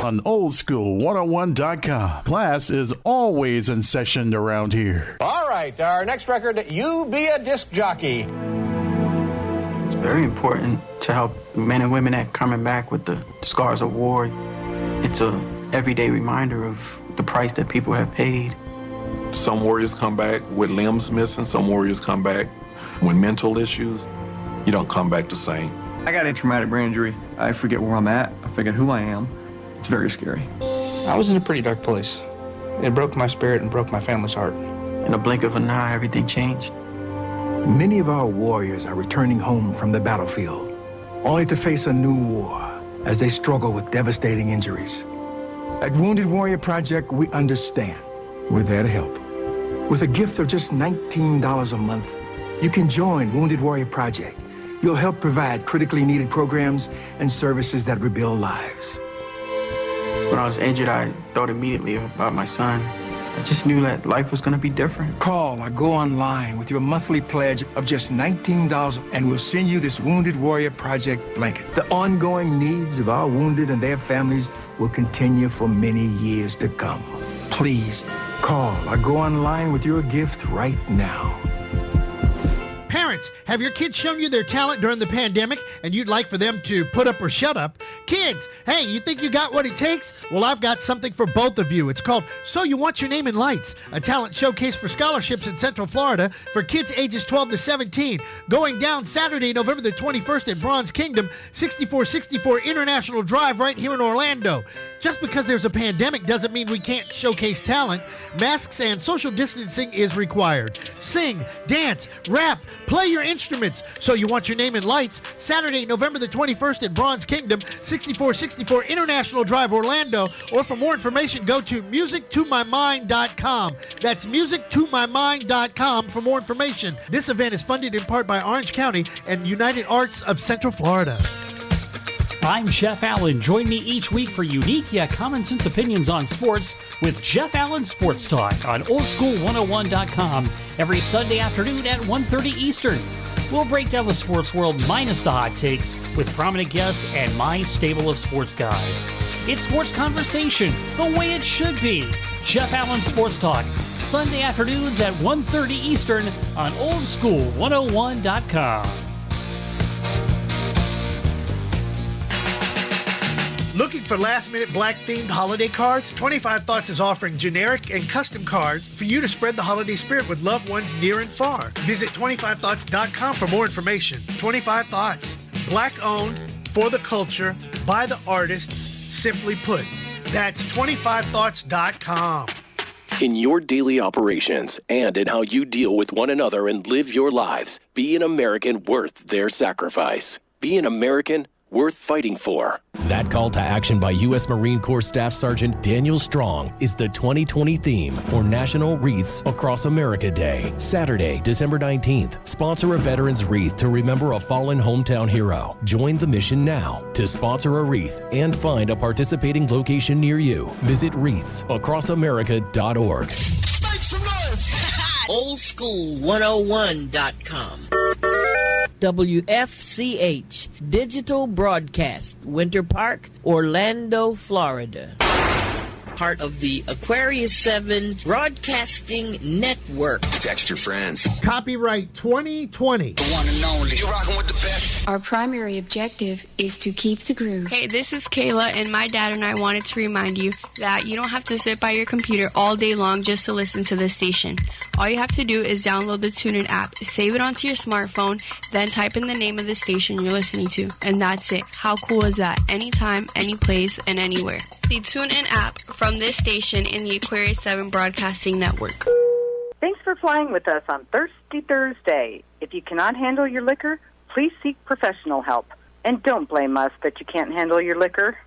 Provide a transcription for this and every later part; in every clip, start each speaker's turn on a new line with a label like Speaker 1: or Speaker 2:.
Speaker 1: on oldschool101.com. Class is always in session around here.
Speaker 2: All right, our next record, You Be a Disc Jockey.
Speaker 3: It's very important to help men and women that are coming back with the scars of war. It's a everyday reminder of the price that people have paid.
Speaker 4: Some warriors come back with limbs missing. Some warriors come back with mental issues. You don't come back the same.
Speaker 5: I got a traumatic brain injury. I forget where I'm at. I forget who I am. It's very scary.
Speaker 6: I was in a pretty dark place. It broke my spirit and broke my family's heart.
Speaker 3: In a blink of an eye, everything changed.
Speaker 7: Many of our warriors are returning home from the battlefield, only to face a new war as they struggle with devastating injuries. At Wounded Warrior Project, we understand. We're there to help. With a gift of just $19 a month, you can join Wounded Warrior Project. You'll help provide critically needed programs and services that rebuild lives.
Speaker 3: When I was injured, I thought immediately about my son. I just knew that life was going to be different.
Speaker 7: Call or go online with your monthly pledge of just $19 and we'll send you this Wounded Warrior Project blanket. The ongoing needs of our wounded and their families will continue for many years to come. Please, call or go online with your gift right now.
Speaker 8: Parents, have your kids shown you their talent during the pandemic and you'd like for them to put up or shut up? Kids, hey, you think you got what it takes? Well, I've got something for both of you. It's called So You Want Your Name in Lights, a talent showcase for scholarships in Central Florida for kids ages 12 to 17. Going down Saturday, November the 21st at Bronze Kingdom, 6464 International Drive right here in Orlando. Just because there's a pandemic doesn't mean we can't showcase talent. Masks and social distancing is required. Sing, dance, rap, play your instruments. So You Want Your Name in Lights, Saturday, November the 21st at Bronze Kingdom, 6464 International Drive, Orlando. Or for more information, go to musictomymind.com. That's musictomymind.com for more information. This event is funded in part by Orange County and United Arts of Central Florida.
Speaker 9: I'm Jeff Allen. Join me each week for unique yet common sense opinions on sports with Jeff Allen Sports Talk on oldschool101.com every Sunday afternoon at 1:30 Eastern. We'll break down the sports world minus the hot takes with prominent guests and my stable of sports guys. It's sports conversation the way it should be. Jeff Allen Sports Talk, Sunday afternoons at 1:30 Eastern on oldschool101.com.
Speaker 8: Looking for last-minute black-themed holiday cards? 25 Thoughts is offering generic and custom cards for you to spread the holiday spirit with loved ones near and far. Visit 25thoughts.com for more information. 25 Thoughts. Black-owned, for the culture, by the artists, simply put. That's 25thoughts.com.
Speaker 10: In your daily operations and in how you deal with one another and live your lives, be an American worth their sacrifice. Be an American worth fighting for. That call to action by U.S. Marine Corps Staff Sergeant Daniel Strong is the 2020 theme for National Wreaths Across America Day. Saturday, December 19th. Sponsor a veteran's wreath to remember a fallen hometown hero. Join the mission now. To sponsor a wreath and find a participating location near you, visit wreathsacrossamerica.org.
Speaker 11: Make some noise! Oldschool101.com. WFCH Digital Broadcast, Winter Park, Orlando, Florida. Part of the Aquarius 7 Broadcasting Network.
Speaker 10: Text your friends.
Speaker 8: Copyright 2020.
Speaker 11: The one and only.
Speaker 10: You're rocking with the best.
Speaker 12: Our primary objective is to keep the groove.
Speaker 13: Hey, this is Kayla, and my dad and I wanted to remind you that you don't have to sit by your computer all day long just to listen to this station. All you have to do is download the TuneIn app, save it onto your smartphone, then type in the name of the station you're listening to, and that's it. How cool is that? Anytime, any place, and anywhere. The TuneIn app from this station in the Aquarius 7 Broadcasting Network.
Speaker 14: Thanks for flying with us on Thirsty Thursday. If you cannot handle your liquor, please seek professional help. And don't blame us that you can't handle your liquor.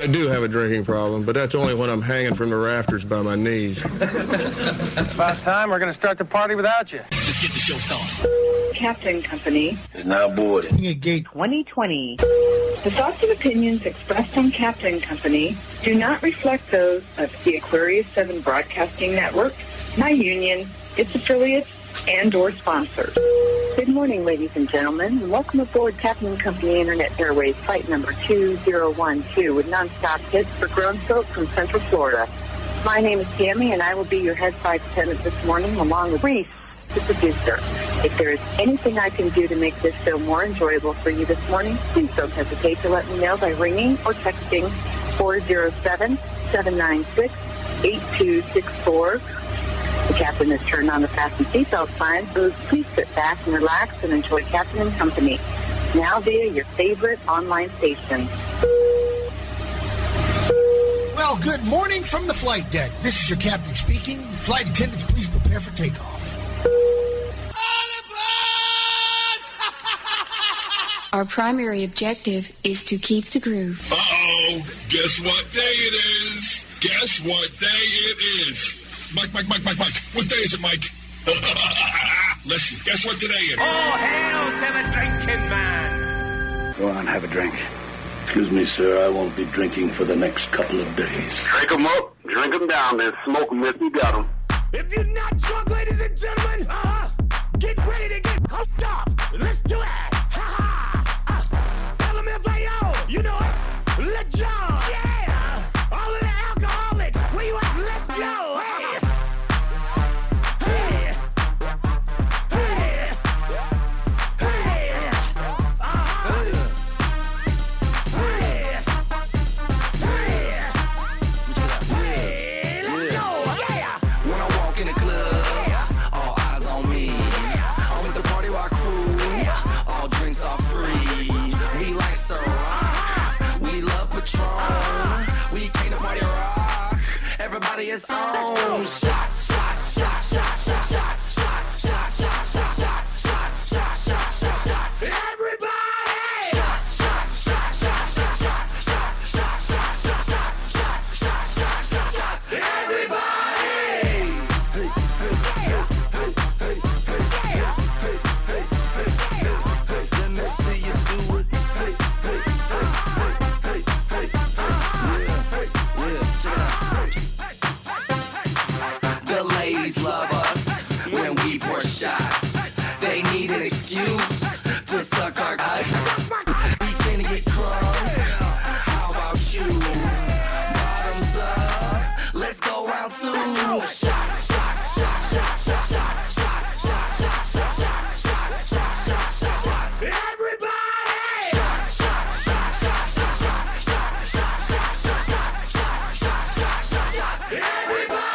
Speaker 15: I do have a drinking problem, but that's only when I'm hanging from the rafters by my knees.
Speaker 2: About time we're going to start the party without you.
Speaker 11: Let's get the show started.
Speaker 14: Captain Company
Speaker 10: is now boarding.
Speaker 8: Gate
Speaker 14: 2020. The thoughts and opinions expressed on Captain Company do not reflect those of the Aquarius 7 Broadcasting Network, my union, its affiliates, and/or sponsors. Good morning, ladies and gentlemen, and welcome aboard Captain and Company Internet Airways flight number 2012 with nonstop hits for grown folk from Central Florida. My name is Tammy, and I will be your head flight attendant this morning, along with Reese, the producer. If there is anything I can do to make this show more enjoyable for you this morning, please don't hesitate to let me know by ringing or texting 407-796-8264. The captain has turned on the fasten seatbelt sign, so please sit back and relax and enjoy Captain and Company, now via your favorite online station.
Speaker 8: Well, good morning from the flight deck. This is your captain speaking. Flight attendants, please prepare for takeoff.
Speaker 12: Our primary objective is to keep the groove.
Speaker 16: Uh-oh. Guess what day it is? Guess what day it is? Mike. What day is it, Mike? Listen, guess what today is?
Speaker 2: Oh, hail to the drinking man!
Speaker 17: Go on, have a drink. Excuse me, sir, I won't be drinking for the next couple of days.
Speaker 18: Drink them up, drink them down, then smoke them if you got them.
Speaker 19: If you're not drunk, ladies and gentlemen, get ready to get hooked up. Let's do it. LMFAO, you know it. Let go. Yeah. All of the alcoholics, where you at? Let's go. Hey. Hey. Hey. Hey. Hey. Hey. Let's go. Yeah.
Speaker 20: When I walk in the club, all eyes on me. I'm with the party rock crew. All drinks are free. We like Ciroc. We love Patron. We came to party rock. Everybody is on. Shots, shots, shots, shots, shots, shots, shots, shots, shots, shots, shots, shots, shots, shots, shots. Everybody. Shots, shots, shots, shots, shots, shots, shots, shots, shots, shots, shots, shots, shots, shots, shots. Everybody. Hey, hey, hey, hey, hey, hey, hey, hey, hey, hey. Let me see you do it. Hey, hey, hey, hey, hey, hey, yeah, check it out. The ladies love us when we pour shots. They need an excuse to suck our guts. We can't get crunk. How about you? Bottoms up. Let's go round two. Shots, shots, shots, shots, shots, shots, shots, shots, shots, shots, shots, shots, shots, shots, shots, shots. Everybody! Shots, shots, shots, shots, shots, shots, shots, shots, shots, shots, shots, shots, shots, shots. Everybody!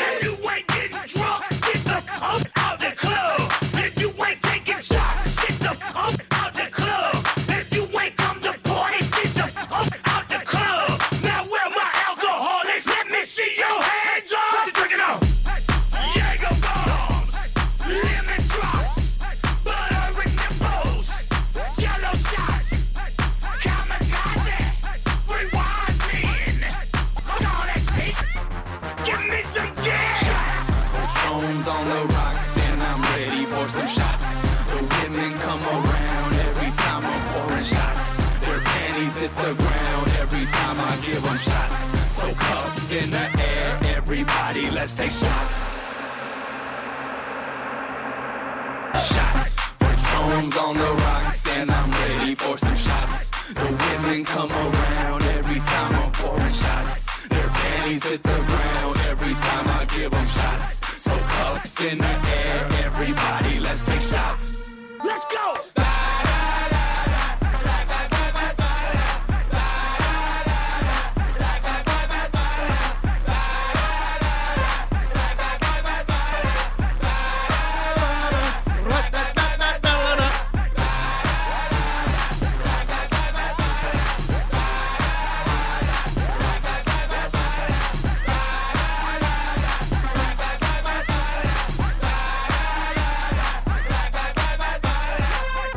Speaker 20: If you ain't getting drunk, get the fuck out the club. If you ain't taking shots, get the fuck out the club. If you ain't come to party, get the fuck out the club. Now where my alcoholics? Let me see your hands up. What you drinking on? Jaeger bombs, lemon drops, butter with nipples, yellow shots, kamikaze, rewind men. Hold on, let's taste. Give me some jazz. Shots, Patron's on the rocks, and I'm ready for some shots. The women come around every time I'm pouring shots. Their panties hit the ground every time I give them shots. So cuffs in the air, everybody, let's take shots. Shots, Patron's on the rocks, and I'm ready for some shots. The women come around every time I'm pouring shots. Their panties hit the ground every time I give them shots. So cuffs in the air, everybody, let's take shots. Let's go!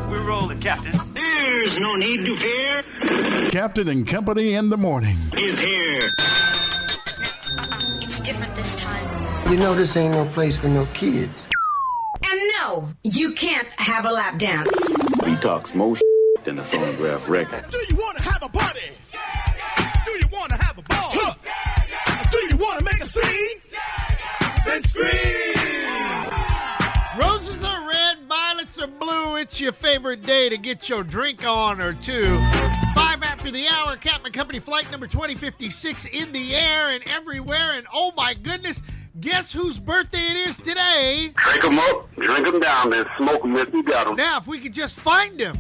Speaker 2: We're rolling, Captain.
Speaker 19: There's no need to fear.
Speaker 1: Captain and Company in the morning.
Speaker 19: Is here.
Speaker 12: It's different this time.
Speaker 21: You know this ain't no place for no kids.
Speaker 22: And no, you can't have a lap dance.
Speaker 17: He talks more than the phonograph record.
Speaker 19: Do you want to have a party? Do you want to have a ball? Do you want to make a scene? Then scream!
Speaker 8: What's your favorite day to get your drink on or two? 5 after the hour, Captain Company flight number 2056 in the air and everywhere. And oh my goodness, guess whose birthday it is today?
Speaker 18: Drink them up, drink them down, then smoke them if you got them.
Speaker 8: Now, if we could just find him.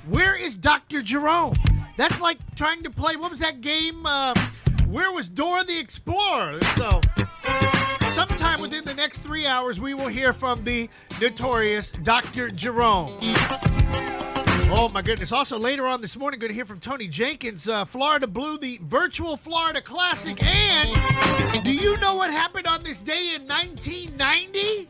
Speaker 8: Where is Dr. Jerome? That's like trying to play, what was that game? Where was Dora the Explorer? So, sometime within the next 3 hours, we will hear from the notorious Dr. Jerome. Oh, my goodness. Also, later on this morning, going to hear from Tony Jenkins, Florida Blue, the virtual Florida Classic. And do you know what happened on this day in 1990?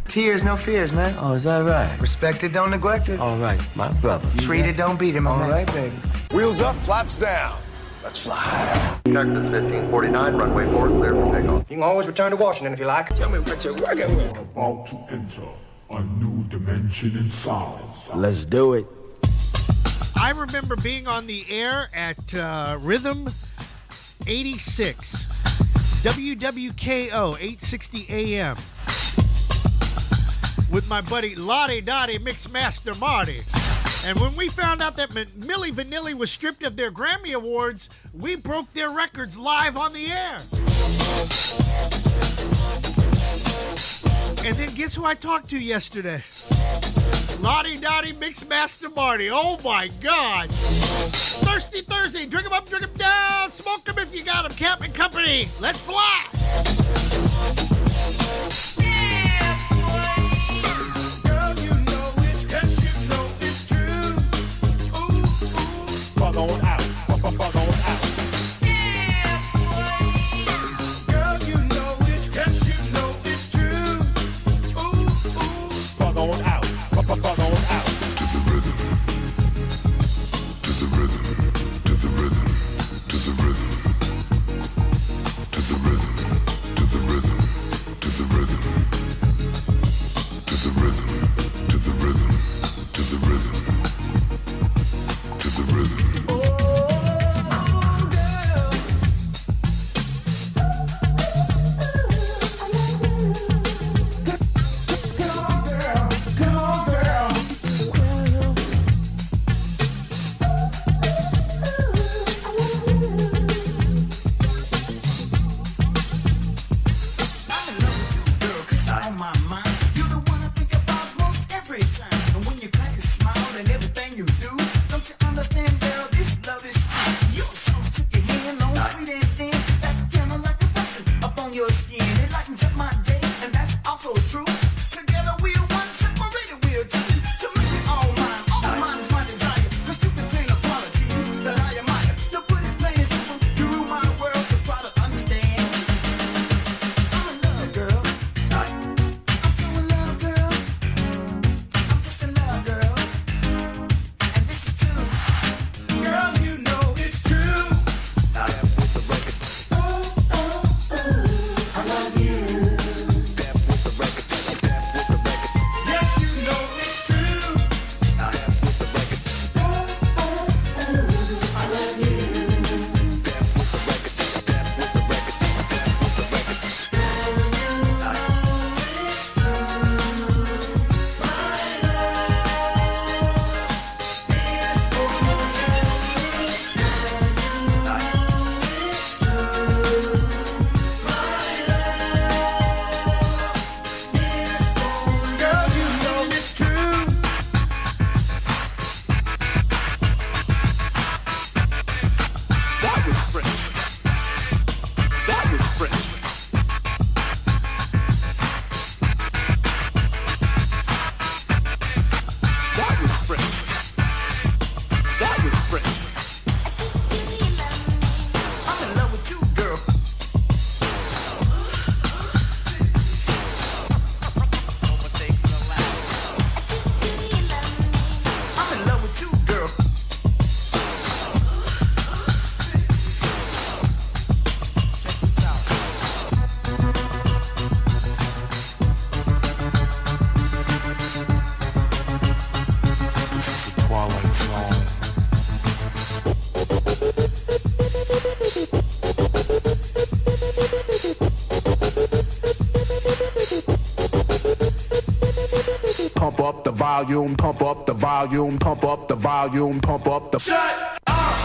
Speaker 21: Tears, no fears, man. Oh, is that right? Respect it, don't neglect it. All right, my brother. Treat it, don't beat him. All right, baby.
Speaker 4: Wheels up, flaps down. Let's fly.
Speaker 5: Texas 1549, runway 4, clear for takeoff.
Speaker 21: You can always return to Washington if you like. Tell me what you're working with.
Speaker 23: About to enter a new dimension in size.
Speaker 21: Let's do it.
Speaker 8: I remember being on the air at Rhythm 86, WWKO 860 AM, with my buddy Lottie Dottie Mixmaster Marty. And when we found out that Milli Vanilli was stripped of their Grammy Awards, we broke their records live on the air. And then guess who I talked to yesterday? Lottie Dottie Mixmaster Marty. Oh my God. Thirsty Thursday. Drink them up, drink them down. Smoke them if you got them. Captain Company. Let's fly.
Speaker 23: Bug on out. Bug on out. Girl, you know it's, yes, you know it's true. Ooh, ooh. Bug on out. Bug on out.
Speaker 4: To the rhythm. To the rhythm. To the rhythm. To the rhythm. To the rhythm. To the rhythm. To the rhythm. To the rhythm. To the rhythm. To the rhythm. To the rhythm.
Speaker 23: volume, pump up the volume, pump up the volume, pump up the. Shut up!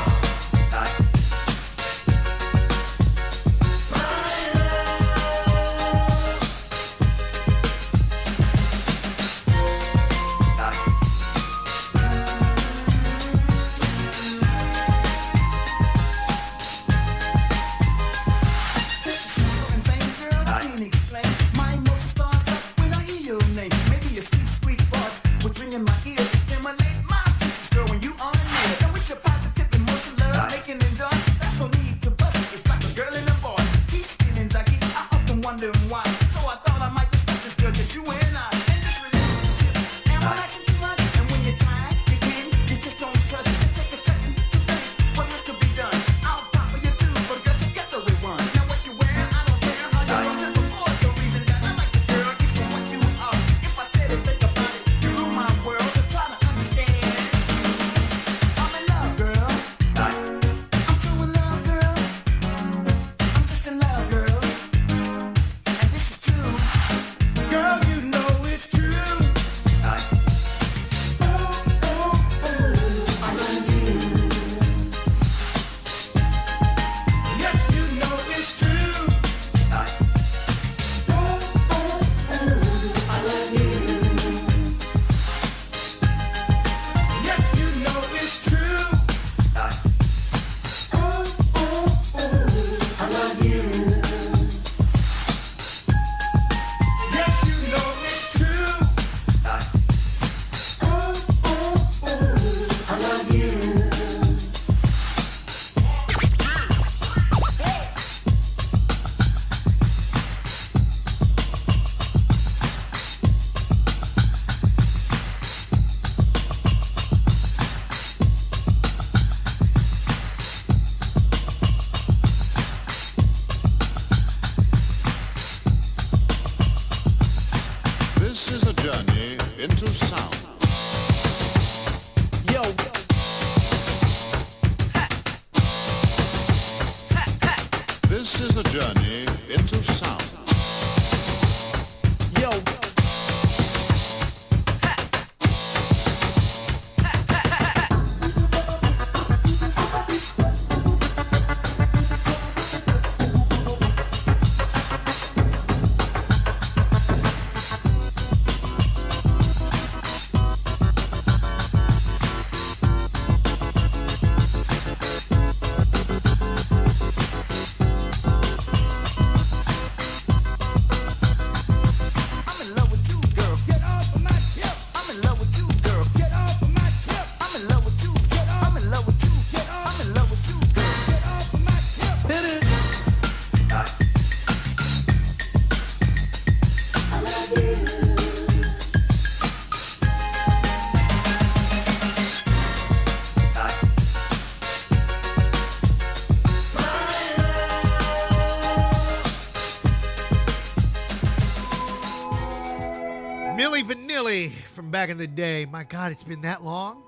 Speaker 8: From back in the day. My God, it's been that long?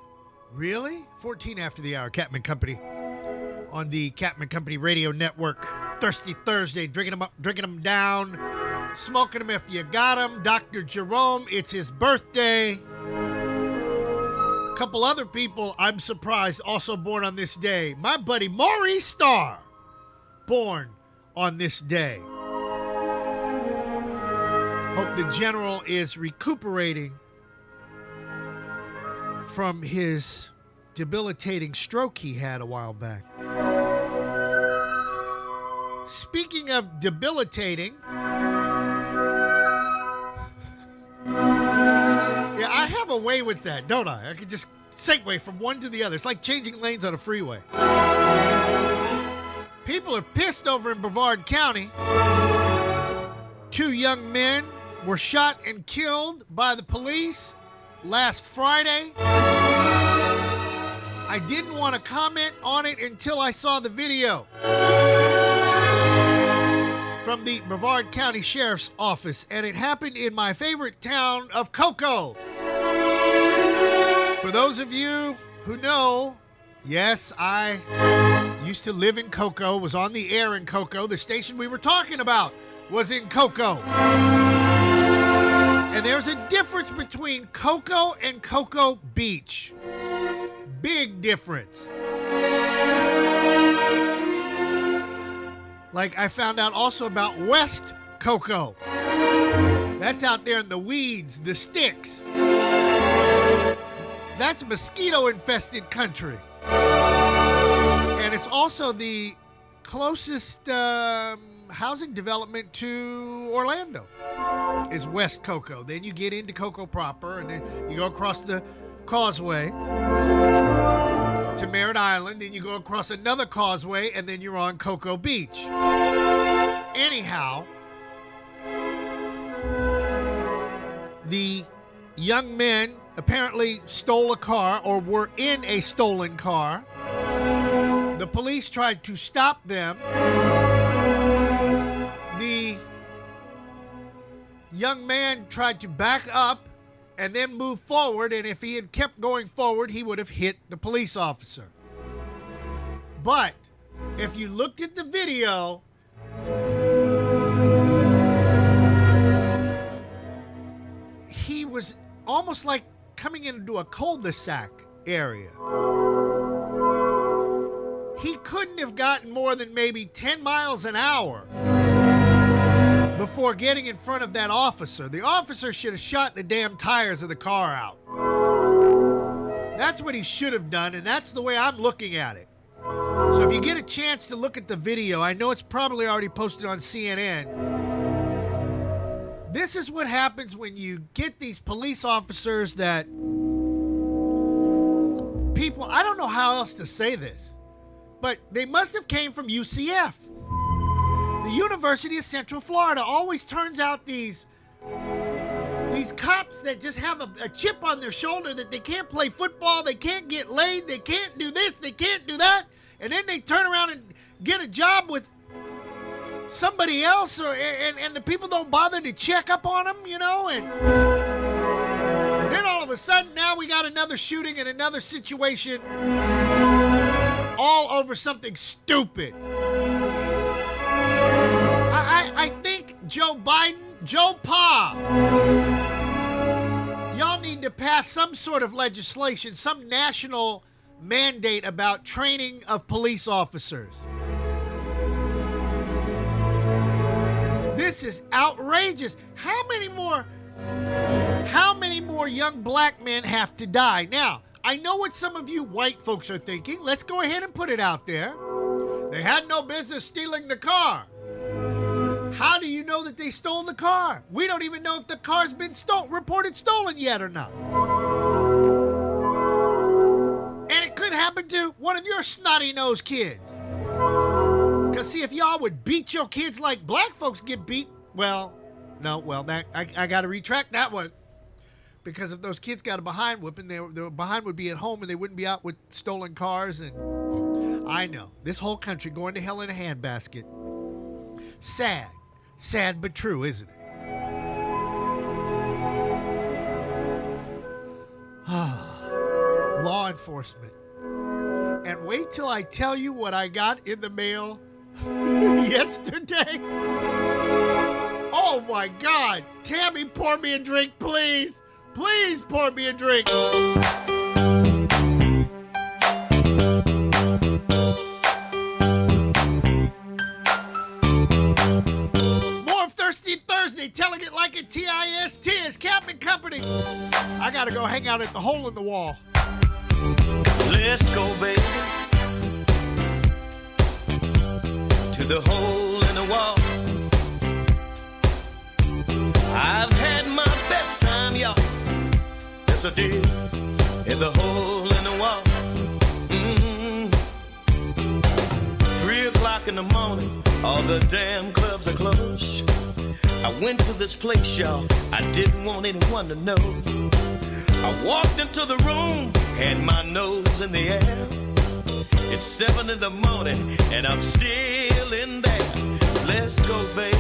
Speaker 8: Really? 14 after the hour. Catman Company on the Catman Company Radio Network. Thirsty Thursday, drinking them up, drinking them down, smoking them if you got them. Dr. Jerome, it's his birthday. A couple other people, I'm surprised, also born on this day. My buddy Maurice Starr, born on this day. Hope the general is recuperating from his debilitating stroke he had a while back. Speaking of debilitating, yeah, I have a way with that, don't I? I can just segue from one to the other. It's like changing lanes on a freeway. People are pissed over in Brevard County. 2 young men were shot and killed by the police last Friday. I didn't want to comment on it until I saw the video from the Brevard County Sheriff's Office, and it happened in my favorite town of Cocoa. For those of you who know, yes, I used to live in Cocoa, was on the air in Cocoa. The station we were talking about was in Cocoa. And there's a difference between Cocoa and Cocoa Beach. Big difference. Like I found out also about West Cocoa. That's out there in the weeds, the sticks. That's mosquito-infested country. And it's also the closest housing development to Orlando is West Cocoa. Then you get into Cocoa proper, and then you go across the causeway to Merritt Island. Then you go across another causeway, and then you're on Cocoa Beach. Anyhow, the young men apparently stole a car or were in a stolen car. The police tried to stop them. The young man tried to back up and then move forward, and if he had kept going forward, he would have hit the police officer. But if you looked at the video, he was almost like coming into a cul-de-sac area. He couldn't have gotten more than maybe 10 miles an hour before getting in front of that officer. The officer should have shot the damn tires of the car out. That's what he should have done, and that's the way I'm looking at it. So if you get a chance to look at the video, I know it's probably already posted on CNN. This is what happens when you get these police officers that people, I don't know how else to say this, but they must have came from UCF. The University of Central Florida always turns out these cops that just have a chip on their shoulder that they can't play football, they can't get laid, they can't do this, they can't do that, and then they turn around and get a job with somebody else, and the people don't bother to check up on them, you know, and then all of a sudden now we got another shooting and another situation all over something stupid. I think Joe Biden, Joe Pa, y'all need to pass some sort of legislation, some national mandate about training of police officers. This is outrageous. How many more young black men have to die? Now, I know what some of you white folks are thinking. Let's go ahead and put it out there. They had no business stealing the car. How do you know that they stole the car? We don't even know if the car's been reported stolen yet or not. And it could happen to one of your snotty-nosed kids. Because, see, if y'all would beat your kids like black folks get beat, that I got to retract that one. Because if those kids got a behind whooping, their behind would be at home and they wouldn't be out with stolen cars. And I know, this whole country going to hell in a handbasket. Sad but true, isn't it? Law enforcement. And wait till I tell you what I got in the mail yesterday. Oh my God. Tammy, pour me a drink, please. Please pour me a drink. More of Thirsty Thursday, telling it like a TIST is Captain Company. I gotta go hang out at the hole in the wall.
Speaker 19: Let's go, baby, to the hole in the wall. I've had my best time, y'all. Yes, I did, in the hole in the wall. 3 o'clock in the morning, all the damn clubs are closed. I went to this place, y'all, I didn't want anyone to know. I walked into the room, had my nose in the air. It's 7 in the morning, and I'm still in there. Let's go, baby,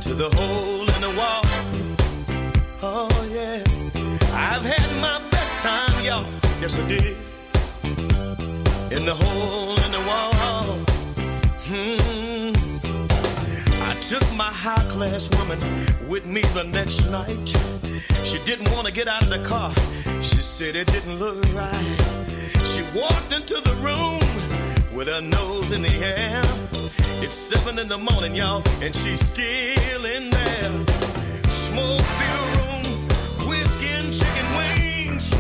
Speaker 19: to the hole in the wall. Oh, yeah. I've had my best time, y'all. Yes, I did. In the hole in the wall. I took my high-class woman with me the next night. She didn't want to get out of the car. She said it didn't look right. She walked into the room with her nose in the air. It's 7 in the morning, y'all, and she's still in there. Smoke-filled room, whiskey and chicken wings.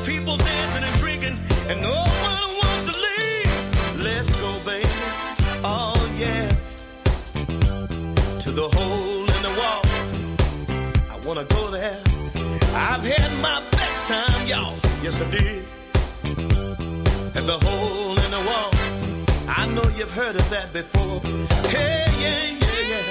Speaker 19: People dancing and drinking, and no one wants to leave. Let's go, baby. Oh, yeah. To the hole in the wall. I wanna go there. I've had my best time, y'all. Yes, I did. At the hole in the wall. I know you've heard of that before. Hey, yeah, yeah, yeah.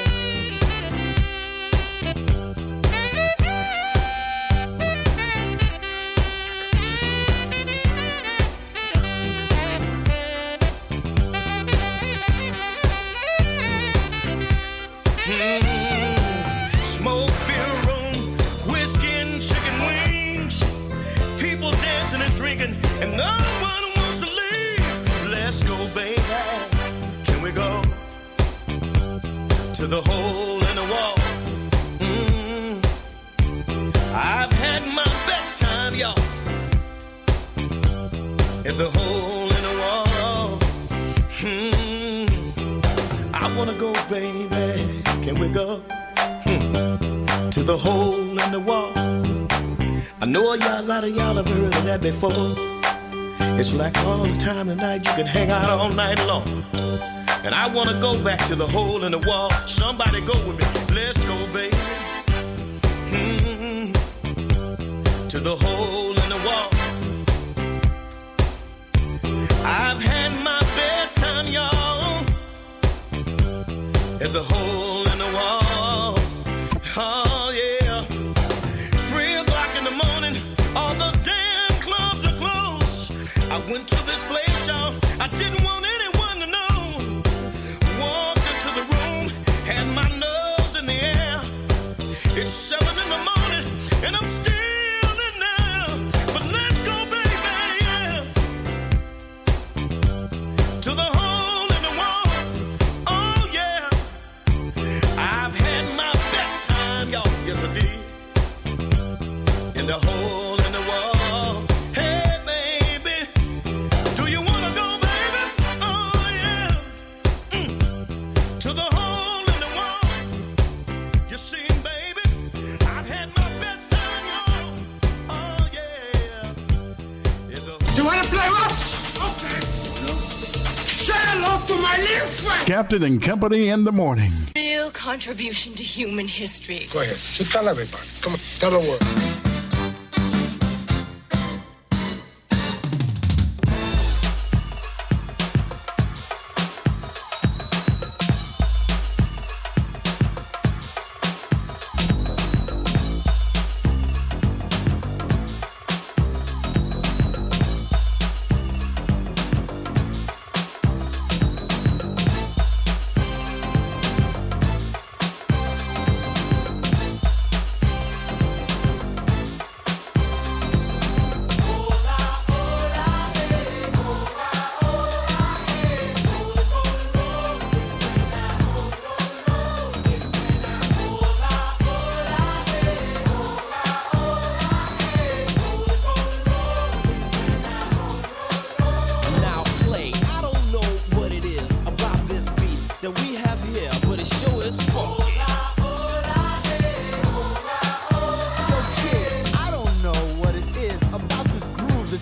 Speaker 19: Smoke-filled room, whiskey and chicken wings. People dancing and drinking, and no one wants to leave. Let's go, baby. Can we go to the hole in the wall? I've had my best time, y'all. At the hole in the wall. I wanna go, baby. Can we go to the hole in the wall? I know a lot of y'all have heard of that before. It's like all the time tonight, you can hang out all night long. And I wanna go back to the hole in the wall. Somebody go with me. Let's go, baby. To the hole in the wall. I've had my best time, y'all. At the hole in the wall. Oh, yeah. 3 o'clock in the morning, all the damn clubs are closed. I went to this place, y'all. I didn't want anyone to know. Walked into the room, had my nose in the air. It's 7 in the morning, and I'm still in there. But let's go, baby, yeah. To the hole in the wall. Oh, yeah. I've had my best time, y'all. Yes, I did. In the hole in the wall. Hey, baby. Do you wanna go, baby? Oh, yeah. To the hole in the wall. You see, baby, I've had my best time, y'all. Oh, yeah.
Speaker 23: You wanna play rough? Okay. Say hello to my little friend.
Speaker 1: Captain and Company in the morning.
Speaker 3: Real contribution to human history.
Speaker 23: Go ahead. So tell everybody. Come on. Tell the world.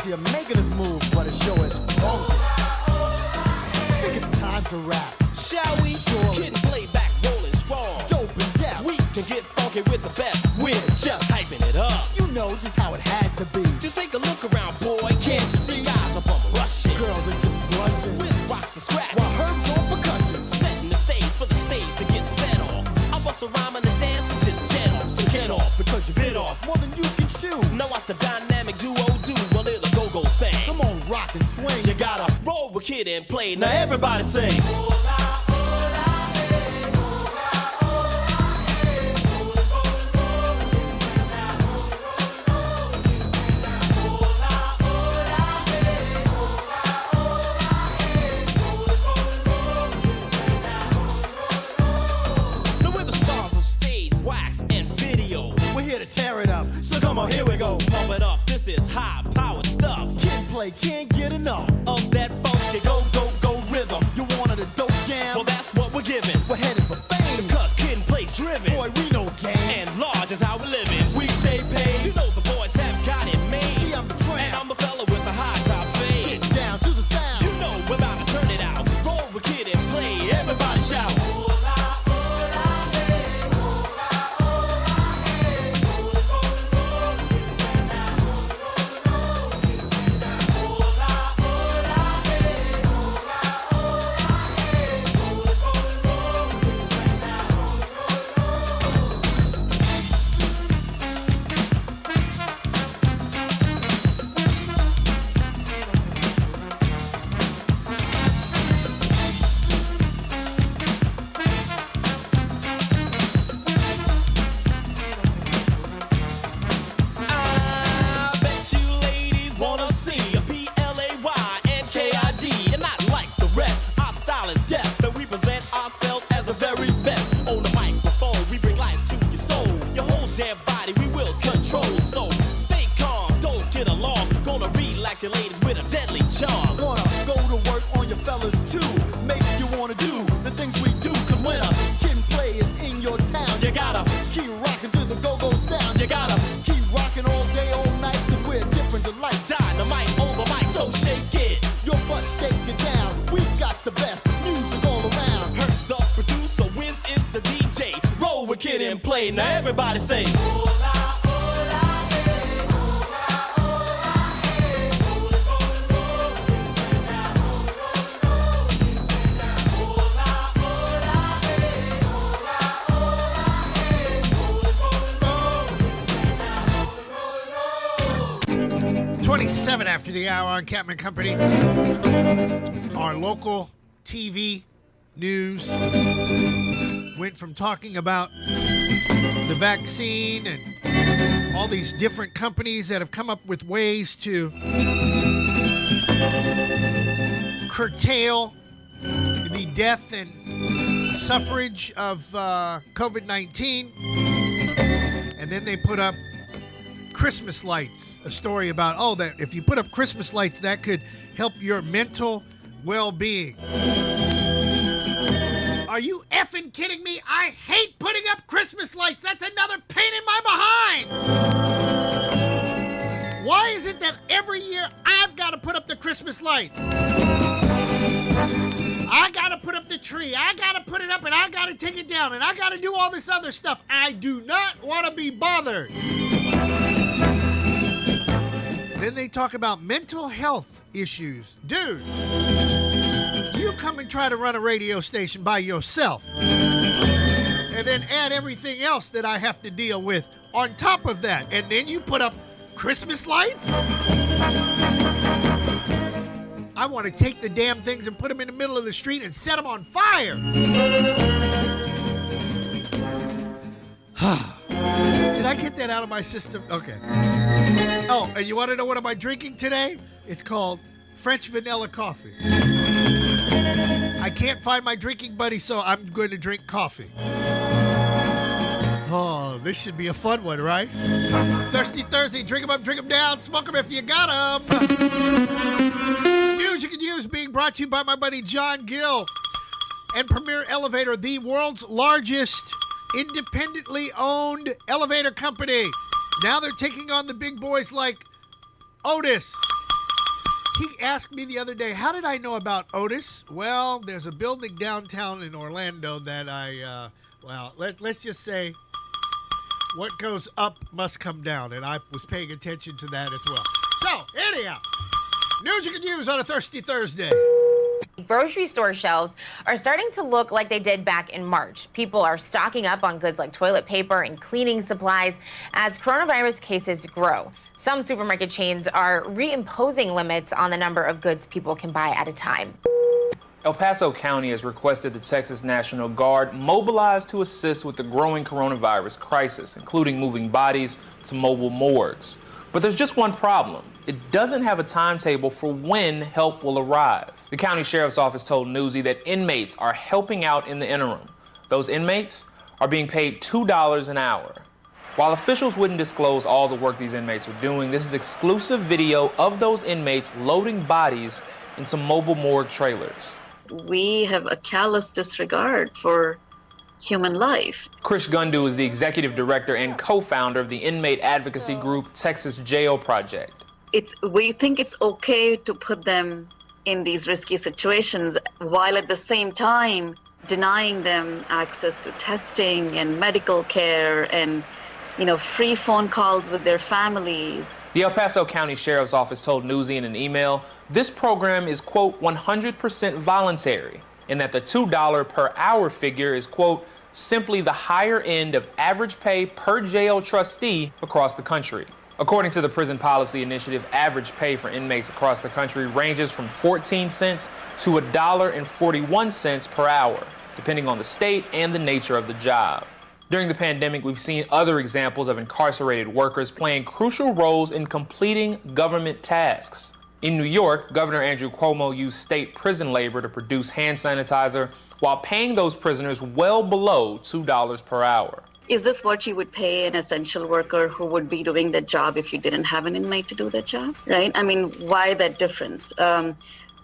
Speaker 6: Here making us move, but it sure is funky. I think it's time to rap.
Speaker 7: Shall we?
Speaker 6: Surely.
Speaker 7: Getting played back, rolling strong.
Speaker 6: Dope and deaf.
Speaker 7: We can get funky with the best. We're just hyping it up.
Speaker 6: You know just how it had to be.
Speaker 7: Just take a look around, boy. Can't you see? Guys up on rushing.
Speaker 6: Girls are just blushing.
Speaker 7: Whiz rocks the scratch.
Speaker 6: While Herb's on percussion.
Speaker 7: Setting the stage for the stage to get set off. I bust a rhyme and a dance and just jet off. So get off because you bit off
Speaker 6: more than you can chew.
Speaker 7: Now watch the dynamic duo do a little go-go thing.
Speaker 6: Come on, rock and swing.
Speaker 7: You gotta roll with Kid and play. Now everybody sing. Here we go, pump it up. This is high-powered stuff.
Speaker 6: Kid Play can't get enough
Speaker 7: of that funky go rhythm.
Speaker 6: You wanted a dope jam?
Speaker 7: Well, that's what we're giving.
Speaker 6: We're headed for fame.
Speaker 7: Because Kid and Play's driven.
Speaker 6: Boy, we know game.
Speaker 7: And large is how we live it. We stay paid. You know the boys have got it made.
Speaker 6: See, I'm the tramp.
Speaker 7: And I'm the fella with the high top fade.
Speaker 6: Get down to the sound.
Speaker 7: You know we're about to turn it out. Roll with Kid and Play. Everybody shout. Your ladies with a deadly charm.
Speaker 6: Gonna go to work on your fellas too. Make you wanna do the things we do. Cause when a Kid and Play is in your town,
Speaker 7: you gotta
Speaker 6: keep rocking to the go-go sound.
Speaker 7: You gotta
Speaker 6: keep rocking all day, all night. Cause we're different to life.
Speaker 7: Dynamite on the mic, so shake it.
Speaker 6: Your butt shake it down. We got the best music all around.
Speaker 7: Hertz the producer, Wiz is the DJ. Roll with Kid and Play. Now everybody say. Hola, hola, hey.
Speaker 8: Seven after the hour on Captain Company. Our local TV news went from talking about the vaccine and all these different companies that have come up with ways to curtail the death and suffrage of COVID-19. And then they put up Christmas lights, a story about, that if you put up Christmas lights, that could help your mental well-being. Are you effing kidding me? I hate putting up Christmas lights. That's another pain in my behind. Why is it that every year I've got to put up the Christmas lights? I got to put up the tree. I got to put it up and I got to take it down and I got to do all this other stuff. I do not want to be bothered. Then they talk about mental health issues. Dude, you come and try to run a radio station by yourself and then add everything else that I have to deal with on top of that. And then you put up Christmas lights? I want to take the damn things and put them in the middle of the street and set them on fire. Did I get that out of my system? Okay. Oh, and you want to know what am I drinking today? It's called French vanilla coffee. I can't find my drinking buddy, so I'm going to drink coffee. Oh, this should be a fun one, right? Thirsty Thursday, drink 'em up, drink 'em down, smoke 'em if you got 'em. News you can use being brought to you by my buddy John Gill and Premier Elevator, the world's largest independently owned elevator company. Now they're taking on the big boys like Otis. He asked me the other day, how did I know about Otis? Well, there's a building downtown in Orlando that let's just say what goes up must come down. And I was paying attention to that as well. So, anyhow, news you can use on a Thirsty Thursday.
Speaker 9: Grocery store shelves are starting to look like they did back in March. People are stocking up on goods like toilet paper and cleaning supplies as coronavirus cases grow. Some supermarket chains are reimposing limits on the number of goods people can buy at a time.
Speaker 13: El Paso County has requested the Texas National Guard mobilize to assist with the growing coronavirus crisis, including moving bodies to mobile morgues. But there's just one problem. It doesn't have a timetable for when help will arrive. The county sheriff's office told Newsy that inmates are helping out in the interim. Those inmates are being paid $2 an hour. While officials wouldn't disclose all the work these inmates were doing, this is exclusive video of those inmates loading bodies into mobile morgue trailers.
Speaker 10: We have a callous disregard for human life.
Speaker 13: Krish Gundu is the executive director and co-founder of the inmate advocacy group Texas Jail Project.
Speaker 10: We think it's okay to put them in these risky situations while at the same time denying them access to testing and medical care and free phone calls with their families.
Speaker 13: The El Paso County Sheriff's Office told Newsy in an email, this program is, quote, 100% voluntary, and that the $2 per hour figure is, quote, simply the higher end of average pay per jail trustee across the country. According to the Prison Policy Initiative, average pay for inmates across the country ranges from 14 cents to $1.41 per hour, depending on the state and the nature of the job. During the pandemic, we've seen other examples of incarcerated workers playing crucial roles in completing government tasks. In New York, Governor Andrew Cuomo used state prison labor to produce hand sanitizer while paying those prisoners well below $2 per hour.
Speaker 10: Is this what you would pay an essential worker who would be doing that job if you didn't have an inmate to do that job, right? I mean, why that difference?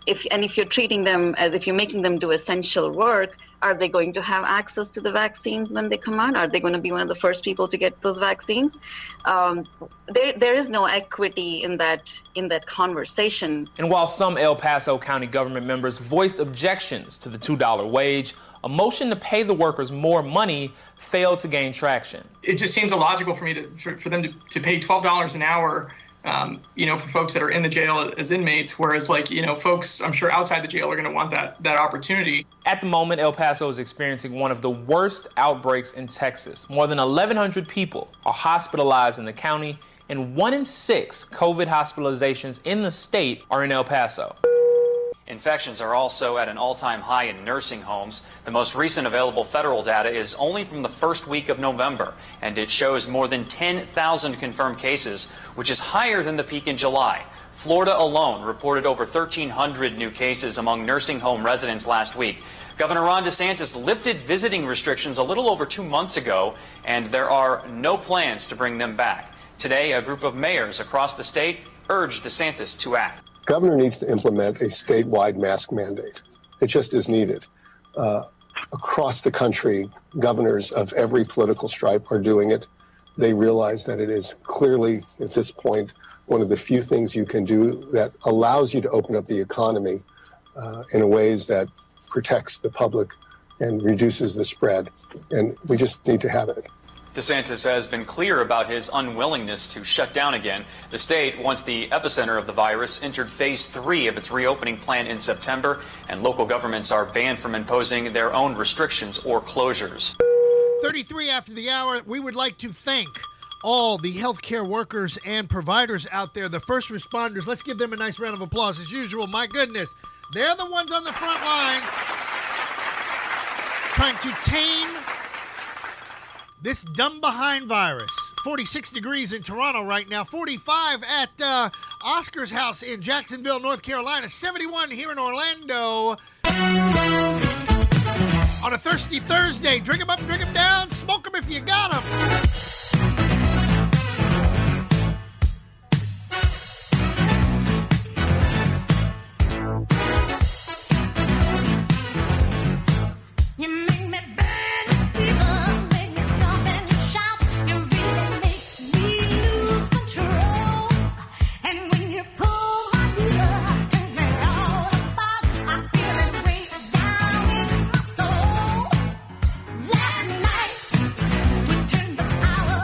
Speaker 10: If you're treating them as if you're making them do essential work, are they going to have access to the vaccines when they come out? Are they going to be one of the first people to get those vaccines? There is no equity in that conversation.
Speaker 13: And while some El Paso County government members voiced objections to the $2 wage, a motion to pay the workers more money failed to gain traction.
Speaker 11: It just seems illogical for me for them to pay $12 an hour. For folks that are in the jail as inmates, whereas folks I'm sure outside the jail are going to want that opportunity.
Speaker 13: At the moment, El Paso is experiencing one of the worst outbreaks in Texas. More than 1,100 people are hospitalized in the county, and 1 in 6 COVID hospitalizations in the state are in El Paso.
Speaker 15: Infections are also at an all-time high in nursing homes. The most recent available federal data is only from the first week of November, and it shows more than 10,000 confirmed cases, which is higher than the peak in July. Florida alone reported over 1,300 new cases among nursing home residents last week. Governor Ron DeSantis lifted visiting restrictions a little over 2 months ago, and there are no plans to bring them back. Today, a group of mayors across the state urged DeSantis to act.
Speaker 24: Governor needs to implement a statewide mask mandate. It just is needed. Across the country, governors of every political stripe are doing it. They realize that it is clearly, at this point, one of the few things you can do that allows you to open up the economy in ways that protects the public and reduces the spread. And we just need to have it.
Speaker 15: DeSantis has been clear about his unwillingness to shut down again. The state, once the epicenter of the virus, entered phase 3 of its reopening plan in September, and local governments are banned from imposing their own restrictions or closures.
Speaker 8: 33 after the hour, we would like to thank all the healthcare workers and providers out there, the first responders. Let's give them a nice round of applause as usual. My goodness, they're the ones on the front lines trying to tame this dumb behind virus. 46 degrees in Toronto right now, 45 at Oscar's house in Jacksonville, North Carolina, 71 here in Orlando. On a thirsty Thursday, drink 'em up, drink 'em down, smoke 'em if you got 'em.
Speaker 23: Last night, we turned the power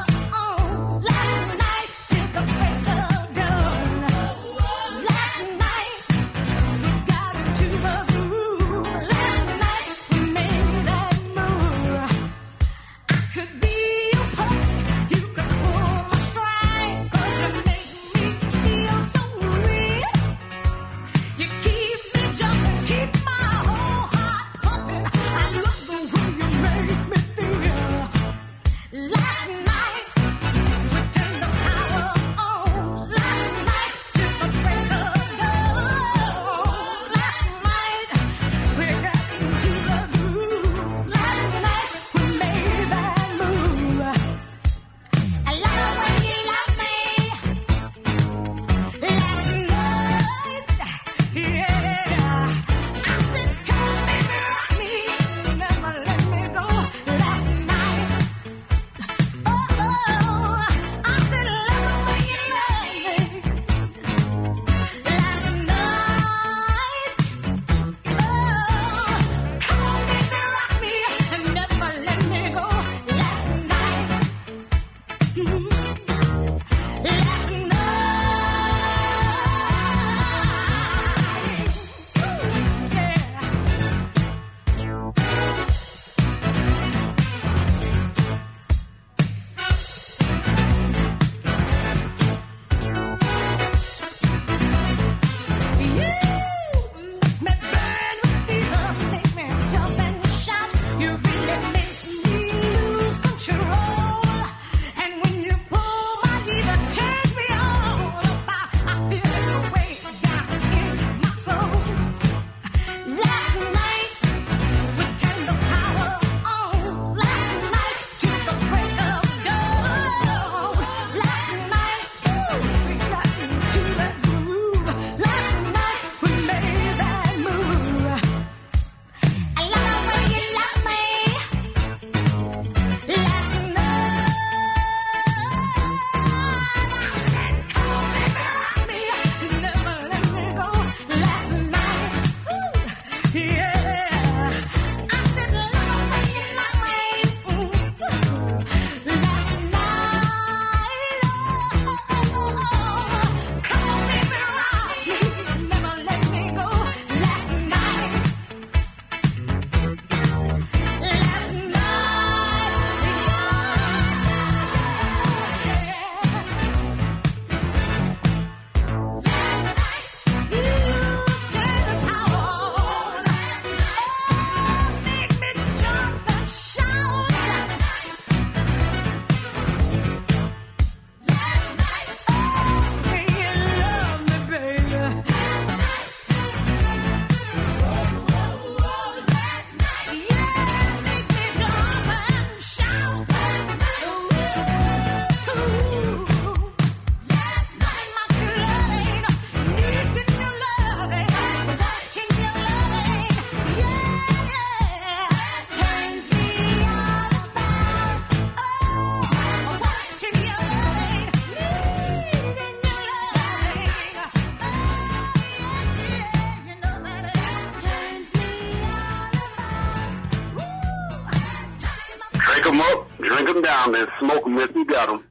Speaker 18: them down, then smoke them if you got them.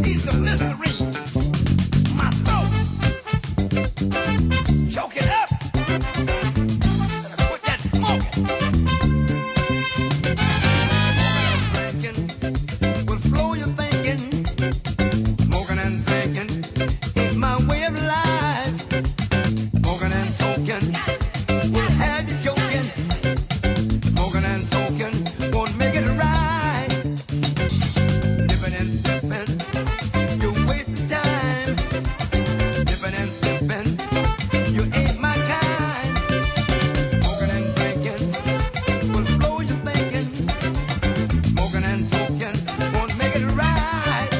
Speaker 23: These are Listerine. My throat. Choke it up. Put that smoking. Drinking will slow your thinking. Smoking and drinking is my way of life. Smoking and toking will have you choking. Smoking and toking won't make it right. Dipping and sipping, you waste time. Dipping and sipping, you ain't my kind. Smoking and drinking will slow your thinking. Smoking and toking won't make it right.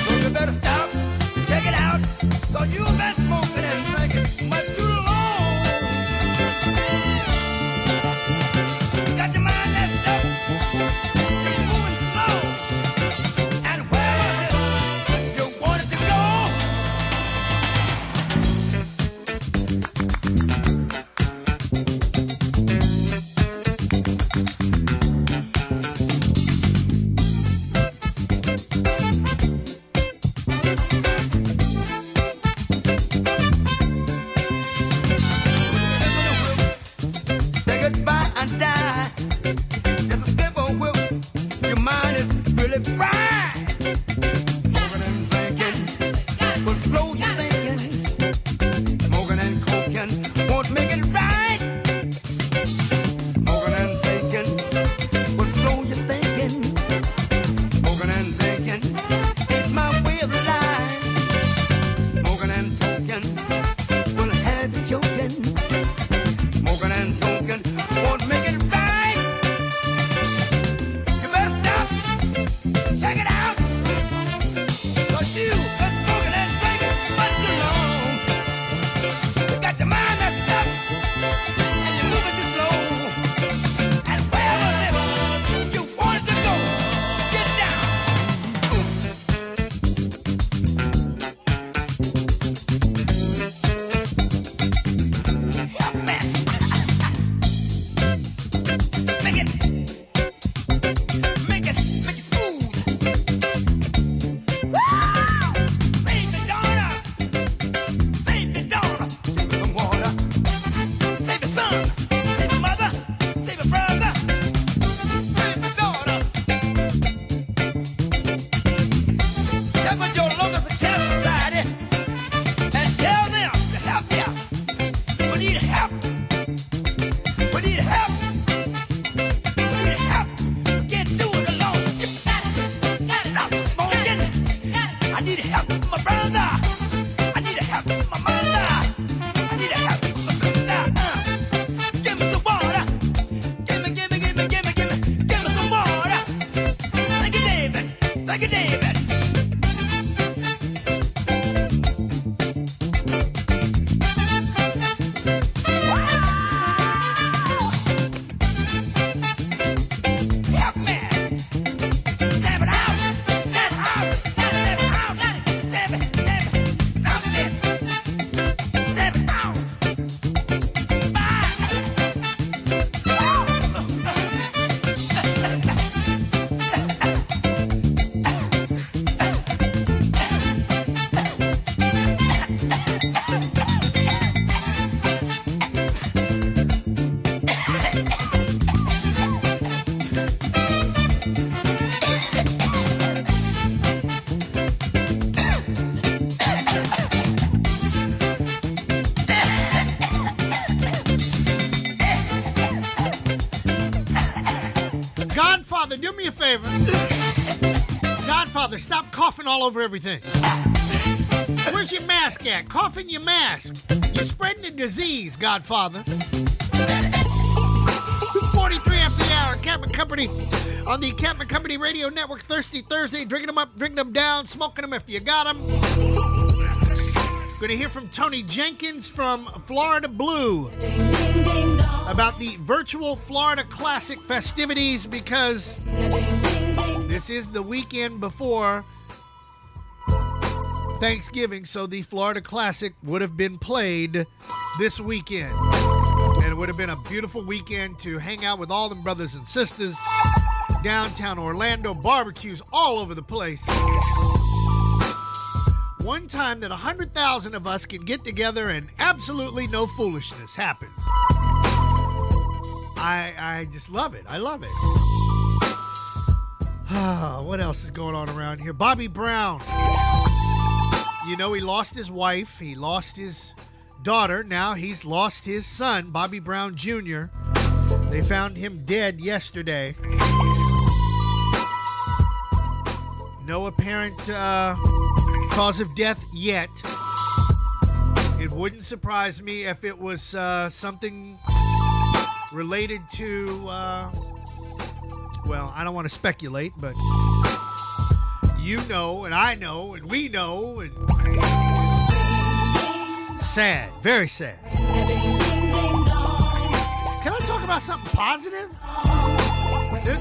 Speaker 23: So you better stop, check it out. So you've been smoking and drinking much too long. You got your mind messed up. You're moving slow. And where is it you wanted to go? Say goodbye and die. Just a slip of whip. Your mind is really fried. Smoking and drinking will slow your thinking. Smoking and coking won't make it right. Smoking and drinking will slow your thinking. Smoking and drinking is my way of life. Smoking and toking will have you choking. Smoking and toking won't make it right. You better stop. Check it out. 'Cause you've been smoking and drinking much too long. You got your mind messed up. And you're moving too slow. And where was it you wanted to go? Get down. Yeah, man. Make it smooth. Woo! Save the daughter. Save the daughter. Save me some water. Save your son. Save your mother. Save your brother. Save the daughter. Check with your local care society and tell them to help you. We need help. We need help. We need help. We can't do it alone. Stop smoking. I need help from my brother. I need help from my mother. I need help from my sister. Give me some water. Give me some water. Thank you, David. Thank you, David. Help me. Stab it out. Stab it out. Stab it out. Stab it. Stop it. Stab it out.
Speaker 8: Godfather, do me a favor. Godfather, stop coughing all over everything. Where's your mask at? Cough in your mask. You're spreading the disease, Godfather. 43 after the hour, Captain Company on the Captain Company Radio Network. Thirsty Thursday, drinking them up, drinking them down, smoking them if you got them. Going to hear from Tony Jenkins from Florida Blue about the virtual Florida Classic festivities, because this is the weekend before Thanksgiving, so the Florida Classic would have been played this weekend. And And it would have been a beautiful weekend to hang out with all them brothers and sisters. Downtown Orlando, barbecues all over the place. One time that 100,000 of us can get together and absolutely no foolishness happens. I just love it. I love it. What else is going on around here? Bobby Brown. You know, he lost his wife. He lost his daughter. Now he's lost his son, Bobby Brown Jr. They found him dead yesterday. No apparent cause of death yet. It wouldn't surprise me if it was something related to, well, I don't want to speculate, but you know, and I know, and we know, and sad, very sad. Can I talk about something positive?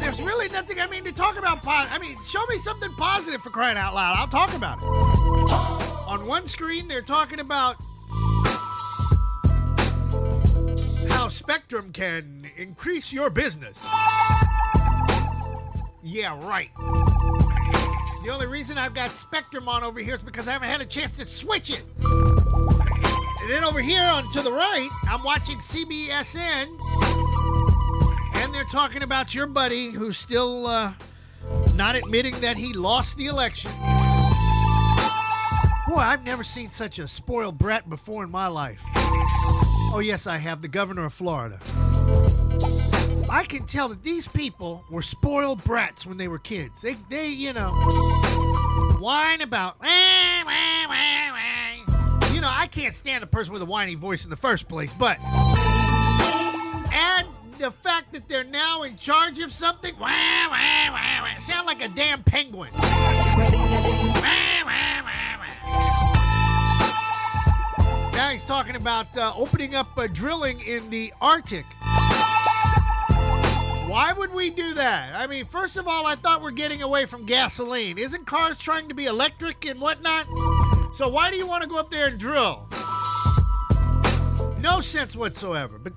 Speaker 8: There's really nothing, to talk about. Show me something positive, for crying out loud. I'll talk about it. On one screen, they're talking about how Spectrum can increase your business. Yeah, right. The only reason I've got Spectrum on over here is because I haven't had a chance to switch it. And then over here on to the right, I'm watching CBSN. And they're talking about your buddy who's still not admitting that he lost the election. Boy, I've never seen such a spoiled brat before in my life. Oh, yes, I have. The governor of Florida. I can tell that these people were spoiled brats when they were kids. They whine about, I can't stand a person with a whiny voice in the first place, but add the fact that they're now in charge of something, sound like a damn penguin. Now he's talking about opening up drilling in the Arctic. Why would we do that? First of all, I thought we're getting away from gasoline. Isn't cars trying to be electric and whatnot? So why do you want to go up there and drill? No sense whatsoever. But,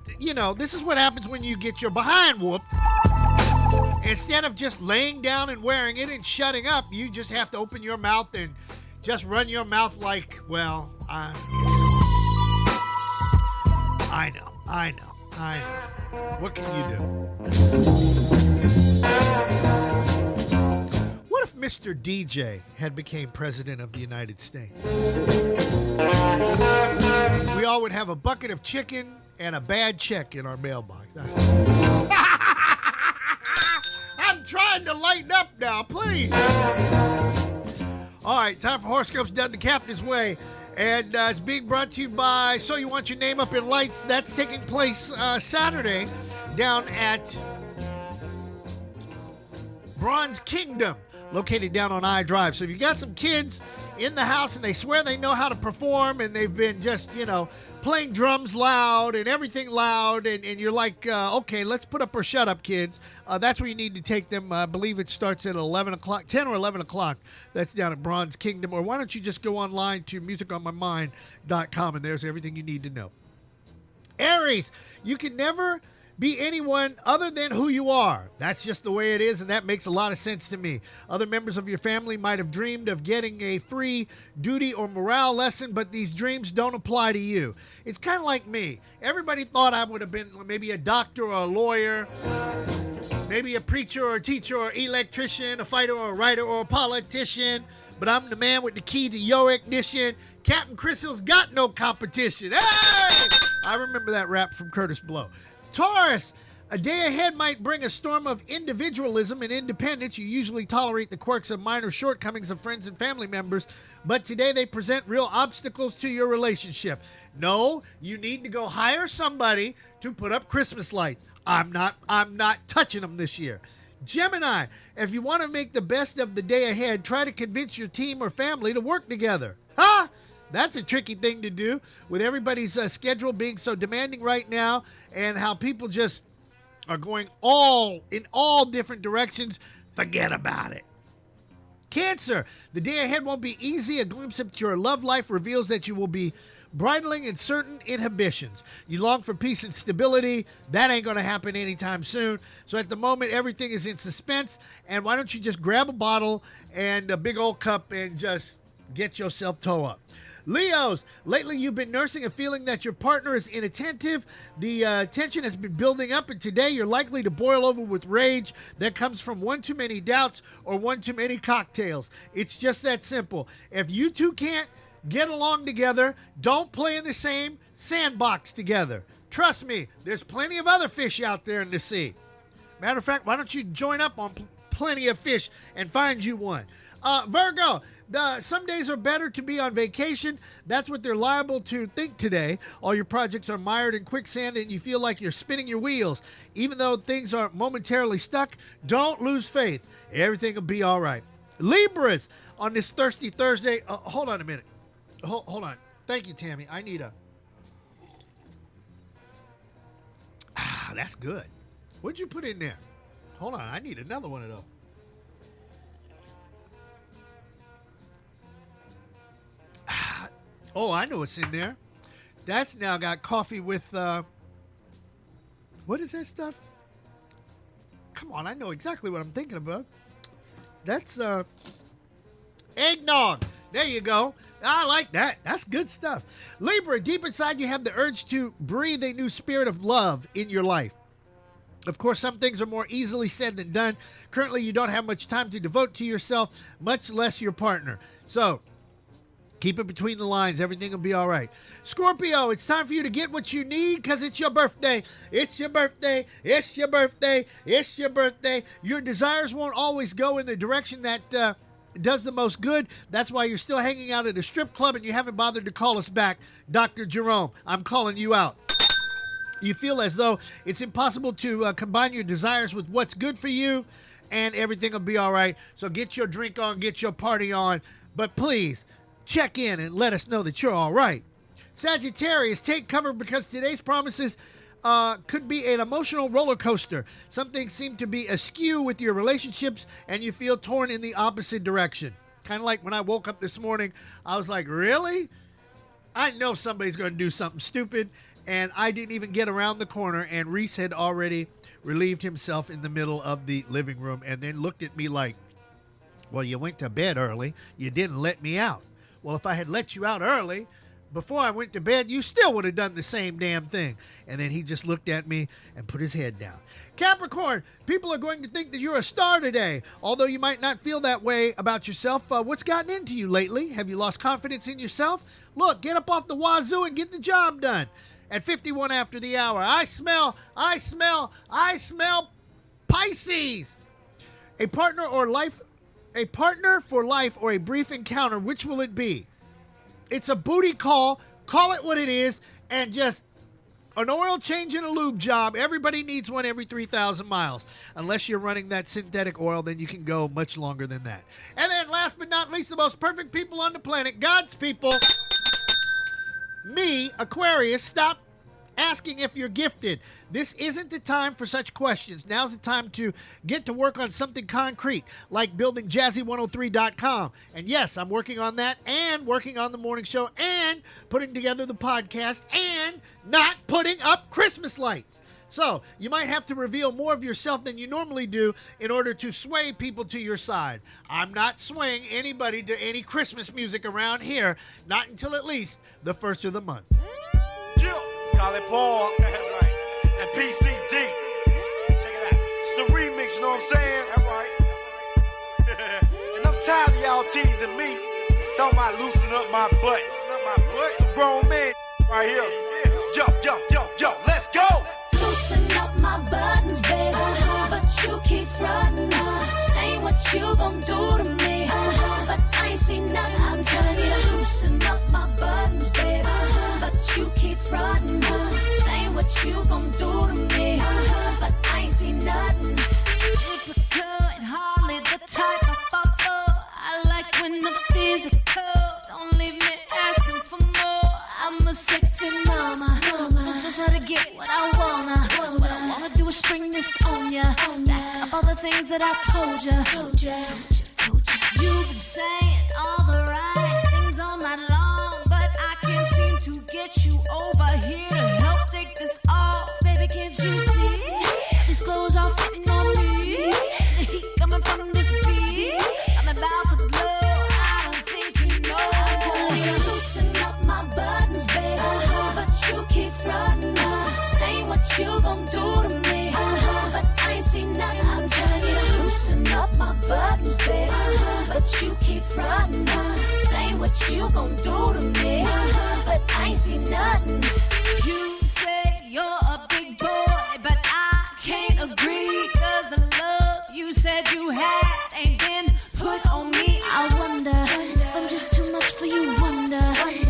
Speaker 8: this is what happens when you get your behind whooped. Instead of just laying down and wearing it and shutting up, you just have to open your mouth and just run your mouth like, well, I know. What can you do? What if Mr. DJ had became president of the United States? We all would have a bucket of chicken and a bad check in our mailbox. I'm trying to lighten up now, please. All right, time for horoscopes done the captain's way. And it's being brought to you by So You Want Your Name Up in Lights. That's taking place Saturday down at Bronze Kingdom, located down on I Drive. So if you got some kids in the house and they swear they know how to perform and they've been just, playing drums loud and everything loud, and you're like, okay, let's put up or shut up, kids. That's where you need to take them. I believe it starts at 11 o'clock, 10 or 11 o'clock. That's down at Bronze Kingdom. Or why don't you just go online to musiconmymind.com, and there's everything you need to know. Aries, you can never be anyone other than who you are. That's just the way it is, and that makes a lot of sense to me. Other members of your family might have dreamed of getting a free duty or morale lesson, but these dreams don't apply to you. It's kind of like me. Everybody thought I would have been maybe a doctor or a lawyer, maybe a preacher or a teacher or electrician, a fighter or a writer or a politician, but I'm the man with the key to your ignition. Captain Chris Hill's got no competition. Hey! I remember that rap from Curtis Blow. Taurus, a day ahead might bring a storm of individualism and independence. You usually tolerate the quirks and minor shortcomings of friends and family members, but today they present real obstacles to your relationship. No, you need to go hire somebody to put up Christmas lights. I'm not touching them this year. Gemini, if you want to make the best of the day ahead, try to convince your team or family to work together. Ha! That's a tricky thing to do with everybody's schedule being so demanding right now, and how people just are going in all different directions. Forget about it. Cancer, the day ahead won't be easy. A glimpse into your love life reveals that you will be bridling in certain inhibitions. You long for peace and stability. That ain't going to happen anytime soon. So at the moment, everything is in suspense. And why don't you just grab a bottle and a big old cup and just get yourself toe up. Leos, lately you've been nursing a feeling that your partner is inattentive. The tension has been building up, and today you're likely to boil over with rage that comes from one too many doubts or one too many cocktails. It's just that simple. If you two can't get along together, don't play in the same sandbox together. Trust me, there's plenty of other fish out there in the sea. Matter of fact, why don't you join up on Plenty of Fish and find you one? Virgo, some days are better to be on vacation. That's what they're liable to think today. All your projects are mired in quicksand and you feel like you're spinning your wheels. Even though things are momentarily stuck, don't lose faith. Everything will be all right. Libras, on this Thirsty Thursday. Hold on a minute. Hold on. Thank you, Tammy. I need a... that's good. What'd you put in there? Hold on. I need another one of those. Oh, I know what's in there. That's now got coffee with, what is that stuff? Come on, I know exactly what I'm thinking about. That's, eggnog. There you go. I like that. That's good stuff. Libra, deep inside you have the urge to breathe a new spirit of love in your life. Of course, some things are more easily said than done. Currently, you don't have much time to devote to yourself, much less your partner. So, keep it between the lines. Everything will be all right. Scorpio, it's time for you to get what you need because it's your birthday. It's your birthday. It's your birthday. It's your birthday. Your desires won't always go in the direction that does the most good. That's why you're still hanging out at a strip club and you haven't bothered to call us back. Dr. Jerome, I'm calling you out. You feel as though it's impossible to combine your desires with what's good for you, and everything will be all right. So get your drink on, get your party on, but please check in and let us know that you're all right. Sagittarius, take cover because today's promises could be an emotional roller coaster. Some things seem to be askew with your relationships, and you feel torn in the opposite direction. Kind of like when I woke up this morning, I was like, really? I know somebody's going to do something stupid. And I didn't even get around the corner, and Reese had already relieved himself in the middle of the living room and then looked at me like, well, you went to bed early. You didn't let me out. Well, if I had let you out early, before I went to bed, you still would have done the same damn thing. And then he just looked at me and put his head down. Capricorn, people are going to think that you're a star today. Although you might not feel that way about yourself, what's gotten into you lately? Have you lost confidence in yourself? Look, get up off the wazoo and get the job done. At 51 after the hour, I smell Pisces. A partner for life or a brief encounter, which will it be? It's a booty call. Call it what it is, and just an oil change and a lube job. Everybody needs one every 3,000 miles. Unless you're running that synthetic oil, then you can go much longer than that. And then last but not least, the most perfect people on the planet, God's people. Me, Aquarius, stop asking if you're gifted. This isn't the time for such questions. Now's the time to get to work on something concrete, like building Jazzy103.com. And yes, I'm working on that and working on the morning show and putting together the podcast and not putting up Christmas lights. So you might have to reveal more of yourself than you normally do in order to sway people to your side. I'm not swaying anybody to any Christmas music around here, not until at least the first of the month.
Speaker 19: Yeah, call it Paul, that's right, and PCD. Check it out. It's the remix, you know what I'm saying? That's right. And I'm tired of y'all teasing me, talking about loosening up my butt. Some grown men right here. Yo, let's go.
Speaker 22: Loosen up my buttons, baby. But you keep frontin'. Say what you gon' do to me. But I ain't seen nothing. I'm telling you to loosen up my buttons, baby. But you keep frontin'. Say what you gon' do to me. But I ain't seen nothing. Typical and hardly the type I fall for. I like when the physical. Don't leave me asking for more. I'm a sexy mama. Just how to get what I wanna. What I wanna do is spring this on ya. Back up all the things that I told ya. You've been saying all the right things all night long, but I can't seem to from this beat. I'm about to blow. I don't think you know. I'm telling you to loosen up my buttons, baby. But you keep frontin'. Say what you gon' do to me. But I ain't seen nothing. I'm telling you to loosen up my buttons, baby. But you keep frontin'. Say what you gon' do to me. But I ain't seen nothing. You say you're a big boy, but I can't agree. Cause the love you said you had ain't been put on me. I wonder if I'm just too much for you, wonder.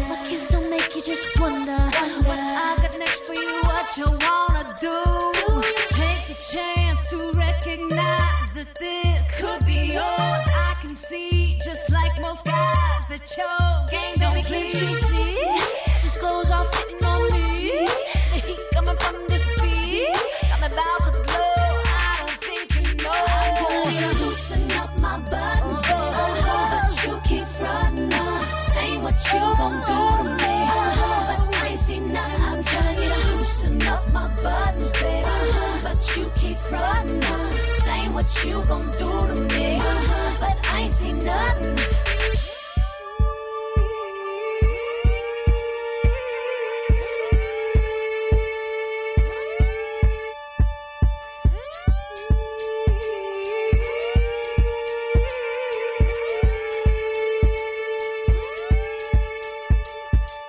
Speaker 22: My kiss don't make you just wonder. What I got next for you, what you wanna do. Take the chance to recognize that this could be yours. I can see, just like most guys, that your game don't please. Can't you see? These clothes are fitting on me. The heat coming from this beat. I'm about to blow. I don't think you know. I'm telling you to loosen up my buttons, baby. But you keep frontin'. Say what you gon' do to me. But I ain't seen nothing. I'm telling you to loosen up my buttons, baby. But you keep frontin'. Say what you gon' do to me. But I ain't seen nothing.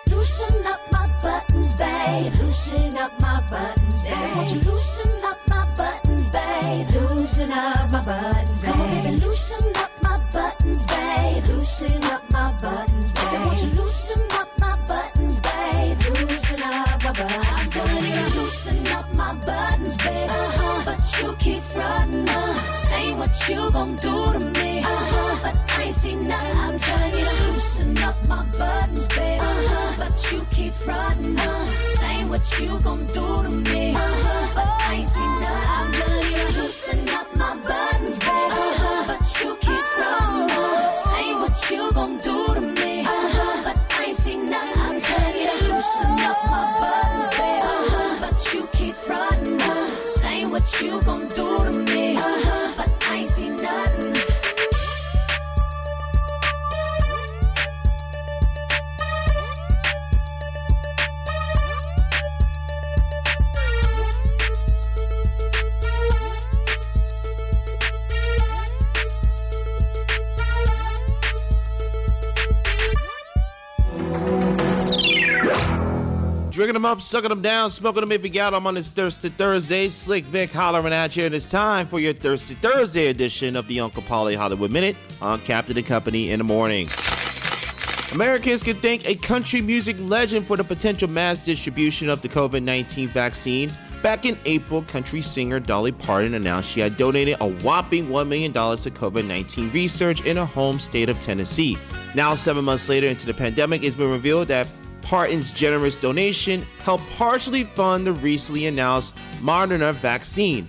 Speaker 22: Loosen up my buttons, babe. Loosen up my buttons, babe. Won't you loosen up my buttons, babe? Loosen up my buttons, babe. Come on, baby, loosen up my buttons, babe. Loosen up my buttons, babe. Won't you loosen up my buttons, babe? Loosen up my buttons. I'm telling you to loosen up my buttons, babe. But you keep frontin'. Say what you gon' do to me. But I ain't seen nothing. I'm telling you to loosen up my buttons, babe. But you keep frontin'. Say what you gon' do to me. But I ain't seen nothing. I'm telling you to loosen up my buttons, babe. But you keep frontin'. Say what you gon' do to me. But I ain't seen nothing. I'm telling you to loosen up my buttons, babe. But you keep frontin'. Say what you gon' do to me. But I ain't seen nothing.
Speaker 2: Drinking them up, sucking them down, smoking them if you got them on this Thirsty Thursday. Slick Vic hollering at you, and it's time for your Thirsty Thursday edition of the Uncle Paulie Hollywood Minute on Captain and Company in the morning. Americans can thank a country music legend for the potential mass distribution of the COVID-19 vaccine. Back in April, country singer Dolly Parton announced she had donated a whopping $1 million to COVID-19 research in her home state of Tennessee. Now, 7 months later into the pandemic, it's been revealed that Parton's generous donation helped partially fund the recently announced Moderna vaccine.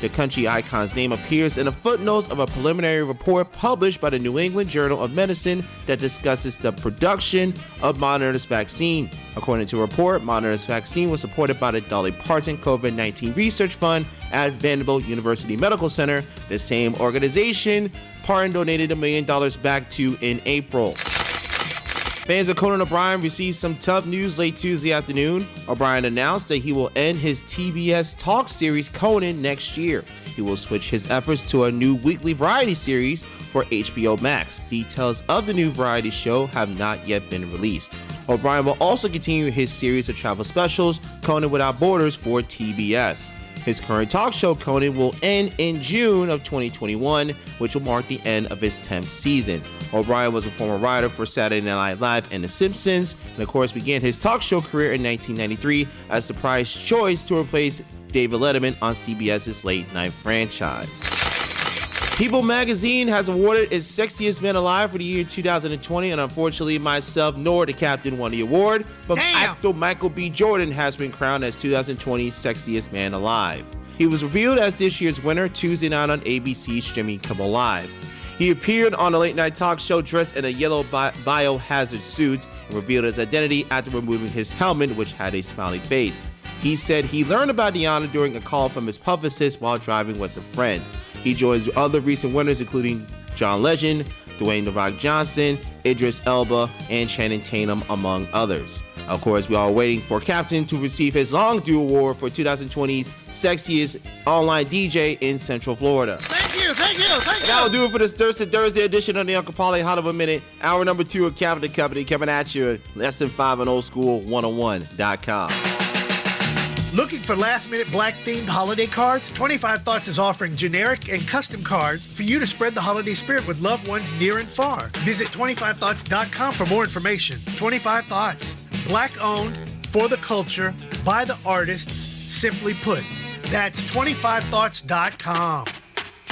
Speaker 2: The country icon's name appears in the footnotes of a preliminary report published by the New England Journal of Medicine that discusses the production of Moderna's vaccine. According to a report, Moderna's vaccine was supported by the Dolly Parton COVID-19 Research Fund at Vanderbilt University Medical Center, the same organization Parton donated $1 million back to in April. Fans of Conan O'Brien received some tough news late Tuesday afternoon. O'Brien announced that he will end his TBS talk series Conan next year. He will switch his efforts to a new weekly variety series for HBO Max. Details of the new variety show have not yet been released. O'Brien will also continue his series of travel specials, Conan Without Borders, for TBS. His current talk show, Conan, will end in June of 2021, which will mark the end of his 10th season. O'Brien was a former writer for Saturday Night Live and The Simpsons, and of course began his talk show career in 1993 as the surprise choice to replace David Letterman on CBS's late night franchise. People magazine has awarded its Sexiest Man Alive for the year 2020, and unfortunately myself nor the captain won the award, but actor Michael B. Jordan has been crowned as 2020's Sexiest Man Alive. He was revealed as this year's winner Tuesday night on ABC's streaming Kimmel Live. He appeared on a late-night talk show dressed in a yellow biohazard suit and revealed his identity after removing his helmet, which had a smiley face. He said he learned about the honor during a call from his publicist while driving with a friend. He joins other recent winners, including John Legend, Dwayne "The Rock" Johnson, Idris Elba, and Channing Tatum, among others. Of course, we are waiting for Captain to receive his Long Due Award for 2020's Sexiest Online DJ in Central Florida.
Speaker 8: Thank you.
Speaker 2: That will do it for this Thursday edition of the Uncle Paulie Hollywood Minute. Hour number 2 of Captain Company coming at you at Lesson 5 on oldschool101.com.
Speaker 8: Looking for last-minute black-themed holiday cards? 25 Thoughts is offering generic and custom cards for you to spread the holiday spirit with loved ones near and far. Visit 25thoughts.com for more information. 25 Thoughts. Black-owned, for the culture, by the artists, simply put. That's 25thoughts.com.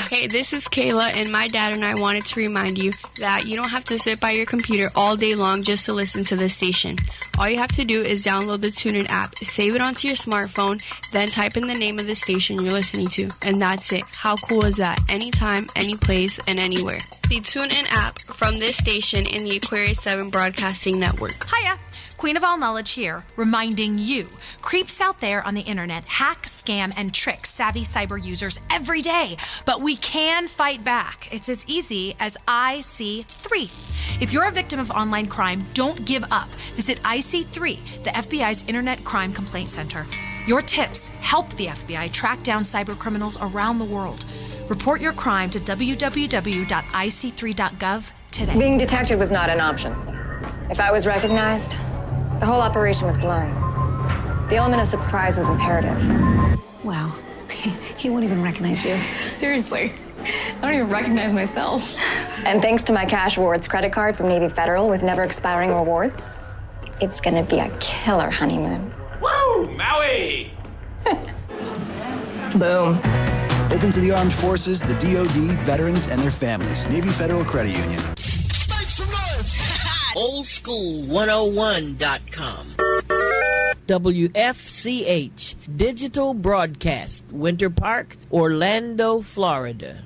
Speaker 12: Hey, this is Kayla, and my dad and I wanted to remind you that you don't have to sit by your computer all day long just to listen to this station. All you have to do is download the TuneIn app, save it onto your smartphone, then type in the name of the station you're listening to, and that's it. How cool is that? Anytime, any place, and anywhere. The TuneIn app from this station in the Aquarius 7 Broadcasting Network.
Speaker 14: Hiya! Queen of All Knowledge here, reminding you, creeps out there on the internet hack, scam, and trick savvy cyber users every day. But we can fight back. It's as easy as IC3. If you're a victim of online crime, don't give up. Visit IC3, the FBI's Internet Crime Complaint Center. Your tips help the FBI track down cyber criminals around the world. Report your crime to www.ic3.gov today.
Speaker 16: Being detected was not an option. If I was recognized, the whole operation was blown. The element of surprise was imperative.
Speaker 20: Wow. He won't even recognize you. Seriously. I don't even recognize myself.
Speaker 16: And thanks to my cash rewards credit card from Navy Federal with never expiring rewards, it's gonna be a killer honeymoon.
Speaker 7: Woo! Maui!
Speaker 16: Boom.
Speaker 25: Open to the armed forces, the DoD, veterans, and their families. Navy Federal Credit Union.
Speaker 7: Make some noise!
Speaker 26: Oldschool101.com. WFCH Digital Broadcast, Winter Park, Orlando, Florida.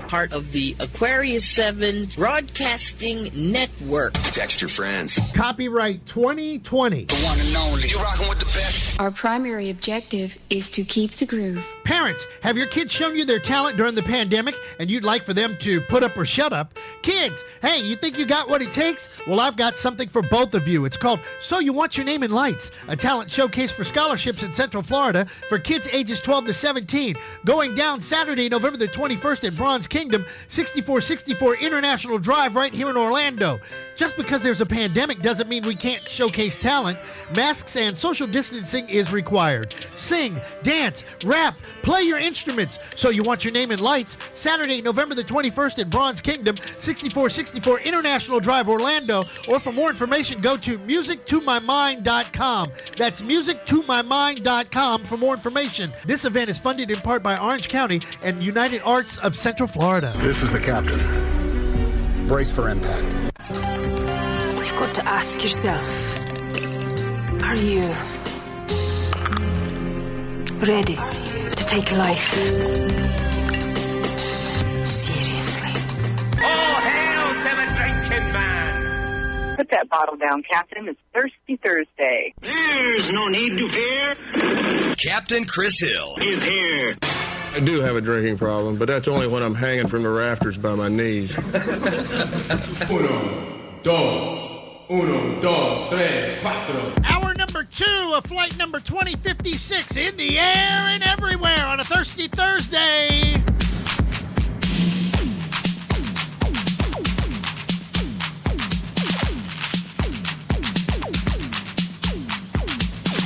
Speaker 26: Part of the Aquarius 7 Broadcasting Network.
Speaker 27: Text your friends.
Speaker 8: Copyright 2020.
Speaker 27: The one and only. You rocking with the best.
Speaker 28: Our primary objective is to keep the groove.
Speaker 8: Parents, have your kids shown you their talent during the pandemic and you'd like for them to put up or shut up? Kids, hey, you think you got what it takes? Well, I've got something for both of you. It's called So You Want Your Name in Lights, a talent showcase for scholarships in Central Florida for kids ages 12 to 17. Going down Saturday, November the 21st at Bronze Kingdom, 6464 International Drive right here in Orlando. Just because there's a pandemic doesn't mean we can't showcase talent. Masks and social distancing is required. Sing, dance, rap, play your instruments. So You Want Your Name in Lights, Saturday, November the 21st at Bronze Kingdom, 6464 International Drive, Orlando. Or for more information, go to musictomymind.com. That's musictomymind.com for more information. This event is funded in part by Orange County and United Arts of Central Florida.
Speaker 29: This is the captain. Brace for impact.
Speaker 30: You've got to ask yourself, are you ready to take life seriously?
Speaker 7: All hail to the drinking man!
Speaker 31: Put that bottle down, Captain. It's Thirsty Thursday.
Speaker 7: There's no need to fear.
Speaker 27: Captain Chris Hill
Speaker 7: is here.
Speaker 32: I do have a drinking problem, but that's only when I'm hanging from the rafters by my knees.
Speaker 7: Uno, dos, tres, cuatro.
Speaker 8: Hour number 2 of flight number 2056 in the air and everywhere on a Thirsty Thursday.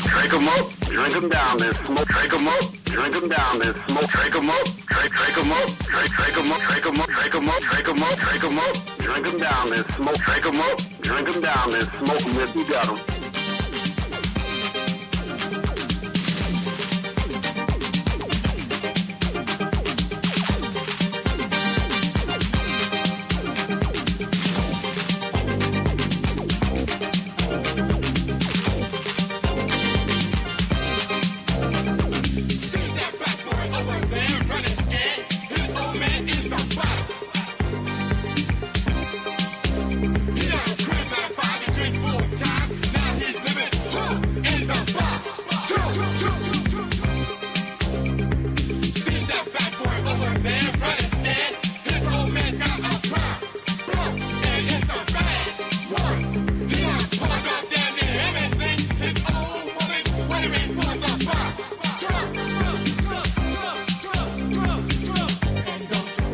Speaker 18: Drink 'em up, drink 'em down, there's smoke. Drink 'em up, drink 'em down, there's smoke. Drink 'em up, drink 'em up, drink 'em up, drink 'em up, drink 'em up, drink 'em up, drink 'em up. Drink 'em down, there's smoke. Drink 'em up, drink 'em down, there's smoke. If you got 'em.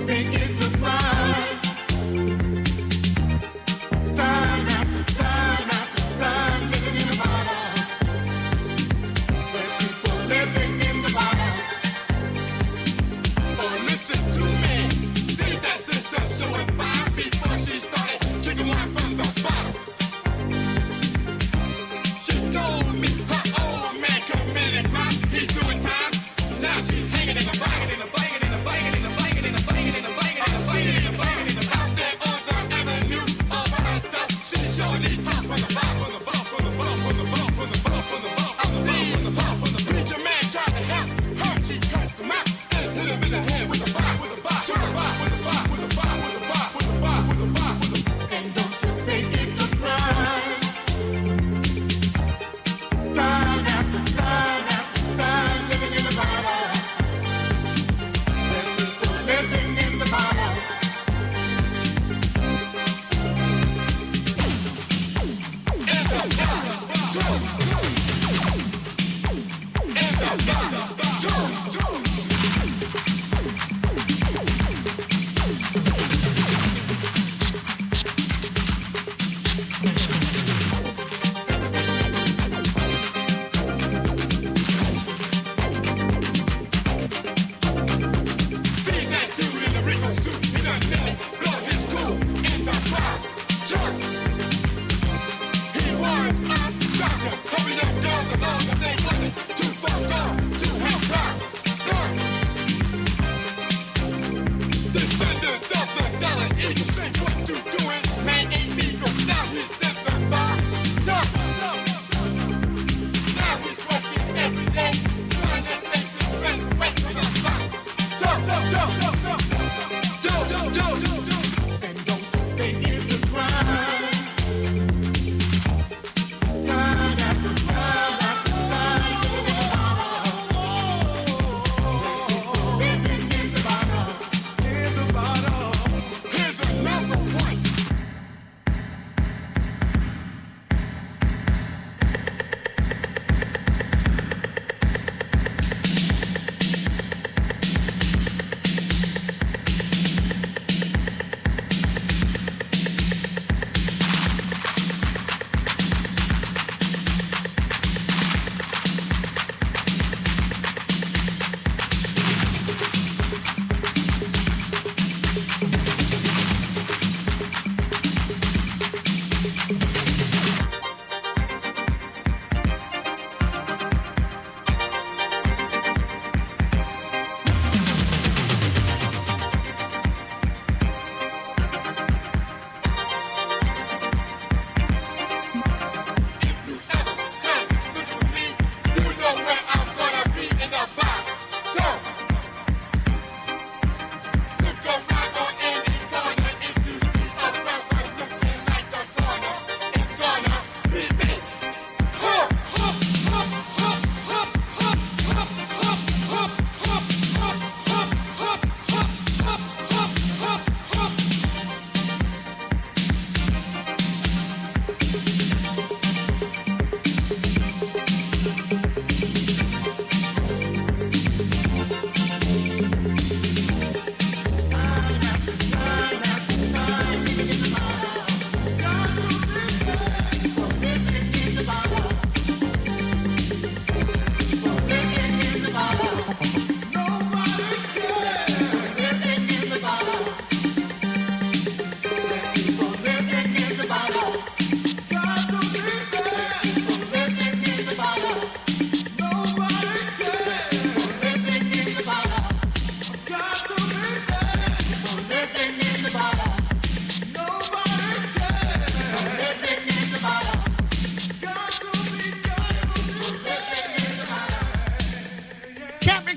Speaker 23: think it's a crime. Time after time after time, living in a bottle. Where people living in the bottle. Oh, listen to me. See that sister showing fire before she started drinking wine from the bottle. She told me her old man committed a crime. He's doing time. Now she's hanging in a bottle. In a blanket, in a blanket, in a blanket, in a blanket, in a blanket, in a blanket, in a blanket, in a blanket. Out there on the avenue all by herself. She surely talk from the bottle, from the bottle, from the bottle, from the bottle, from the bottle, from the bottle. I see from the bottle, from the preacher man tried to help her. She cursed him out and hit him in the head with a bar, with a bar, with a bar, with a bar, with a bar, with a bar, with a bar, with a bar, with a bar. And don't you think it's a crime? Time after time after time, living in the bottle. There's people living in the bottle. In the bottle. In the bottle. See that dude in the Rico suit, he done nearly blow his cool in the crowd. He was a doctor, hoping them girls along if they wasn't too far gone to help out. Defenders of the dollar eagle, say what you doing, man ain't legal. Now he's in the bar. Now he's working every day, trying to chase his friends away from the bar. And don't you think it's a crime? Time after time after time, living in the bottle. In the bottle. Here's another one.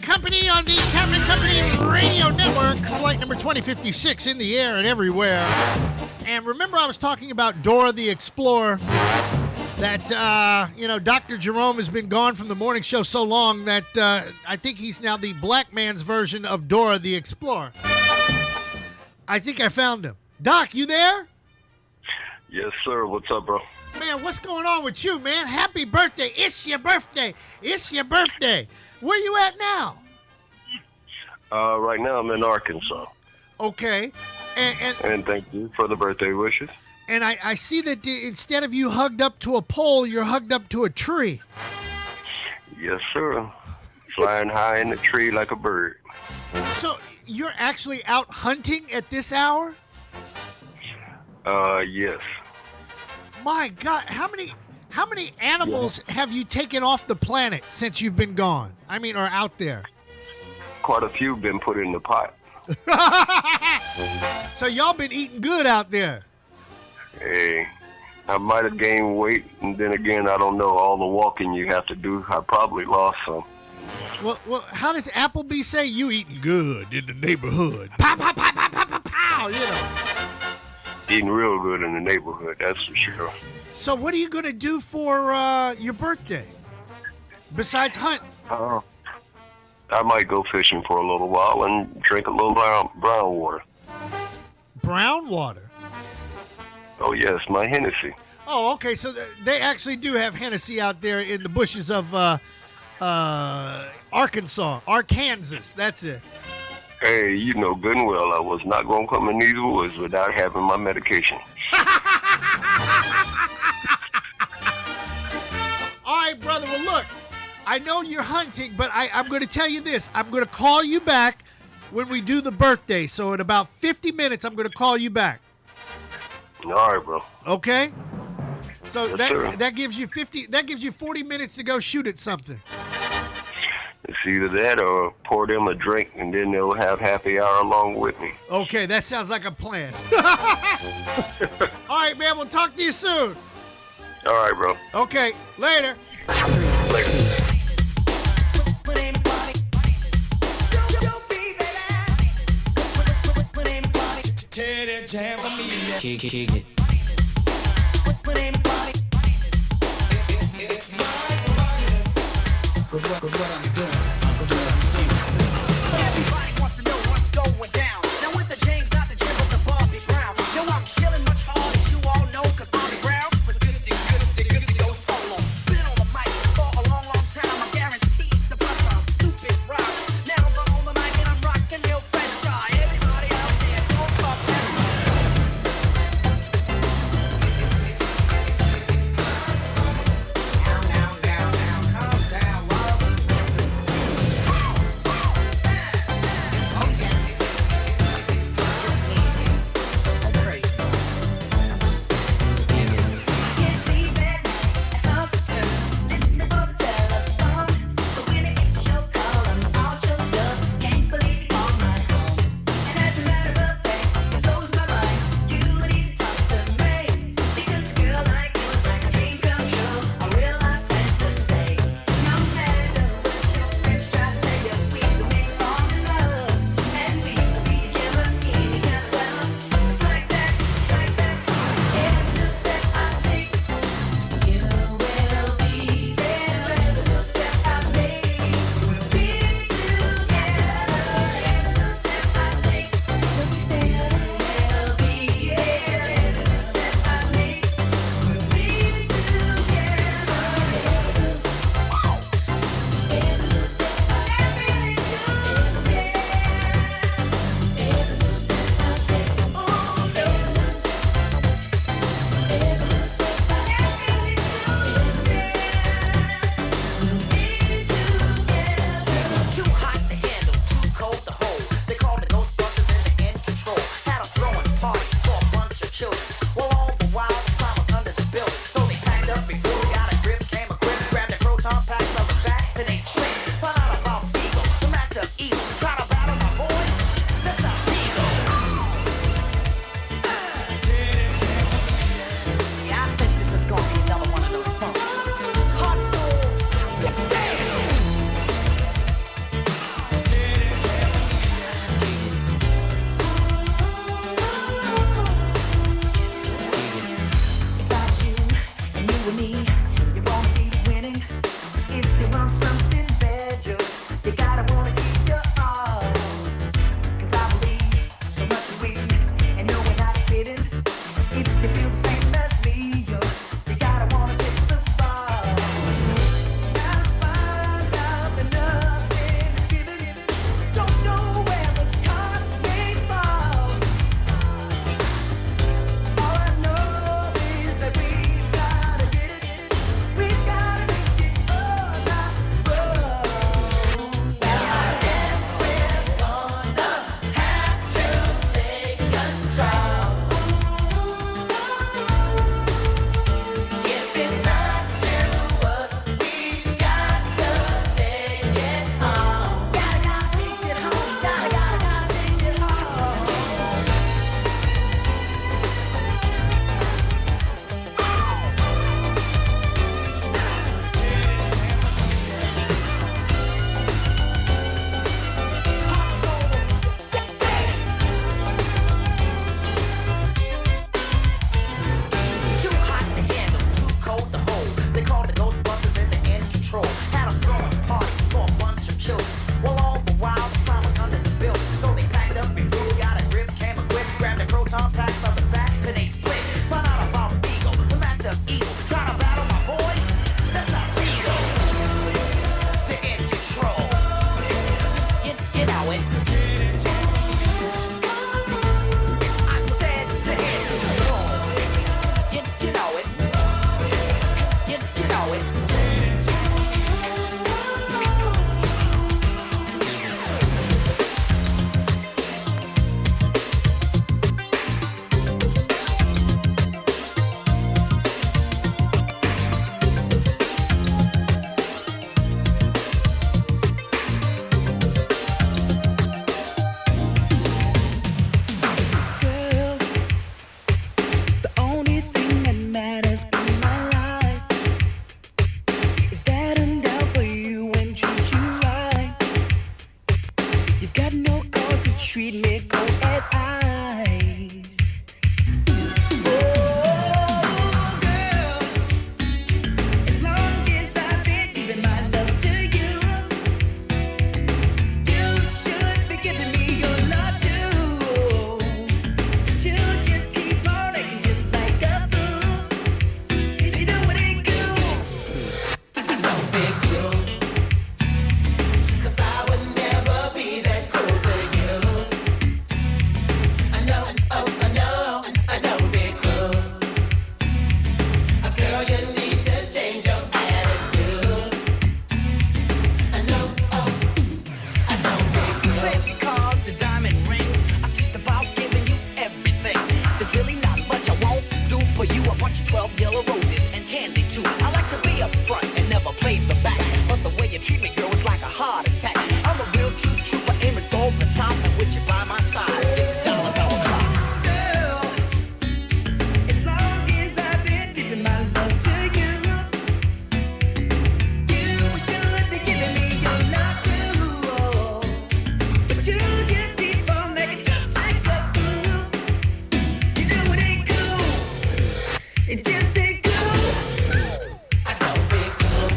Speaker 8: Company on the Captain Company Radio Network, flight number 2056 in the air and everywhere. And remember I was talking about Dora the Explorer, that, Dr. Jerome has been gone from the morning show so long that I think he's now the black man's version of Dora the Explorer. I think I found him. Doc, you there?
Speaker 1: Yes, sir. What's up, bro?
Speaker 8: Man, what's going on with you, man? Happy birthday. It's your birthday. It's your birthday. Where you at now?
Speaker 1: Right now I'm in Arkansas.
Speaker 8: Okay.
Speaker 1: And thank you for the birthday wishes.
Speaker 8: And I see that instead of you hugged up to a pole, you're hugged up to a tree.
Speaker 1: Yes, sir. Flying high in the tree like a bird.
Speaker 8: So you're actually out hunting at this hour?
Speaker 1: Yes.
Speaker 8: My God, how many animals have you taken off the planet since you've been gone? I mean, or out there?
Speaker 1: Quite a few been put in the pot.
Speaker 8: So y'all been eating good out there.
Speaker 1: Hey, I might have gained weight, and then again, I don't know. All the walking you have to do, I probably lost some.
Speaker 8: Well, how does Appleby say you eating good in the neighborhood? Pow, pow, pow, pow, pow, pow, pow, you know.
Speaker 1: Eating real good in the neighborhood, that's for sure.
Speaker 8: So what are you going to do for your birthday besides hunt?
Speaker 1: I might go fishing for a little while and drink a little brown water.
Speaker 8: Brown water?
Speaker 1: Oh, yes, my Hennessy.
Speaker 8: Oh, okay. So they actually do have Hennessy out there in the bushes of Arkansas. That's it.
Speaker 1: Hey, you know good and well I was not going to come in these woods without having my medication.
Speaker 8: All right, brother. Well, look, I know you're hunting, but I'm going to tell you this. I'm going to call you back when we do the birthday. So in about 50 minutes, I'm going to call you back.
Speaker 1: All right, bro.
Speaker 8: Okay? So
Speaker 1: Yes,
Speaker 8: that gives you 40 minutes to go shoot at something.
Speaker 1: It's either that or pour them a drink, and then they'll have happy hour along with me.
Speaker 8: Okay, that sounds like a plan. All right, man. We'll talk to you soon.
Speaker 1: All right, bro.
Speaker 8: Okay, later.
Speaker 7: Jam for me.
Speaker 26: Kick it.
Speaker 7: It's my body.
Speaker 23: Cause what I'm doing.
Speaker 7: Everybody wants to know what's going down. Now with the James, not the Jim, but the Bobby Brown. Yo, I'm chilling much harder, as you all know, cause Bobby Brown was good to go solo. Been on the mic for a long, long time. I'm guaranteed to bust a stupid rhyme. Now I'm on the mic and I'm rocking real fresh. Everybody out there, don't talk that. There's really not much I won't do for you. A bunch of 12 yellow roses and candy too. I like to be up front and never play the back. But the way you treat me, girl, is like a heart attack. I'm a real true trooper aiming for the top. And with you by my side, $50 on the clock. As long as I've been giving my love to you, you should be giving me your love too. But you just keep on making just like a fool. You know it ain't cool. It just ain't cool. I don't be cool.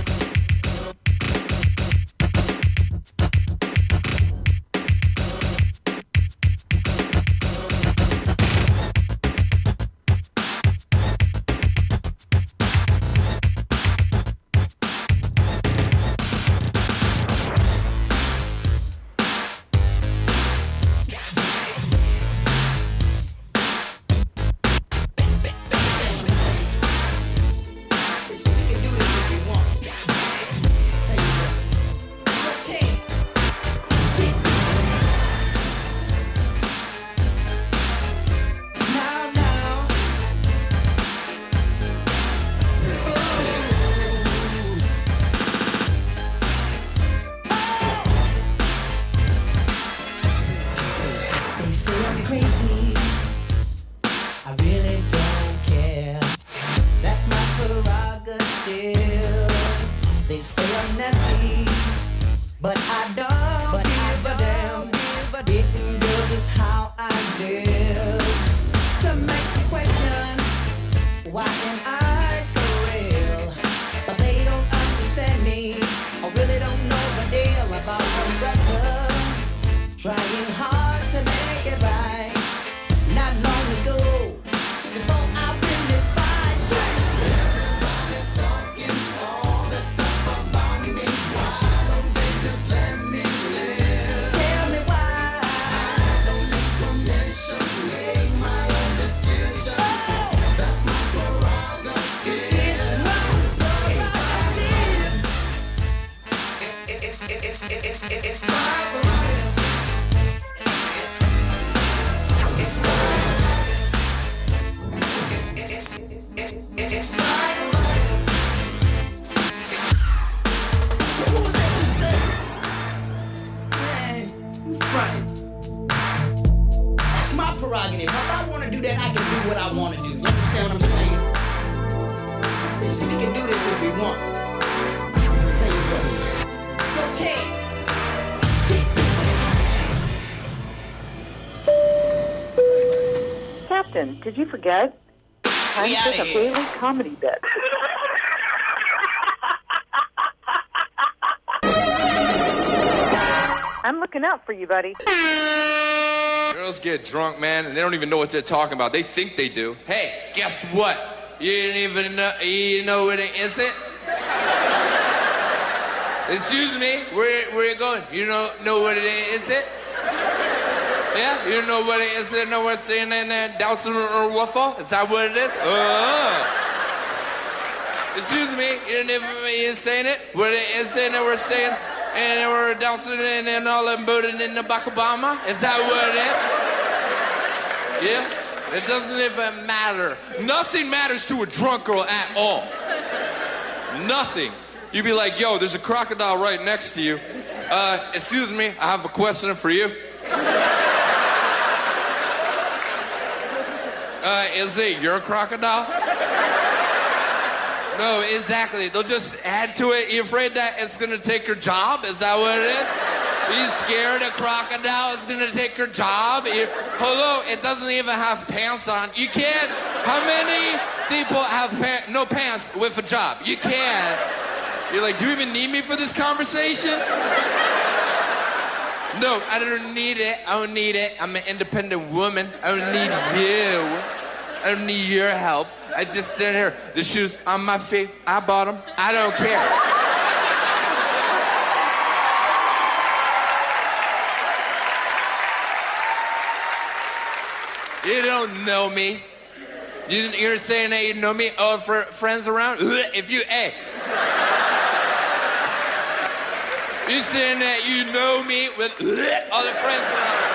Speaker 7: They say I'm crazy. I really don't care. That's my prerogative. They say I'm nasty, but I don't give a damn. Getting girls is how I live. Some makes me question, why am I so real? But they don't understand me, or really don't know the deal about my brother. Trying hard to make it right. Not long ago, before I win this fight, everybody's talking all this stuff about me. Why don't they just let me live? Tell me why. I don't need permission, make my own decisions. That's my prerogative. It's my prerogative. It's my prerogative. It's my prerogative. What was that you said? Man, you frontin'. That's my prerogative. If I want to do that, I can do what I want to do. You understand what I'm saying? Listen, we can do this if we want. I'll tell you what. Go Ted.
Speaker 31: Captain, did you forget? Time
Speaker 7: We
Speaker 31: to
Speaker 7: outta
Speaker 31: take a
Speaker 7: here.
Speaker 31: Bailey comedy bit. I'm looking out for you, buddy.
Speaker 3: Girls get drunk, man, and they don't even know what they're talking about. They think they do. Hey, guess what? You didn't even know, you know what it is it? Excuse me, where you going? You know what it is it? Yeah, you know what it is it? Know what's saying in there? Dowson or waffle? Is that what it is? Excuse me, you didn't saying it? What it is it that we're saying? And we're dousing and all them booting in the back Obama? Is that what it is? Yeah? It doesn't even matter. Nothing matters to a drunk girl at all. Nothing. You'd be like, yo, there's a crocodile right next to you. Excuse me, I have a question for you. Is it your crocodile? No, exactly. They'll just add to it. You afraid that it's gonna take your job? Is that what it is? Are you scared a crocodile is gonna take your job? Hello, it doesn't even have pants on. You can't. How many people have no pants with a job? You can't. You're like, do you even need me for this conversation? No, I don't need it. I don't need it. I'm an independent woman. I don't need you. I don't need your help. I just stand here. The shoes on my feet. I bought them. I don't care. You don't know me. You're saying that you know me? Oh, for friends around? If you, hey. You're saying that you know me with all the friends around.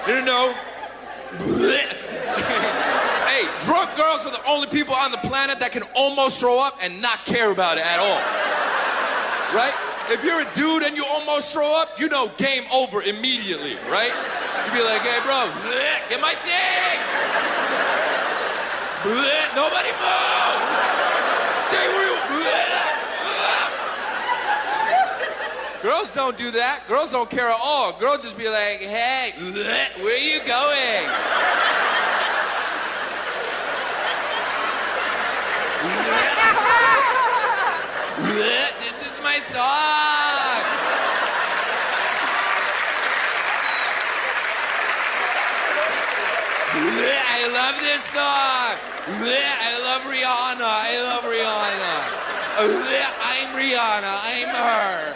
Speaker 3: You know? Hey, drunk girls are the only people on the planet that can almost throw up and not care about it at all. Right? If you're a dude and you almost throw up, you know game over immediately, right? You'd be like, hey, bro, get my things! Nobody move! Stay where you... Girls don't do that. Girls don't care at all. Girls just be like, hey, where are you going? This is my song. I love this song. I love Rihanna. I love Rihanna. I'm Rihanna. I'm her.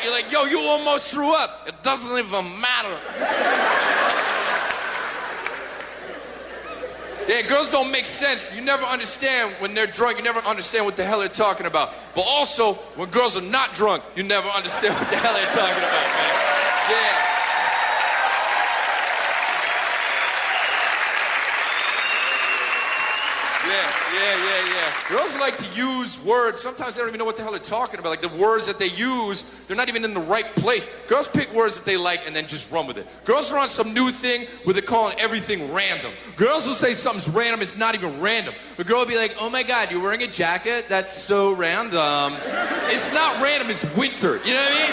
Speaker 3: You're like, yo, you almost threw up. It doesn't even matter. Yeah, girls don't make sense. You never understand when they're drunk. You never understand what the hell they're talking about. But also, when girls are not drunk, you never understand what the hell they're talking about, man. Yeah. Yeah. Girls like to use words. Sometimes they don't even know what the hell they're talking about. Like the words that they use, they're not even in the right place. Girls pick words that they like and then just run with it. Girls are on some new thing where they're calling everything random. Girls will say something's random, it's not even random. A girl will be like, oh my God, you're wearing a jacket? That's so random. It's not random, it's winter. You know what I mean?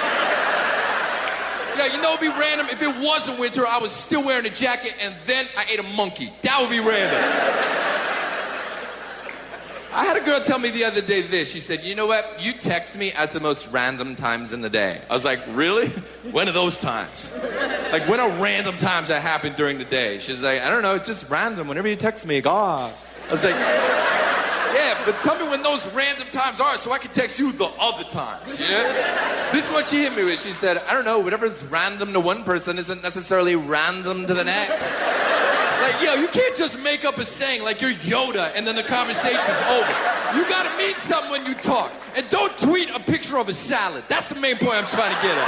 Speaker 3: Yeah, you know it'd be random if it wasn't winter, I was still wearing a jacket and then I ate a monkey. That would be random. I had a girl tell me the other day this. She said, you know what? You text me at the most random times in the day. I was like, really? When are those times? Like, when are random times that happen during the day? She's like, I don't know. It's just random. Whenever you text me, God. I was like, yeah, but tell me when those random times are so I can text you the other times, yeah? This is what she hit me with. She said, I don't know. Whatever's random to one person isn't necessarily random to the next. Like, yo, you can't just make up a saying like you're Yoda and then the conversation's over. You gotta mean something when you talk. And don't tweet a picture of a salad. That's the main point I'm trying to get at.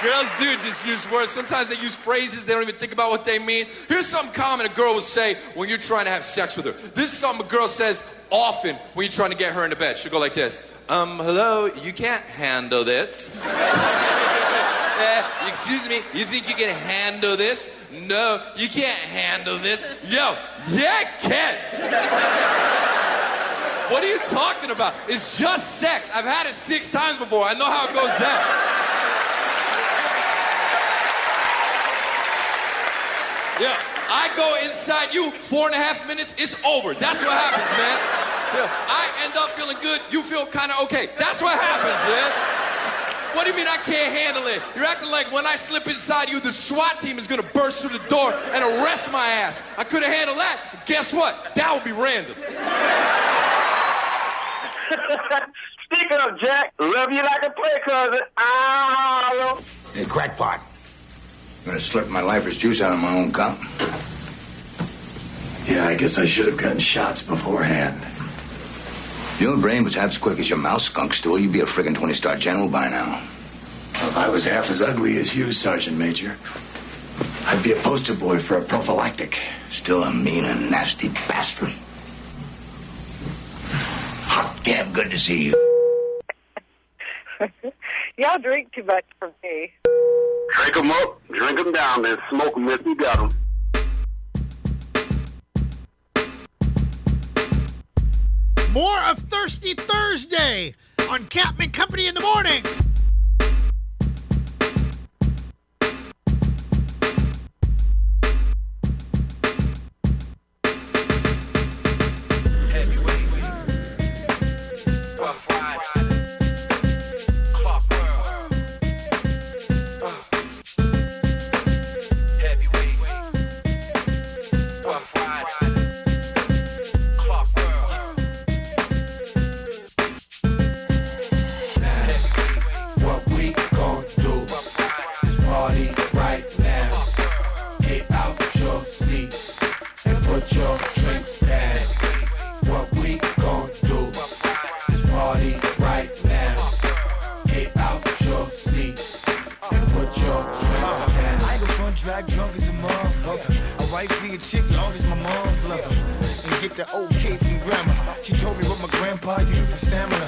Speaker 3: Girls do just use words. Sometimes they use phrases. They don't even think about what they mean. Here's something common a girl will say when you're trying to have sex with her. This is something a girl says often when you're trying to get her into bed. She'll go like this. Hello, you can't handle this. Excuse me, you think you can handle this? No, you can't handle this. Yo, yeah, I can. What are you talking about? It's just sex. I've had it 6 times before. I know how it goes down. Yeah, I go inside you 4.5 minutes, it's over. That's what happens, man. Yeah, I end up feeling good, you feel kind of okay. That's what happens, man. What do you mean I can't handle it? You're acting like when I slip inside you, the SWAT team is gonna burst through the door and arrest my ass. I could have handled that, but guess what? That would be random.
Speaker 18: Speaking of Jack, love you like a play cousin.
Speaker 4: Hey, crackpot. I'm gonna slurp my lifer's juice out of my own cup.
Speaker 5: Yeah, I guess I should have gotten shots beforehand.
Speaker 4: If your brain was half as quick as your mouse skunk stool, you'd be a friggin' 20-star general by now.
Speaker 5: Well, if I was half as ugly as you, Sergeant Major, I'd be a poster boy for a prophylactic.
Speaker 4: Still a mean and nasty bastard. Hot damn good to see you.
Speaker 31: Y'all drink too much for me.
Speaker 18: Drink 'em up, drink 'em down, then smoke 'em if you got 'em.
Speaker 8: More of Thirsty Thursday on Captain Company in the morning.
Speaker 2: party right now. Get out your seats and put your drinks down.
Speaker 6: I ain't go front drag drunk as a motherfucker. I write for your chick long as my mom's love her. And get the okay from grandma. She told me what my grandpa used for stamina.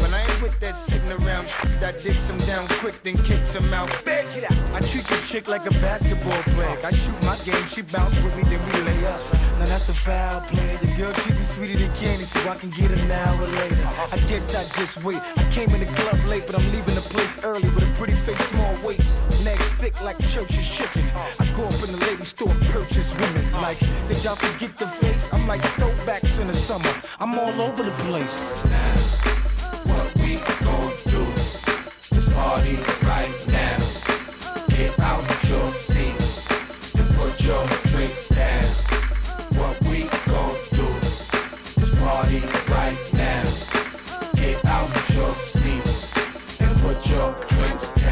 Speaker 6: When I ain't with that sitting around shit, I dicks him down quick, then kicks him out. Back it out. I treat your chick like a basketball player. I shoot my game, she bounce with me, then we lay up. Now that's a foul play. Your girl treat me sweeter than candy, so I can get an hour later. I guess I just wait. I came in the club late, but I'm leaving the place early with a pretty face, small waist, legs thick like church's chicken. I go up in the lady store and purchase women. Like, did y'all forget the face? I'm like throwbacks in the summer. I'm all over the place.
Speaker 2: What we gon' do is party right now. Get out your seats and put your drinks down. What we gon' do is party right now. Get out your seats and put your drinks down.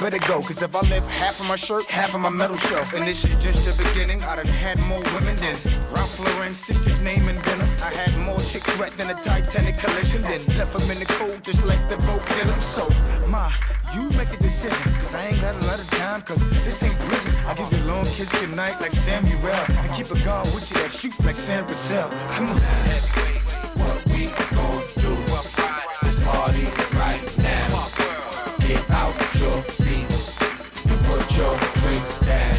Speaker 6: Better go, cause if I live half of my shirt, half of my metal shelf. And this shit just the beginning. I done had more women than Ralph Lauren, stitches name and denim. I had more chicks wet than a Titanic collision. Then left them in the cold just like the boat did them. So, ma, you make a decision, cause I ain't got a lot of time, cause this ain't prison. I give you a long kiss goodnight like Samuel, and keep a guard with you that shoot like Sam Cassell. Come on.
Speaker 2: What we gon' do is party right now. Get out your seats and put your drinks down.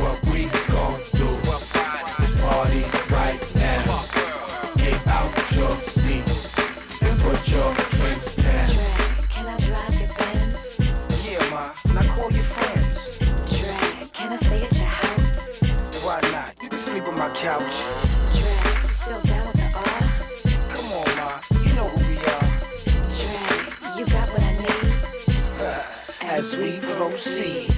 Speaker 2: What we gon' do is party right now. Get out your seats and put your drinks down.
Speaker 30: Can I drive your Benz?
Speaker 6: Yeah, ma. Now call your friends.
Speaker 30: Drag, can I stay at your house?
Speaker 6: Why not? You can sleep on my couch.
Speaker 30: Drag, you still down with the R?
Speaker 6: Come on, ma. You know who we are.
Speaker 30: Drag, you got what I need?
Speaker 6: As we proceed.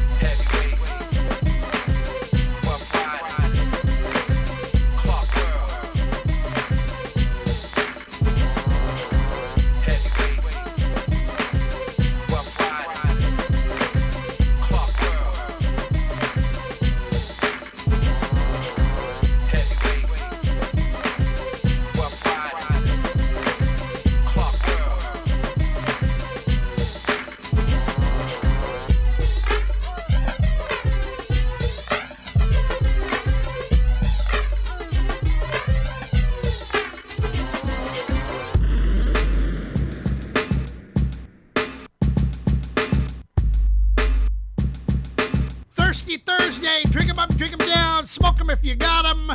Speaker 8: If you got them.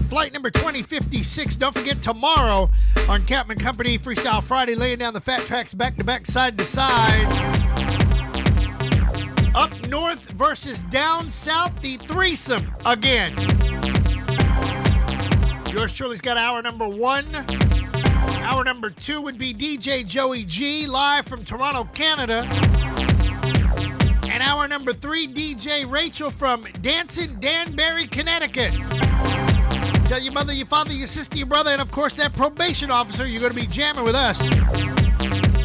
Speaker 8: Flight number 2056. Don't forget tomorrow on Captain Company Freestyle Friday, laying down the fat tracks back to back, side to side. Up north versus down south, the threesome again. Yours truly's got hour number 1. Hour number 2 would be DJ Joey G, live from Toronto, Canada. And hour number 3, DJ Rachel from Dancing Danbury, Connecticut. Tell your mother, your father, your sister, your brother, and of course that probation officer you're going to be jamming with us.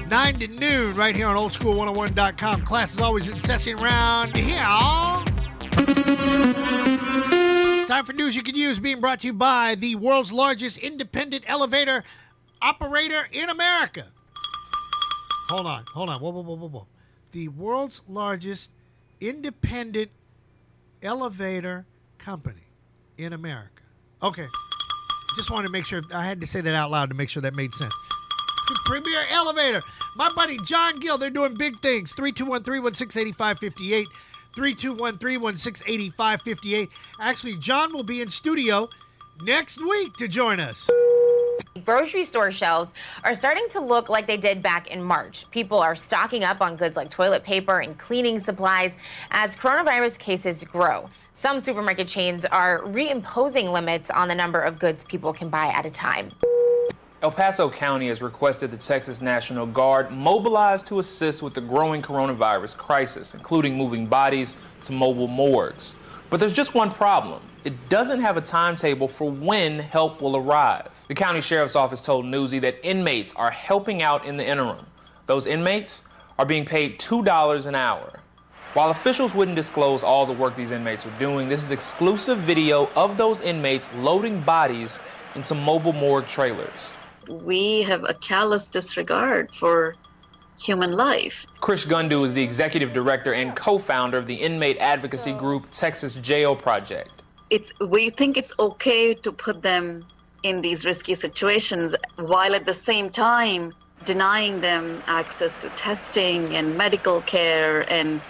Speaker 8: 9 to noon right here on oldschool101.com. Class is always in session round here. Time for news you can use, being brought to you by the world's largest independent elevator operator in America. Hold on. Whoa. The world's largest independent elevator company in America. Okay. Just wanted to make sure. I had to say that out loud to make sure that made sense. Premier Elevator. My buddy John Gill, they're doing big things. 321-316-8558. 321-316-8558. Actually, John will be in studio next week to join us.
Speaker 9: Grocery store shelves are starting to look like they did back in March. People are stocking up on goods like toilet paper and cleaning supplies as coronavirus cases grow. Some supermarket chains are reimposing limits on the number of goods people can buy at a time.
Speaker 10: El Paso County has requested the Texas National Guard mobilize to assist with the growing coronavirus crisis, including moving bodies to mobile morgues. But there's just one problem. It doesn't have a timetable for when help will arrive. The county sheriff's office told Newsy that inmates are helping out in the interim. Those inmates are being paid $2 an hour. While officials wouldn't disclose all the work these inmates are doing, this is exclusive video of those inmates loading bodies into mobile morgue trailers.
Speaker 11: We have a callous disregard for human life.
Speaker 10: Krish Gundu is the executive director and co-founder of the inmate advocacy group Texas Jail Project.
Speaker 11: We think it's okay to put them in these risky situations while at the same time denying them access to testing and medical care and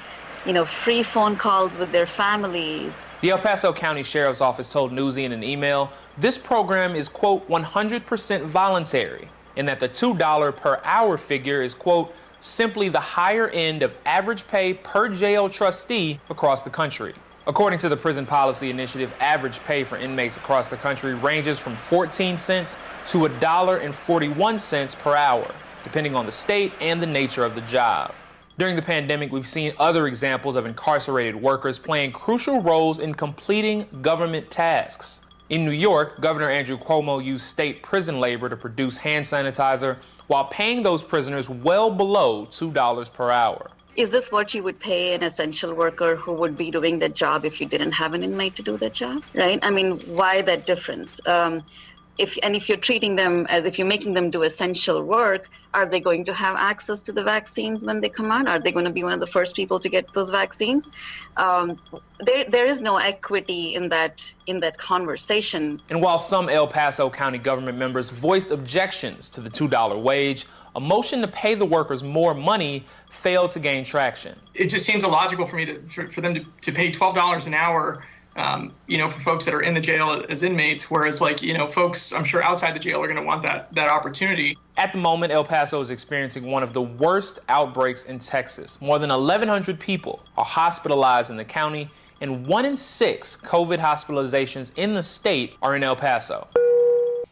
Speaker 11: free phone calls with their families.
Speaker 10: The El Paso County Sheriff's Office told Newsy in an email, this program is, quote, 100% voluntary, and that the $2 per hour figure is, quote, simply the higher end of average pay per jail trustee across the country. According to the Prison Policy Initiative, average pay for inmates across the country ranges from 14 cents to $1.41 per hour, depending on the state and the nature of the job. During the pandemic, we've seen other examples of incarcerated workers playing crucial roles in completing government tasks. In New York, Governor Andrew Cuomo used state prison labor to produce hand sanitizer while paying those prisoners well below $2 per hour.
Speaker 11: Is this what you would pay an essential worker who would be doing that job if you didn't have an inmate to do that job, right? I mean, why that difference? If you're treating them as if you're making them do essential work, are they going to have access to the vaccines when they come out? Are they going to be one of the first people to get those vaccines? There is no equity in that conversation.
Speaker 10: And while some El Paso County government members voiced objections to the $2 wage, a motion to pay the workers more money failed to gain traction.
Speaker 12: It just seems illogical for me for them to pay $12 an hour. For folks that are in the jail as inmates, whereas folks I'm sure outside the jail are going to want that opportunity.
Speaker 10: At the moment, El Paso is experiencing one of the worst outbreaks in Texas. More than 1,100 people are hospitalized in the county, and 1 in 6 COVID hospitalizations in the state are in El Paso.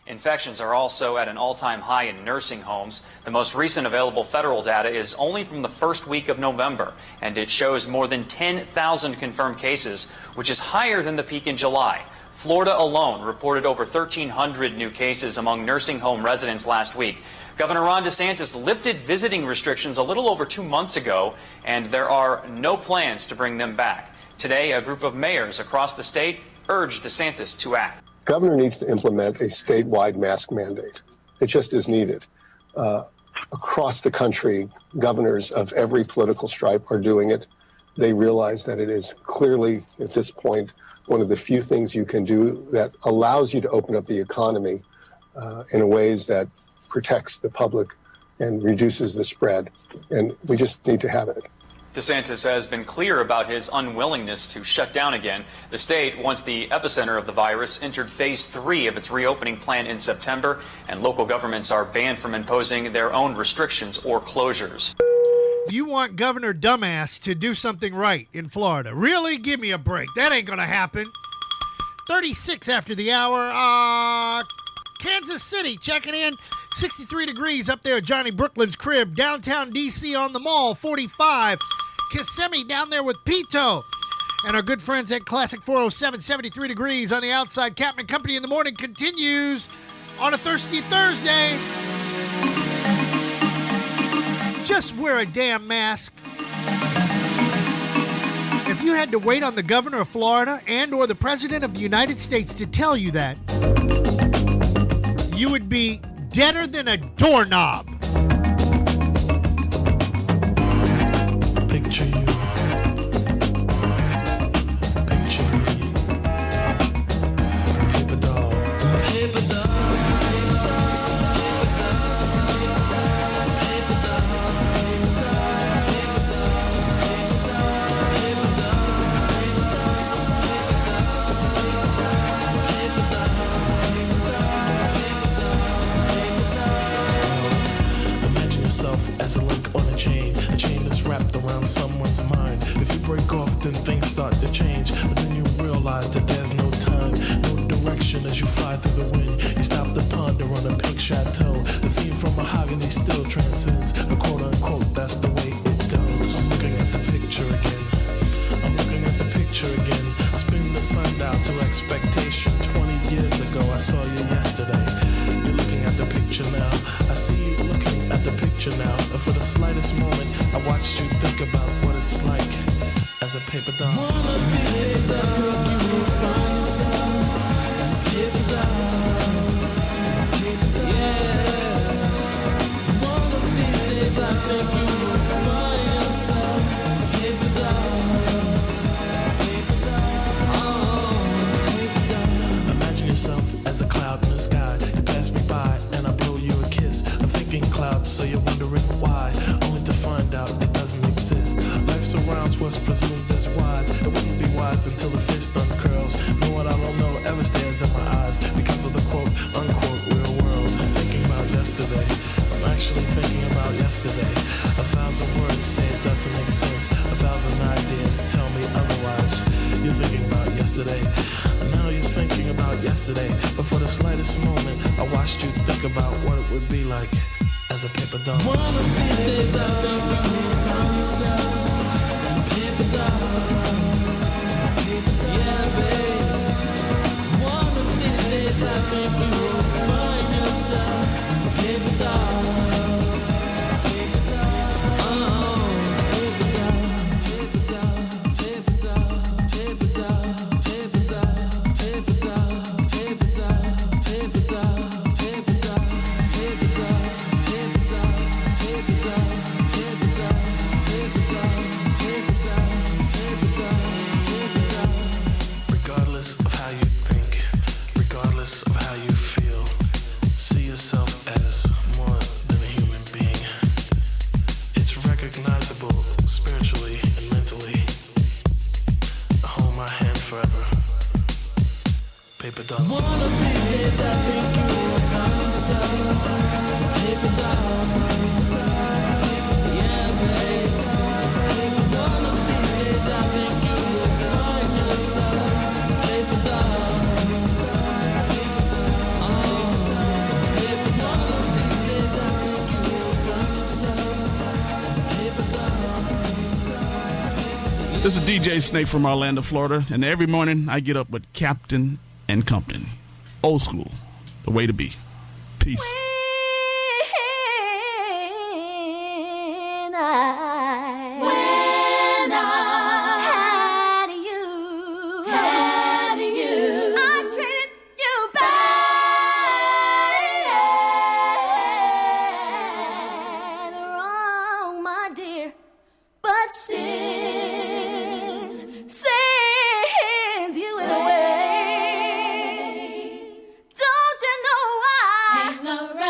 Speaker 13: Infections are also at an all-time high in nursing homes. The most recent available federal data is only from the first week of November, and it shows more than 10,000 confirmed cases, which is higher than the peak in July. Florida alone reported over 1,300 new cases among nursing home residents last week. Governor Ron DeSantis lifted visiting restrictions a little over 2 months ago, and there are no plans to bring them back. Today, a group of mayors across the state urged DeSantis to act.
Speaker 14: Governor needs to implement a statewide mask mandate. It just is needed. Across the country, governors of every political stripe are doing it. They realize that it is clearly, at this point, one of the few things you can do that allows you to open up the economy in ways that protects the public and reduces the spread. And we just need to have it.
Speaker 13: DeSantis has been clear about his unwillingness to shut down again. The state, once the epicenter of the virus, entered phase 3 of its reopening plan in September, and local governments are banned from imposing their own restrictions or closures.
Speaker 8: You want Governor Dumbass to do something right in Florida. Really? Give me a break. That ain't going to happen. 36 after the hour. Kansas City checking in. 63 degrees up there at Johnny Brooklyn's crib. Downtown D.C. on the mall, 45. Kissimmee down there with Pito. And our good friends at Classic 407, 73 degrees on the outside. Captain Company in the morning continues on a Thirsty Thursday. Just wear a damn mask. If you had to wait on the governor of Florida and or the president of the United States to tell you that, you would be deader than a doorknob.
Speaker 6: Picture you. Picture me. Paper doll.
Speaker 15: Imagine yourself as a link on a chain that's wrapped around someone's mind. If you break off, then things start to change, but then you realize that there's no time, no direction as you fly through the wind. You stop to ponder on a pink chateau. The theme from Mahogany still transcends, but quote unquote, that's the way it goes. I'm looking at the picture again. I'm looking at the picture again. I spin the sundial to expectation. 20 years ago, I saw you yesterday. You're looking at the picture now. I see you looking at the picture now. And for the slightest moment, I watched you think about what it's like as a paper doll. One of these days, I think you will find yourself as a paper doll. Yeah. One of these days, I think you will find yourself as a paper doll. Imagine yourself as a cloud in the sky. You pass me by and I blow you a kiss. A thinking cloud, so you're wondering why, only to find out it doesn't exist. Life surrounds what's presumed as wise. It wouldn't be wise until the fist uncurls. Know what I don't know ever stares in my eyes because of the quote unquote real world. I'm thinking about yesterday. I'm actually thinking about yesterday. 1,000 words say it doesn't make sense. 1,000 ideas tell me otherwise. You're thinking about yesterday. Now you're thinking about yesterday. But for the slightest moment, I watched you think about what it would be like as a paper doll. One of these days I think you will find yourself a paper doll. Yeah, babe. One of these days I think you will find yourself a paper doll. Regardless of how you think, regardless of how you feel, see yourself as more than a human being. It's recognizable spiritually and mentally. Hold my hand forever. Paper doll. One of these days I think you will find yourself a paper doll. Yeah, babe. One of these days I think you will find yourself a paper doll.
Speaker 16: This is DJ Snake from Orlando, Florida, and every morning I get up with Captain and Compton. Old school, the way to be. Peace. When I had you, I treated you bad, wrong, my dear. But since you went away, don't you know I hang around?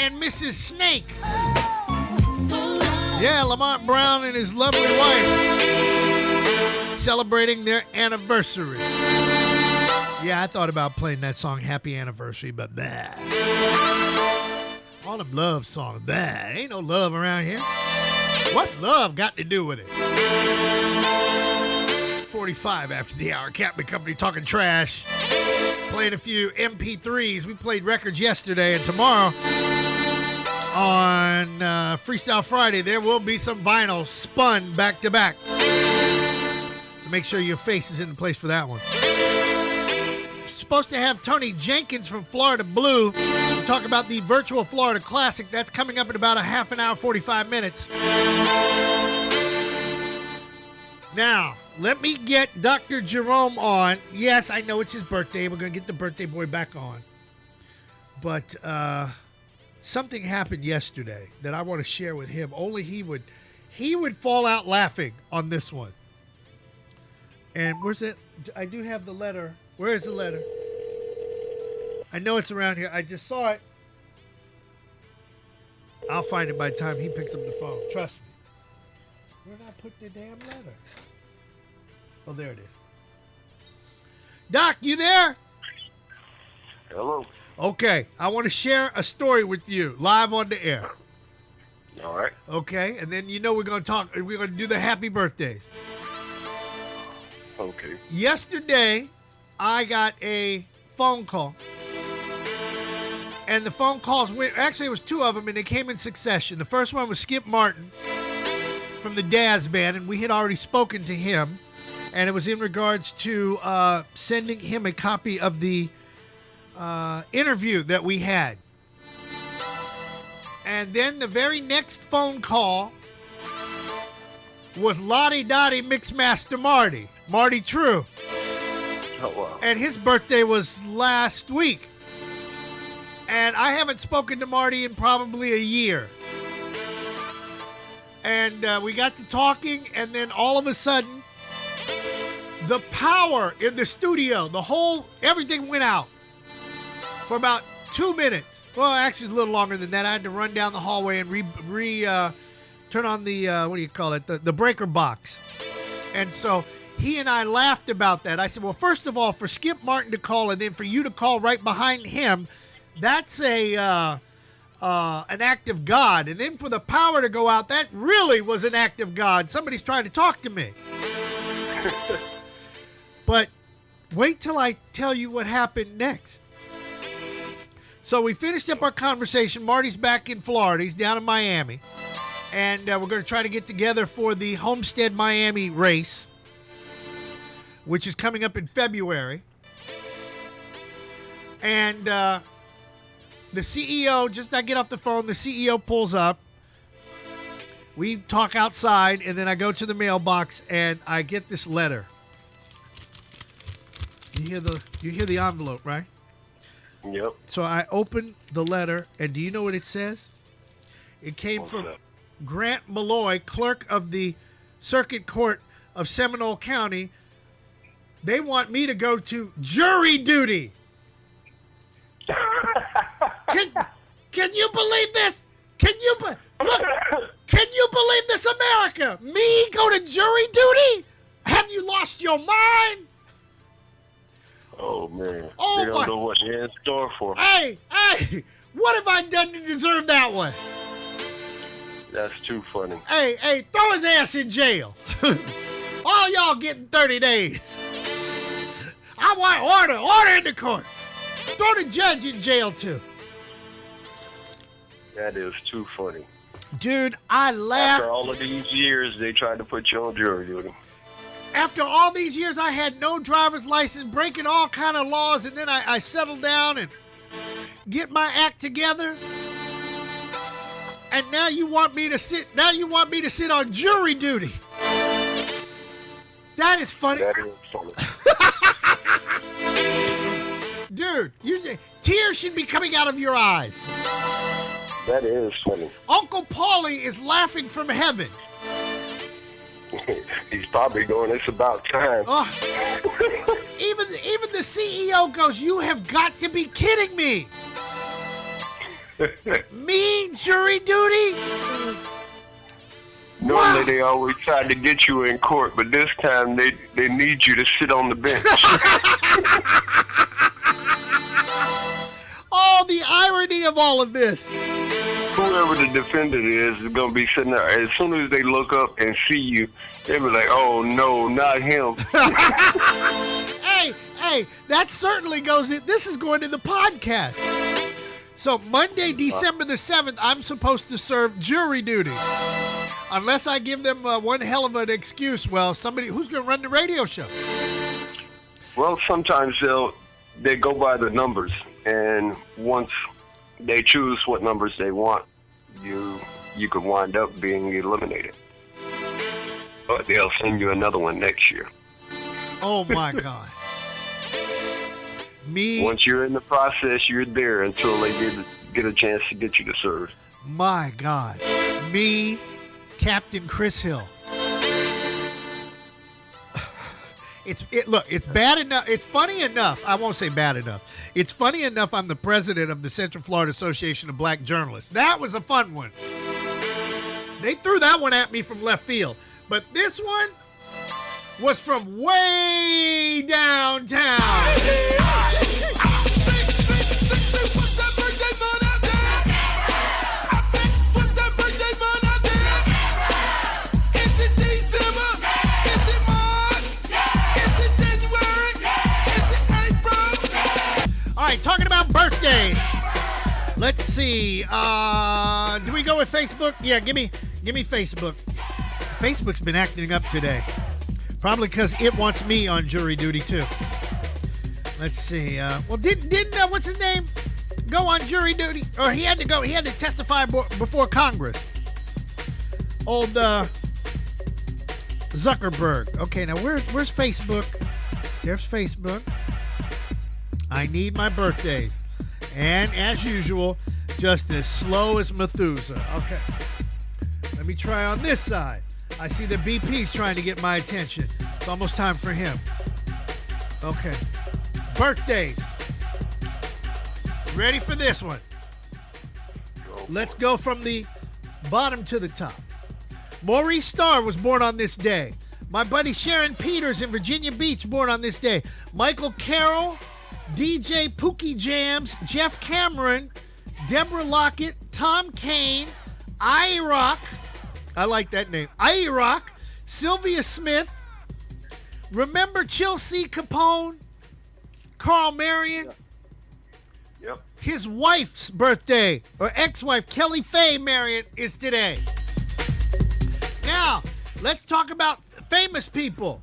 Speaker 8: and Mrs. Snake. Yeah, Lamont Brown and his lovely wife celebrating their anniversary. Yeah, I thought about playing that song, Happy Anniversary, but bah. All them love songs, bah. Ain't no love around here. What love got to do with it? 45 after the hour. Captain Company talking trash. Playing a few MP3s. We played records yesterday, and tomorrow on Freestyle Friday, there will be some vinyl spun back to back. So make sure your face is in the place for that one. Supposed to have Tony Jenkins from Florida Blue to talk about the virtual Florida Classic. That's coming up in about a half an hour, 45 minutes. Now, let me get Dr. Jerome on. Yes, I know it's his birthday. We're going to get the birthday boy back on. But something happened yesterday that I want to share with him. Only he would fall out laughing on this one. And where's it? I do have the letter. Where is the letter? I know it's around here. I just saw it. I'll find it by the time he picks up the phone. Trust me. Where did I put the damn letter? Oh, there it is. Doc, you there?
Speaker 1: Hello.
Speaker 8: Okay, I want to share a story with you live on the air.
Speaker 1: All right.
Speaker 8: Okay, and then we're going to talk. We're going to do the happy birthdays.
Speaker 1: Okay.
Speaker 8: Yesterday, I got a phone call. And the phone calls went, actually, it was two of them, and they came in succession. The first one was Skip Martin from the Daz Band, and we had already spoken to him. And it was in regards to sending him a copy of the interview that we had. And then the very next phone call was Lottie Dottie Mixmaster Marty True.
Speaker 1: Oh, wow.
Speaker 8: And his birthday was last week. And I haven't spoken to Marty in probably a year. And we got to talking, and then all of a sudden, the power in the studio, everything went out for about 2 minutes. Well, actually, it's a little longer than that. I had to run down the hallway and turn on the, the breaker box. And so he and I laughed about that. I said, well, first of all, for Skip Martin to call and then for you to call right behind him, that's an act of God. And then for the power to go out, that really was an act of God. Somebody's trying to talk to me. But wait till I tell you what happened next. So we finished up our conversation. Marty's back in Florida. He's down in Miami. And we're going to try to get together for the Homestead Miami race, which is coming up in February. And the CEO, I get off the phone, the CEO pulls up. We talk outside, and then I go to the mailbox, and I get this letter. You hear the envelope, right?
Speaker 1: Yep.
Speaker 8: So I open the letter, and do you know what it says? It came from Grant Malloy, clerk of the Circuit Court of Seminole County. They want me to go to jury duty. Can you believe this? Can you believe this, America? Me go to jury duty? Have you lost your mind?
Speaker 1: Oh, man.
Speaker 8: Oh,
Speaker 1: they don't know what you're in store for.
Speaker 8: Hey, what have I done to deserve that one?
Speaker 1: That's too funny.
Speaker 8: Hey, throw his ass in jail. All y'all getting 30 days. I want order in the court. Throw the judge in jail, too.
Speaker 1: That is too funny.
Speaker 8: Dude, I laughed.
Speaker 1: After all of these years, they tried to put you on jury duty.
Speaker 8: After all these years, I had no driver's license, breaking all kind of laws, and then I settled down and get my act together. And now you want me to sit on jury duty. That is funny.
Speaker 1: That is funny.
Speaker 8: Dude, tears should be coming out of your eyes.
Speaker 1: That is funny.
Speaker 8: Uncle Paulie is laughing from heaven.
Speaker 1: He's probably going, it's about time.
Speaker 8: Even the CEO goes, you have got to be kidding me. Me, jury duty?
Speaker 1: Normally they always try to get you in court, but this time they need you to sit on the bench.
Speaker 8: Oh, the irony of all of this.
Speaker 1: Whoever the defendant is going to be sitting there. As soon as they look up and see you, they'll be like, oh, no, not him.
Speaker 8: Hey, that certainly goes in. This is going in the podcast. So Monday, December the 7th, I'm supposed to serve jury duty. Unless I give them one hell of an excuse. Well, somebody who's going to run the radio show.
Speaker 1: Well, sometimes they go by the numbers, and once they choose what numbers they want, you could wind up being eliminated. But they'll send you another one next year.
Speaker 8: Oh my God. Me.
Speaker 1: Once you're in the process, you're there until they get a chance to get you to serve.
Speaker 8: My God. Me, Captain Chris Hill. Look, it's bad enough. It's funny enough. I won't say bad enough. It's funny enough I'm the president of the Central Florida Association of Black Journalists. That was a fun one. They threw that one at me from left field. But this one was from way downtown. All right, talking about birthdays. Let's see. Do we go with Facebook? Yeah, give me Facebook. Facebook's been acting up today. Probably because it wants me on jury duty too. Let's see. Well, didn't what's his name go on jury duty? Or he had to go. He had to testify before Congress. Old Zuckerberg. Okay, now where's Facebook? There's Facebook. I need my birthdays. And as usual, just as slow as Methuselah. Okay. Let me try on this side. I see that BP's trying to get my attention. It's almost time for him. Okay. Birthdays. Ready for this one? Let's go from the bottom to the top. Maurice Starr was born on this day. My buddy Sharon Peters in Virginia Beach born on this day. Michael Carroll, DJ Pookie Jams, Jeff Cameron, Deborah Lockett, Tom Kane, IROC, I like that name, IROC, Sylvia Smith, remember Chelsea Capone, Carl Marion?
Speaker 1: Yep.
Speaker 8: His wife's birthday, or ex-wife, Kelly Faye Marion, is today. Now, let's talk about famous people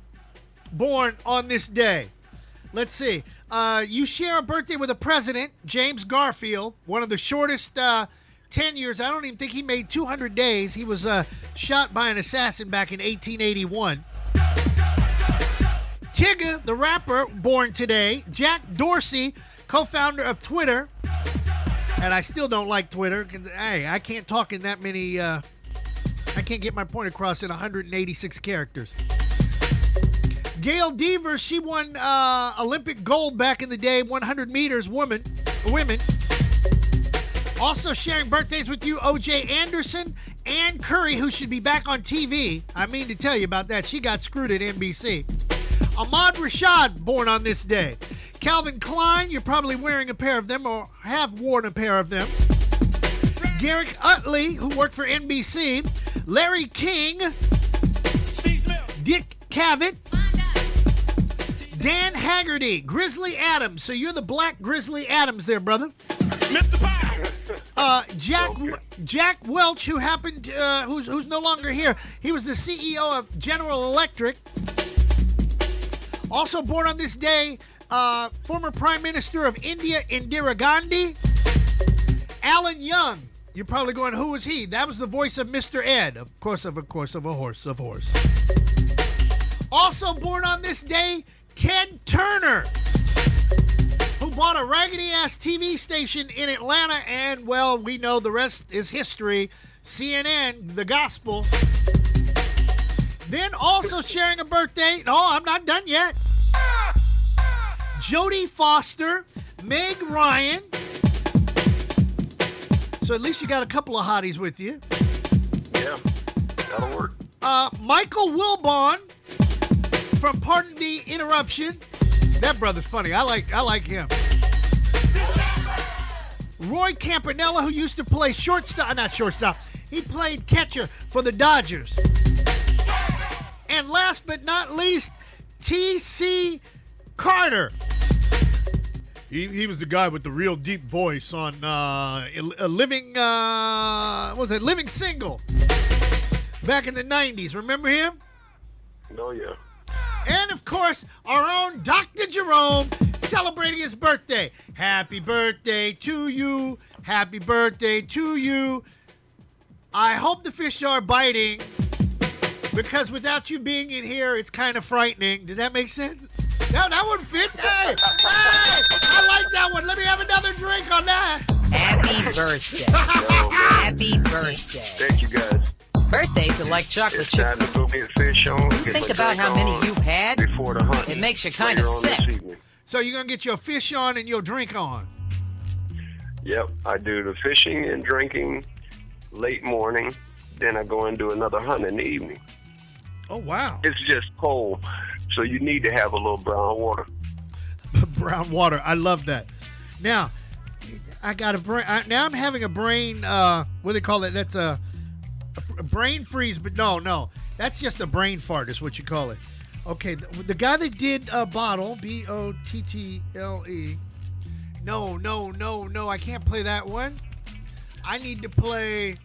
Speaker 8: born on this day. Let's see. You share a birthday with a president, James Garfield, one of the shortest tenures. I don't even think he made 200 days. He was shot by an assassin back in 1881. Tigger, the rapper, born today. Jack Dorsey, co-founder of Twitter. And I still don't like Twitter. Hey, I can't talk in that many... I can't get my point across in 186 characters. Gail Devers, she won Olympic gold back in the day, 100 meters women. Also sharing birthdays with you, O.J. Anderson, Ann Curry, who should be back on TV. I mean to tell you about that. She got screwed at NBC. Ahmad Rashad, born on this day. Calvin Klein, you're probably wearing a pair of them or have worn a pair of them. Garrick Utley, who worked for NBC. Larry King. Dick Cavett. Dan Haggerty, Grizzly Adams. So you're the Black Grizzly Adams there, brother. Mr. Pie. Jack Welch, who happened, who's no longer here. He was the CEO of General Electric. Also born on this day, former Prime Minister of India, Indira Gandhi. Alan Young. You're probably going, who was he? That was the voice of Mr. Ed. Of course, of a horse. Also born on this day, Ted Turner, who bought a raggedy-ass TV station in Atlanta, and, well, we know the rest is history. CNN, the gospel. Then also sharing a birthday. No, I'm not done yet. Jodie Foster, Meg Ryan, So at least you got a couple of hotties with you.
Speaker 1: Yeah, that'll work.
Speaker 8: Michael Wilbon from Pardon the Interruption. That brother's funny. I like him. Roy Campanella, who used to play not shortstop. He played catcher for the Dodgers. And last but not least, T.C. Carter. He was the guy with the real deep voice on Living Single back in the 90s. Remember him?
Speaker 1: Oh, yeah.
Speaker 8: And, of course, our own Dr. Jerome celebrating his birthday. Happy birthday to you. Happy birthday to you. I hope the fish are biting because without you being in here, it's kind of frightening. Did that make sense? No, that wouldn't fit. Hey, I like that one. Let me have another drink on that.
Speaker 17: Happy birthday. Happy birthday.
Speaker 1: Thank you, guys.
Speaker 17: Birthdays are like chocolate
Speaker 1: It's time
Speaker 17: chips.
Speaker 1: to go get fish on.
Speaker 17: Think about how many you've had.
Speaker 1: Before the hunt.
Speaker 17: It makes you kind of sick.
Speaker 8: So you're going to get your fish on and your drink on.
Speaker 1: Yep, I do the fishing and drinking late morning. Then I go and do another hunt in the evening.
Speaker 8: Oh, wow.
Speaker 1: It's just cold, so you need to have a little brown water.
Speaker 8: Brown water. I love that. Now, I got a brain. Now I'm having a brain, what do they call it? That's a brain freeze, but no. That's just a brain fart is what you call it. Okay, the guy that did Bottle, B-O-T-T-L-E. No, I can't play that one. I need to play...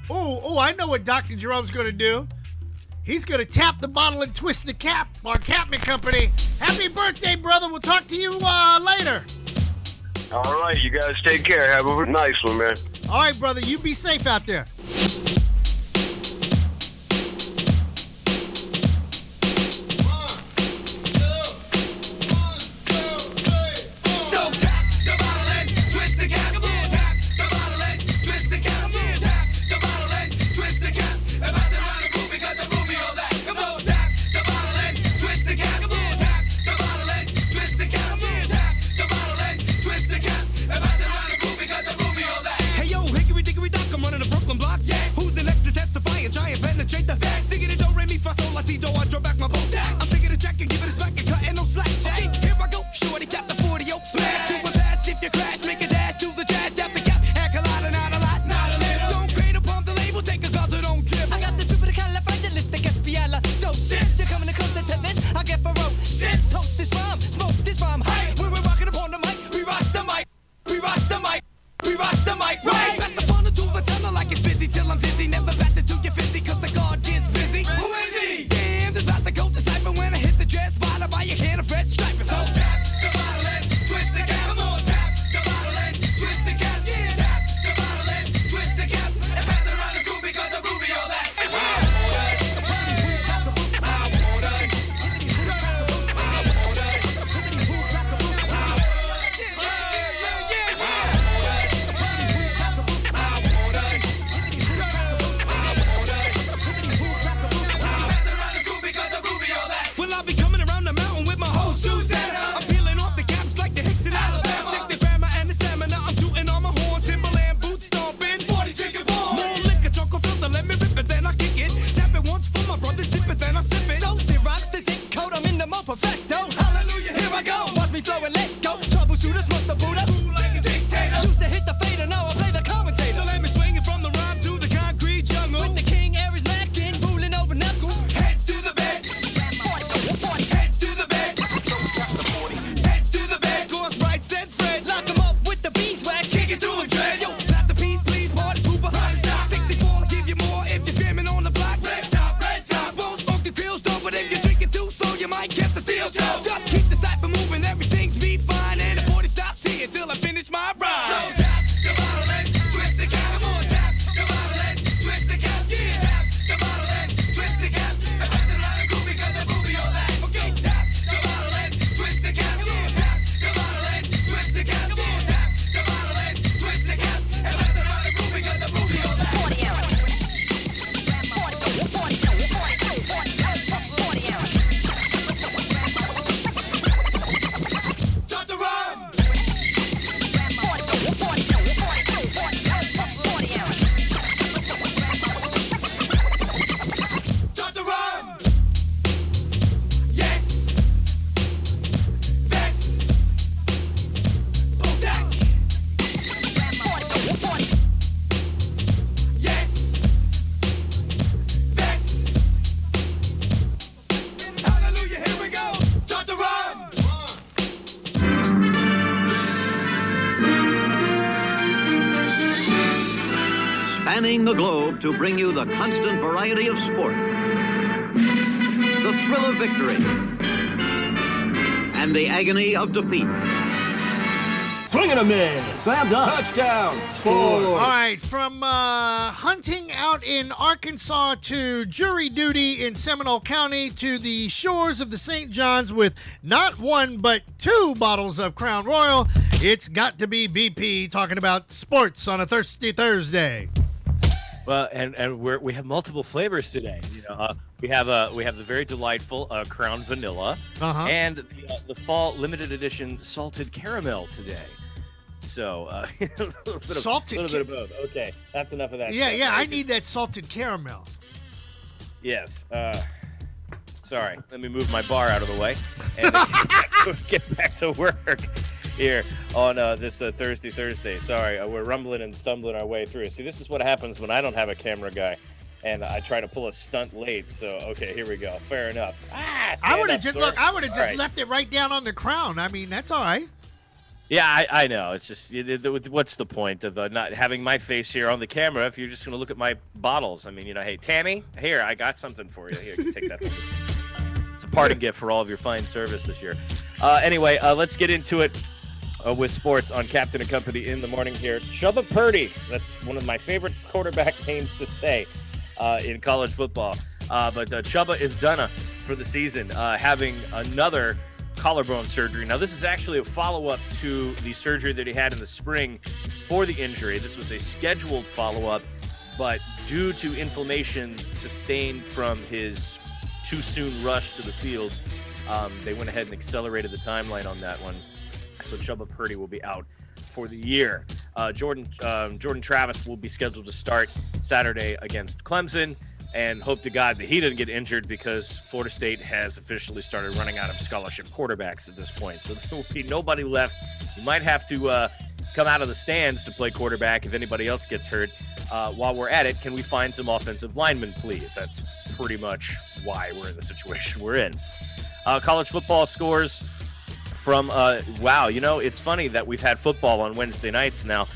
Speaker 8: Oh, I know what Dr. Jerome's going to do. He's going to tap the bottle and twist the cap. Our Capman Company. Happy birthday, brother. We'll talk to you later.
Speaker 1: All right, you guys take care. Have a nice one, man.
Speaker 8: All right, brother. You be safe out there.
Speaker 23: Hey yo, hickory dickory dock, I'm running a Brooklyn block. Yes. Who's in
Speaker 7: spanning the globe to bring you the constant variety of sport, the thrill of victory, and the agony of defeat.
Speaker 19: Swing and a miss. Slam dunk. Touchdown. Sport.
Speaker 8: All right, from hunting out in Arkansas to jury duty in Seminole County to the shores of the St. Johns with not one but 2 bottles of Crown Royal, it's got to be BP talking about sports on a Thirsty Thursday.
Speaker 20: Well, and we have multiple flavors today. We have the very delightful Crown Vanilla and the fall limited edition salted caramel today. So a little bit of both. Okay, that's enough of that.
Speaker 8: Yeah, I need that salted caramel.
Speaker 20: Yes. Sorry, let me move my bar out of the way and get back to work here on this Thirsty Thursday. Sorry, we're rumbling and stumbling our way through. See, this is what happens when I don't have a camera guy and I try to pull a stunt late. So, okay, here we go. Fair enough.
Speaker 8: I would have just left it right down on the crown. I mean, that's all right.
Speaker 20: Yeah, I know. It's just, what's the point of not having my face here on the camera if you're just going to look at my bottles? I mean, hey, Tammy, here, I got something for you. Here, you can take that. It's a parting gift for all of your fine service this year. Anyway, let's get into it with sports on Captain and Company in the morning here. Chubba Purdy, that's one of my favorite quarterback names to say in college football. But Chubba is done for the season, having another collarbone surgery. Now, this is actually a follow-up to the surgery that he had in the spring for the injury. This was a scheduled follow-up, but due to inflammation sustained from his too-soon rush to the field, they went ahead and accelerated the timeline on that one. So Chubba Purdy will be out for the year. Jordan Travis will be scheduled to start Saturday against Clemson, and hope to God that he didn't get injured because Florida State has officially started running out of scholarship quarterbacks at this point. So there will be nobody left. You might have to come out of the stands to play quarterback if anybody else gets hurt. While we're at it, can we find some offensive linemen, please? That's pretty much why we're in the situation we're in. College football scores from, wow, it's funny that we've had football on Wednesday nights now.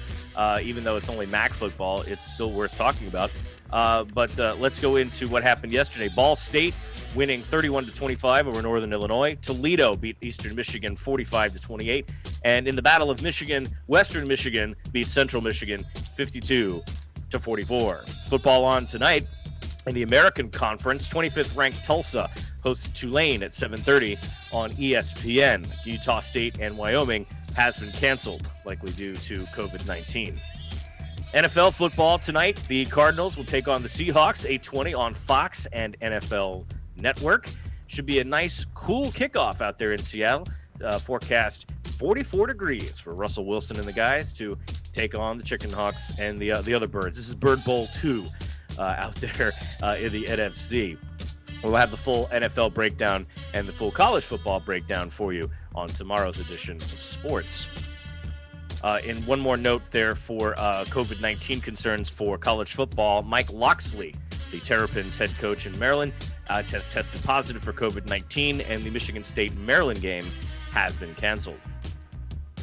Speaker 20: Even though it's only MAC football, it's still worth talking about. But let's go into what happened yesterday. Ball State winning 31-25 over Northern Illinois. Toledo beat Eastern Michigan 45-28. And in the Battle of Michigan, Western Michigan beat Central Michigan 52-44. Football on tonight in the American Conference. 25th ranked Tulsa hosts Tulane at 7:30 on ESPN. Utah State and Wyoming has been canceled, likely due to COVID-19. NFL football tonight. The Cardinals will take on the Seahawks, 8:20 on Fox and NFL Network. Should be a nice, cool kickoff out there in Seattle. Forecast 44 degrees for Russell Wilson and the guys to take on the Chicken Hawks and the other birds. This is Bird Bowl 2 out there in the NFC. We'll have the full NFL breakdown and the full college football breakdown for you on tomorrow's edition of sports. And one more note there for COVID-19 concerns for college football. Mike Locksley, the Terrapins head coach in Maryland, has tested positive for COVID-19, and the Michigan State-Maryland game has been canceled.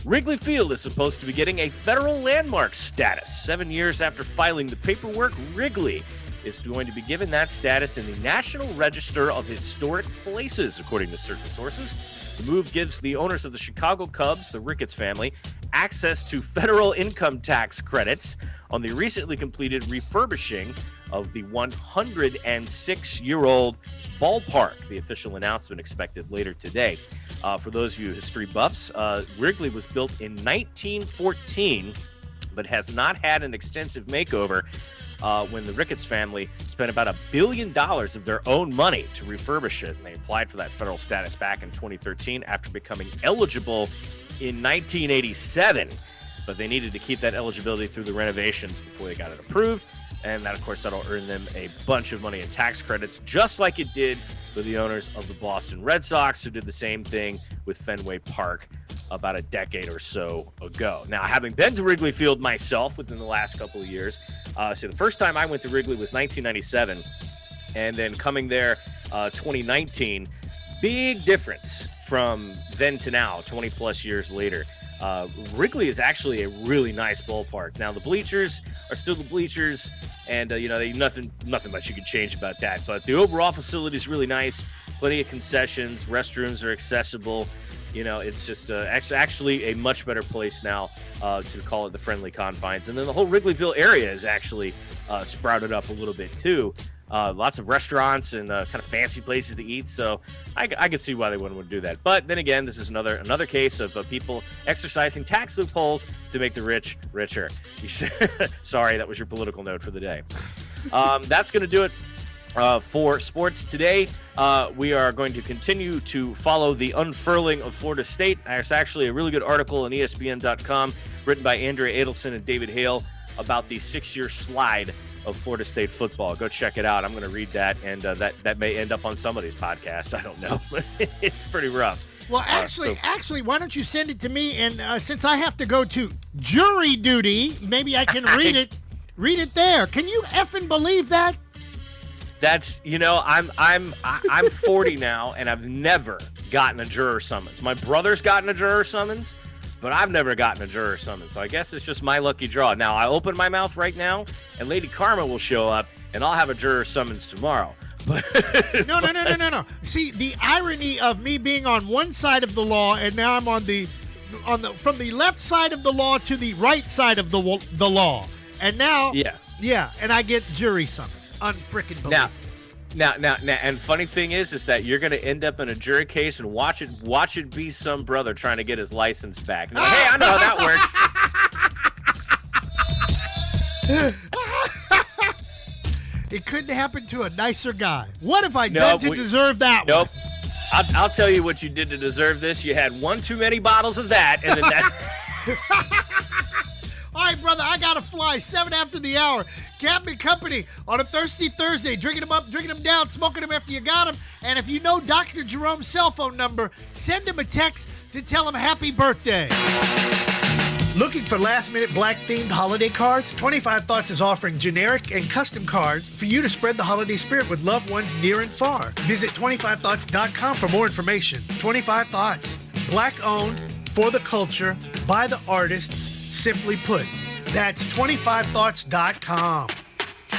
Speaker 20: Wrigley Field is supposed to be getting a federal landmark status. 7 years after filing the paperwork, Wrigley is going to be given that status in the National Register of Historic Places, according to certain sources. The move gives the owners of the Chicago Cubs, the Ricketts family, access to federal income tax credits on the recently completed refurbishing of the 106-year-old ballpark. The official announcement expected later today. For those of you history buffs, Wrigley was built in 1914, but has not had an extensive makeover when the Ricketts family spent about $1 billion of their own money to refurbish it. And they applied for that federal status back in 2013 after becoming eligible in 1987. But they needed to keep that eligibility through the renovations before they got it approved. And that, of course, that'll earn them a bunch of money in tax credits, just like it did with the owners of the Boston Red Sox, who did the same thing with Fenway Park about a decade or so ago. Now, having been to Wrigley Field myself within the last couple of years, so the first time I went to Wrigley was 1997, and then coming there 2019, big difference from then to now, 20 plus years later. Wrigley is actually a really nice ballpark. Now the bleachers are still the bleachers, and they nothing much you can change about that. But the overall facility is really nice. Plenty of concessions, restrooms are accessible. It's just actually a much better place now to call it the friendly confines. And then the whole Wrigleyville area is actually sprouted up a little bit too. Lots of restaurants and kind of fancy places to eat. So I could see why they wouldn't want to do that. But then again, this is another case of people exercising tax loopholes to make the rich richer. Sorry, that was your political note for the day. That's going to do it for sports today. We are going to continue to follow the unfurling of Florida State. There's actually a really good article on ESPN.com written by Andrea Adelson and David Hale about the 6-year slide of Florida State football. Go check it out. I'm going to read that, and that may end up on somebody's podcast. I don't know. It's pretty rough.
Speaker 8: Well, actually, why don't you send it to me? And since I have to go to jury duty, maybe I can read it. Read it there. Can you effing believe that?
Speaker 20: That's I'm 40 now, and I've never gotten a juror summons. My brother's gotten a juror summons, but I've never gotten a juror summons. So I guess it's just my lucky draw. Now I open my mouth right now, and Lady Karma will show up, and I'll have a juror summons tomorrow. But
Speaker 8: No. See, the irony of me being on one side of the law, and now I'm from the left side of the law to the right side of the law, and now and I get jury summons. Unfrickin' believable.
Speaker 20: Now, and funny thing is that you're going to end up in a jury case and watch it be some brother trying to get his license back. Now, hey, I know how that
Speaker 8: works. It couldn't happen to a nicer guy. What have I done to deserve that one?
Speaker 20: I'll tell you what you did to deserve this. You had one too many bottles of that, and then that.
Speaker 8: All right, brother, I got to fly 7 after the hour. Captain Company on a Thirsty Thursday. Drinking them up, drinking them down, smoking them after you got them. And if you know Dr. Jerome's cell phone number, send him a text to tell him happy birthday. Looking for last-minute black-themed holiday cards? 25 Thoughts is offering generic and custom cards for you to spread the holiday spirit with loved ones near and far. Visit 25thoughts.com for more information. 25 Thoughts. Black-owned, for the culture, by the artists, simply put. That's 25thoughts.com.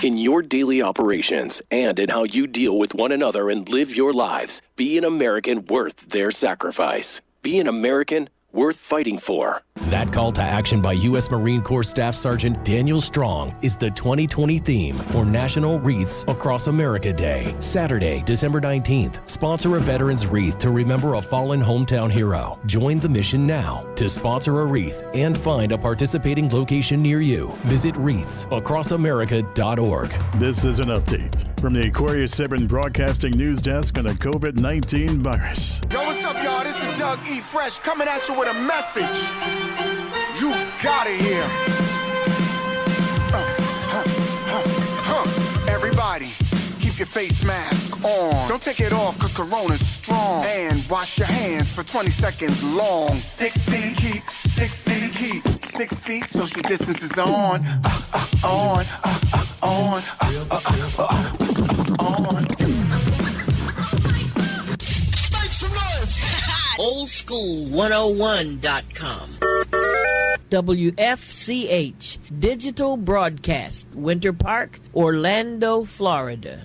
Speaker 3: In your daily operations and in how you deal with one another and live your lives, be an American worth their sacrifice. Be an American worth fighting for. That call to action by U.S. Marine Corps Staff Sergeant Daniel Strong is the 2020 theme for National Wreaths Across America Day. Saturday, December 19th, sponsor a veteran's wreath to remember a fallen hometown hero. Join the mission now. To sponsor a wreath and find a participating location near you, visit wreathsacrossamerica.org.
Speaker 4: This is an update from the Aquarius 7 Broadcasting News Desk on the COVID-19 virus.
Speaker 5: Yo, what's up, y'all? This is Doug E. Fresh coming at you with a message. You gotta hear. Everybody, keep your face mask on. Don't take it off, cause Corona's strong. And wash your hands for 20 seconds long. 6 feet, keep 6 feet, keep 6 feet. Social distance is on. On.
Speaker 21: Make some noise! Oldschool101.com. WFCH Digital Broadcast, Winter Park, Orlando, Florida.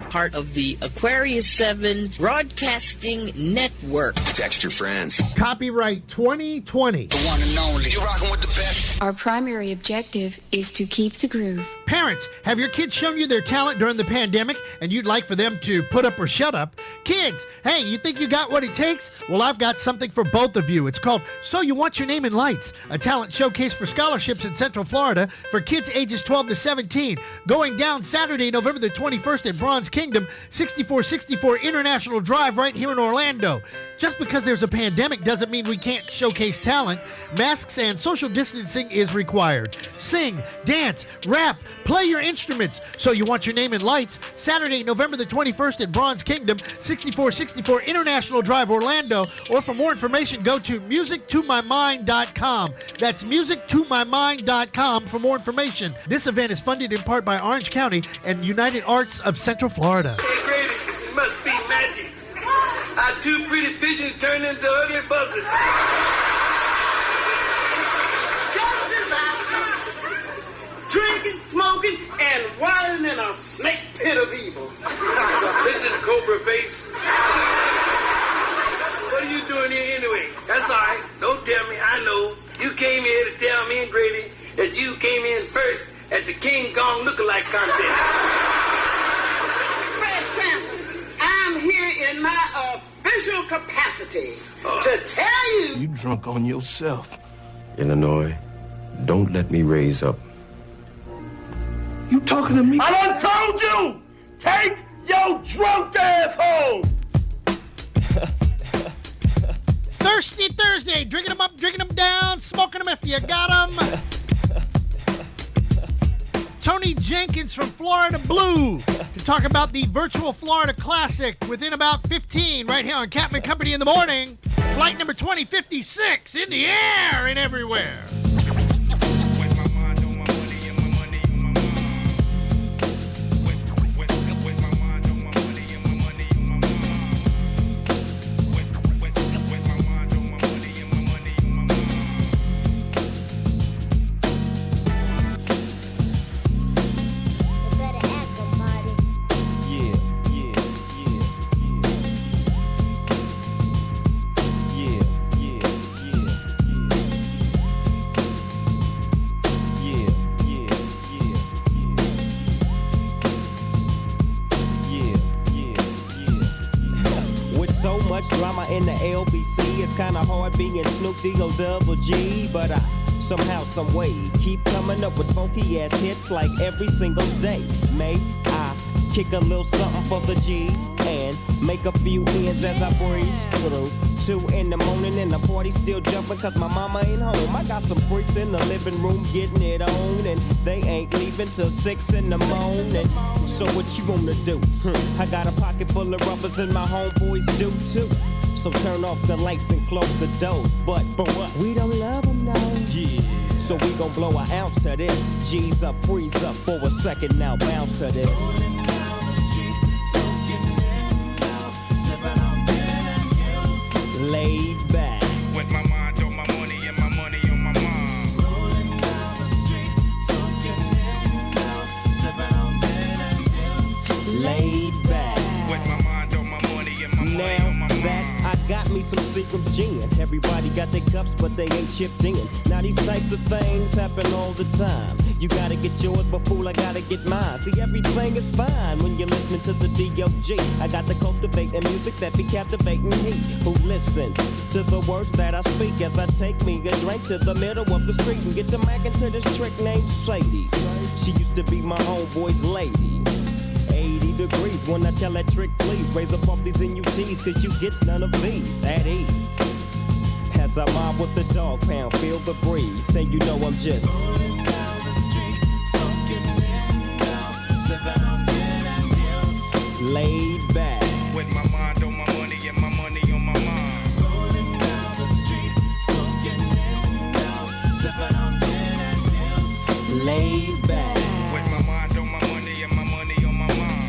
Speaker 21: Part of the Aquarius 7 Broadcasting Network.
Speaker 3: Text your friends.
Speaker 8: Copyright 2020.
Speaker 5: The one and only. You're rocking with the best.
Speaker 30: Our primary objective is to keep the groove.
Speaker 8: Parents, have your kids shown you their talent during the pandemic and you'd like for them to put up or shut up? Kids, hey, you think you got what it takes? Well, I've got something for both of you. It's called So You Want Your Name in Lights, a talent showcase for scholarships in Central Florida for kids ages 12 to 17. Going down Saturday, November the 21st at Bronze Kingdom, 6464 International Drive right here in Orlando. Just because there's a pandemic doesn't mean we can't showcase talent. Masks and social distancing is required. Sing, dance, rap, play your instruments. So You Want Your Name in Lights, Saturday, November the 21st at Bronze Kingdom, 6464 International Drive, Orlando. Or for more information, go to musictomymind.com. That's musictomymind.com for more information. This event is funded in part by Orange County and United Arts of Central Florida.
Speaker 22: Hey, Grady, it must be magic. Our two pretty pigeons turned into ugly buzzards. a snake pit of evil. Listen, Cobra Face. What are you doing here anyway? That's all right. Don't tell me. I know. You came here to tell me and Grady that you came in first at the King Kong lookalike contest. Fred Sampson, I'm here in my official capacity to tell you.
Speaker 2: You drunk on yourself.
Speaker 9: Illinois, don't let me raise up.
Speaker 2: You talking to me? I done told you! Take your drunk ass home!
Speaker 8: Thirsty Thursday, drinking them up, drinking them down, smoking them if you got them. Tony Jenkins from Florida Blue to talk about the virtual Florida Classic within about 15 right here on Captain Company in the Morning. Flight number 2056 in the air and everywhere.
Speaker 11: Drama in the LBC, it's kinda hard being Snoop D-O double G, but I somehow, some way keep coming up with funky ass hits like every single day. May I kick a little something for the G's and make a few ends as I breeze through 2 in the morning and the party still jumping cause my mama ain't home. I got some freaks in the living room getting it on and they ain't leaving till 6 in the morning. So what you wanna do? I got a pocket full of rubbers and my homeboys do too. So turn off the lights and close the doors. But what? We don't love them now. Yeah. So we gon' blow an ounce to this. G's up, freeze up for a second now, bounce to this. Laid back.
Speaker 6: With my mind on my money and my money on my mind. Rolling down the street, smoking in now, sipping on gin and juice.
Speaker 11: Laid back.
Speaker 6: With my mind on my money and my money on my mind.
Speaker 11: That I got me some Seagram's gin. Everybody got their cups, but they ain't chipped in. Now these types of things happen all the time. You gotta get yours, but fool, I gotta get mine. See, everything is fine when you're listening to the D.O.G. I got the cultivating music that be captivating he who listens to the words that I speak as I take me a drink to the middle of the street and get to mackin' to this trick named Sadie. She used to be my homeboy's lady. 80 degrees when I tell that trick, please raise up off these NUTs, cause you get none of these at ease. As I mob with the dog pound, feel the breeze, and you know I'm just rolling down the street, smoking in now, sipping on gin and juice. Laid back.
Speaker 6: With my mind on my money and my money on my mind.
Speaker 11: Rolling down the street, smoking in now, sipping on gin and juice. Laid back.
Speaker 6: With my mind on my money and my money on my mind.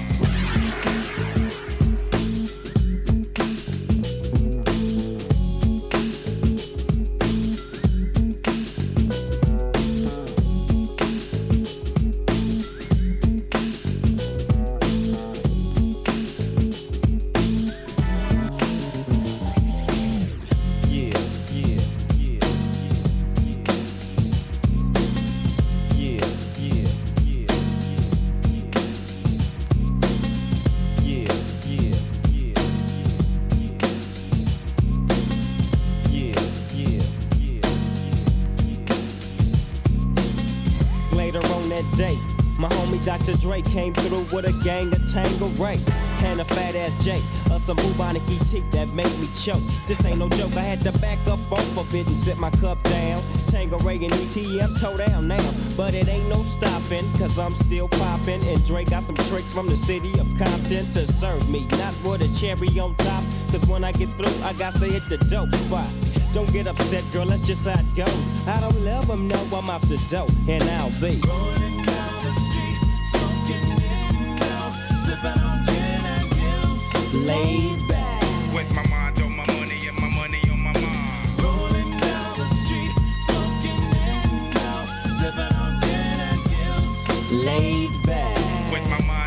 Speaker 11: Dr. Dre came through with a gang of Tangeray and a fat ass J of some bubonic ET that made me choke. This ain't no joke, I had to back up off of it and sit my cup down. Tangeray and ETM toe down now, but it ain't no stopping, cause I'm still popping. And Dre got some tricks from the city of Compton to serve me, not with a cherry on top, cause when I get through, I got to hit the dope spot. Don't get upset, girl, that's just how it goes. I don't love them, no, I'm off the dope, and I'll be rolling down the street, smoking in now, sipping on gin and juice. Laid back.
Speaker 6: With my mind on my money and my money on my mind.
Speaker 11: Rolling down the street, smoking in now, sipping on gin and juice. Laid back.
Speaker 6: With my mind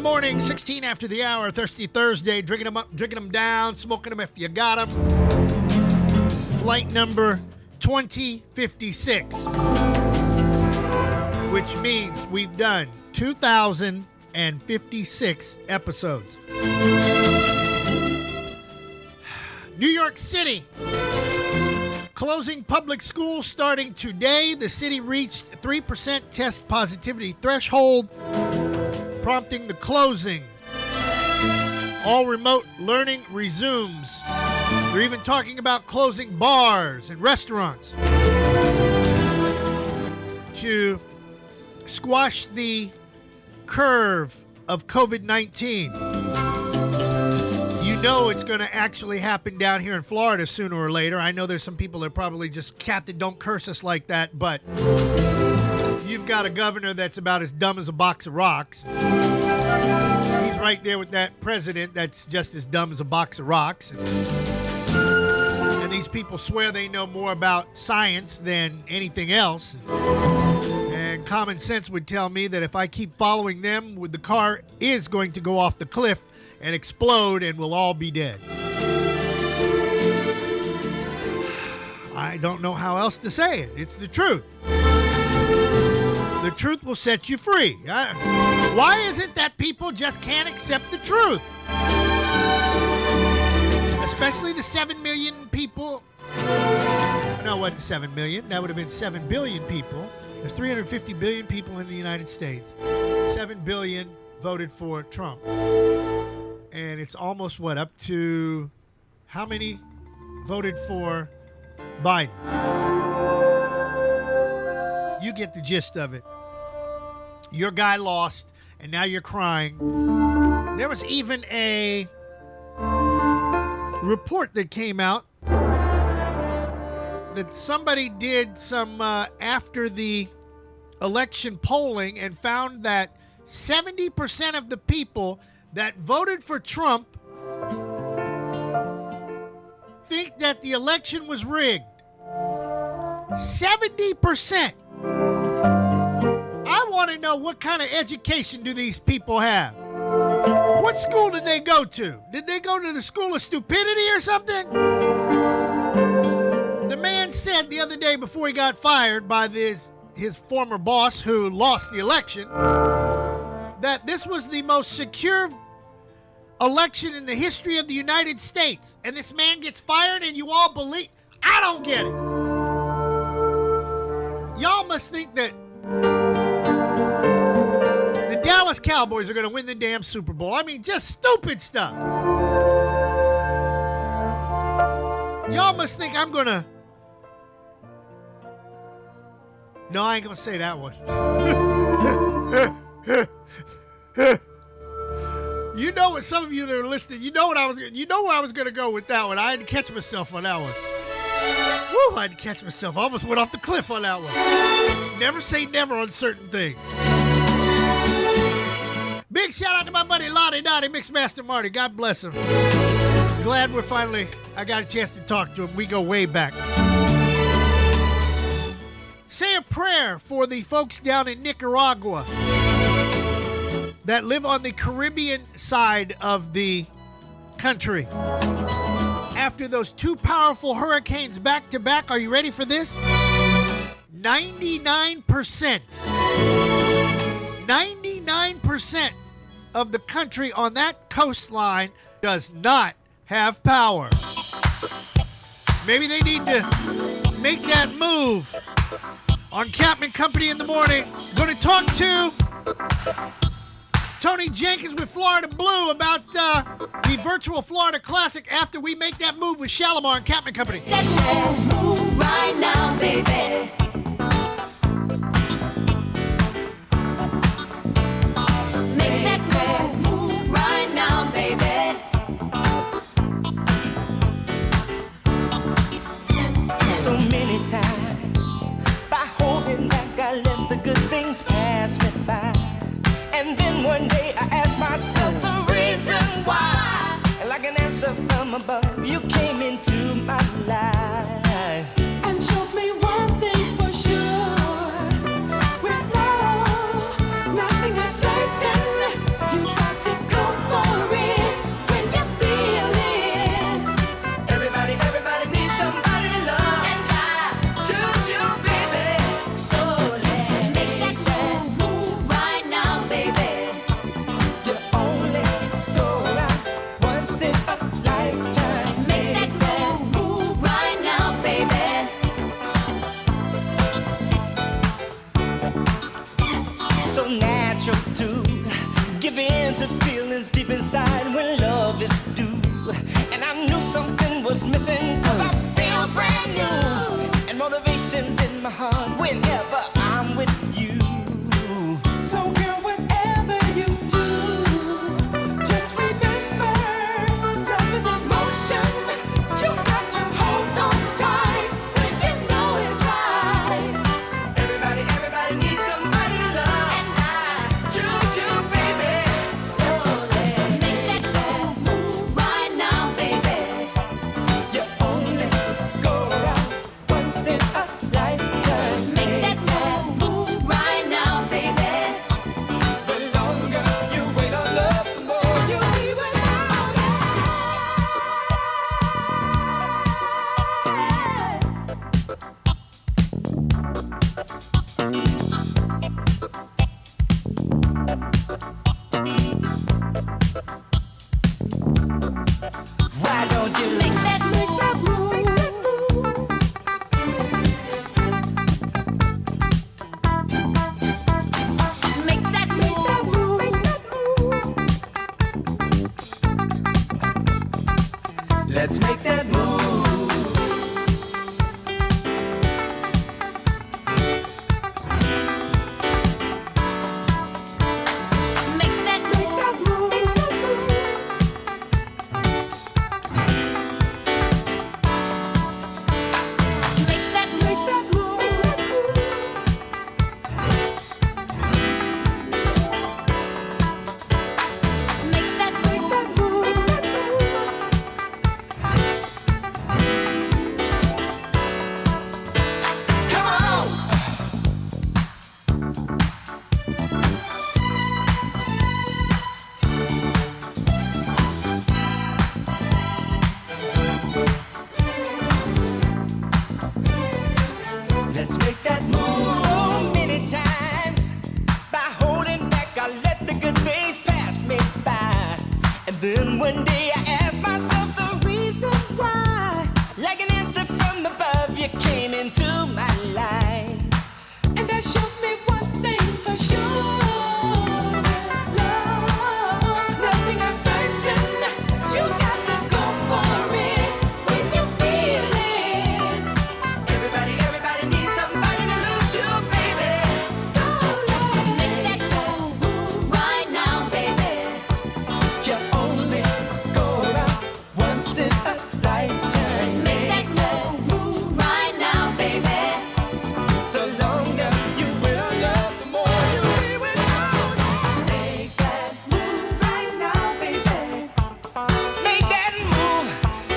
Speaker 8: morning, 16 after the hour, Thirsty Thursday, drinking them up, drinking them down, smoking them if you got them. Flight number 2056, which means we've done 2,056 episodes. New York City, closing public schools starting today. The city reached 3% test positivity threshold, prompting the closing. All remote learning resumes. They're even talking about closing bars and restaurants to squash the curve of COVID-19. You know it's going to actually happen down here in Florida sooner or later. I know there's some people that probably just, Captain, don't curse us like that, but you've got a governor that's about as dumb as a box of rocks. He's right there with that president that's just as dumb as a box of rocks. And these people swear they know more about science than anything else. And common sense would tell me that if I keep following them, the car is going to go off the cliff and explode and we'll all be dead. I don't know how else to say it. It's the truth. The truth will set you free. Why is it that people just can't accept the truth? Especially the 7 million people. No, it wasn't 7 million. That would have been 7 billion people. There's 350 billion people in the United States. 7 billion voted for Trump. And it's almost, up to how many voted for Biden? You get the gist of it. Your guy lost, and now you're crying. There was even a report that came out that somebody did some after the election polling and found that 70% of the people that voted for Trump think that the election was rigged. 70%. I want to know, what kind of education do these people have? What school did they go to? Did they go to the school of stupidity or something? The man said the other day before he got fired by his former boss who lost the election that this was the most secure election in the history of the United States. And this man gets fired and you all believe? I don't get it. Y'all must think that the Dallas Cowboys are going to win the damn Super Bowl. I mean, just stupid stuff. Y'all must think I'm going to... No, I ain't going to say that one. You know what, some of you that are listening, you know where I was going to go with that one. I had to catch myself on that one. Woo, I had to catch myself. I almost went off the cliff on that one. Never say never on certain things. Big shout out to my buddy Lottie Dottie, Mixmaster Marty. God bless him. Glad I got a chance to talk to him. We go way back. Say a prayer for the folks down in Nicaragua that live on the Caribbean side of the country. After those two powerful hurricanes back to back, are you ready for this? 99% of the country on that coastline does not have power. Maybe they need to make that move. On Captain Company in the morning, going to talk to Tony Jenkins with Florida Blue about the virtual Florida Classic after we make that move with Shalimar and Captain Company.
Speaker 10: Let's move right now, baby. Make that move right now, baby.
Speaker 11: So many times, by holding back, I let the good things pass me by. And then one day I asked myself the reason why. And like an answer from above, you came into my life and showed me one thing for sure. With love, nothing is certain. You got
Speaker 6: something was missing, 'cause I feel brand new, and motivation's in my heart whenever I'm with you. So girl, whatever you do, just remember, love is emotion. You got to hold on tight when you know it's right. Everybody needs somebody to love, and I choose you, baby. So let's make that move right now, baby. You only go around once in a lifetime. Make that move right now, baby. The longer you wait on love, the more you'll be without it. Why don't you make that move? Make that move. Let's make that move. Make that move. Make that move. Make that Come on. Let's make that move. So many times, by holding back, I let the good days pass me by. And then one day I asked myself the reason why. Like an answer from above, you came into my life. And that showed me one thing for sure. Love, nothing is certain. You got to go for it when you feel it. Everybody needs somebody to lose you, baby. So let's make that move right now, baby. You only go around once in a lifetime. Make that move right now, baby. The longer you wait on love, the more you'll be without it. Make that move right now, baby. Make that move.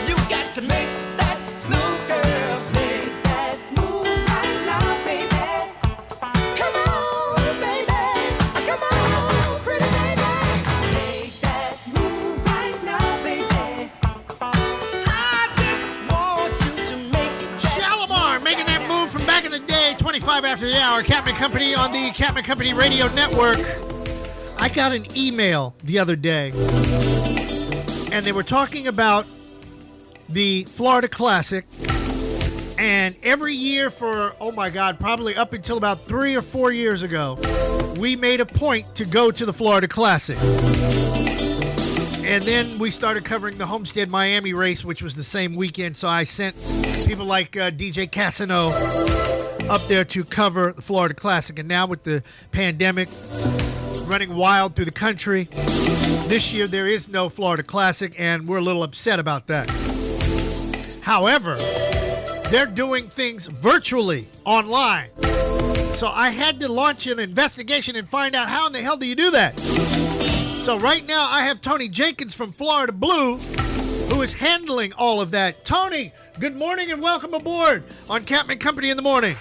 Speaker 6: You got to make that move, girl. Make that move right now, baby. Come on, baby. Come on, pretty baby. Make that move right now, baby. I just want you to make it.
Speaker 8: Shalimar making that move from back in the day, 25 after the hour. Captain Company on the Captain Company Radio Network. I got an email the other day, and they were talking about the Florida Classic. And every year for, oh my God, probably up until about 3 or 4 years ago, we made a point to go to the Florida Classic. And then we started covering the Homestead Miami race, which was the same weekend. So I sent people like DJ Cassino up there to cover the Florida Classic. And now with the pandemic running wild through the country, this year there is no Florida Classic, and we're a little upset about that. However, they're doing things virtually online. So I had to launch an investigation and find out how in the hell do you do that. So right now I have Tony Jenkins from Florida Blue, who is handling all of that. Tony, good morning and welcome aboard on Captain Company in the Morning.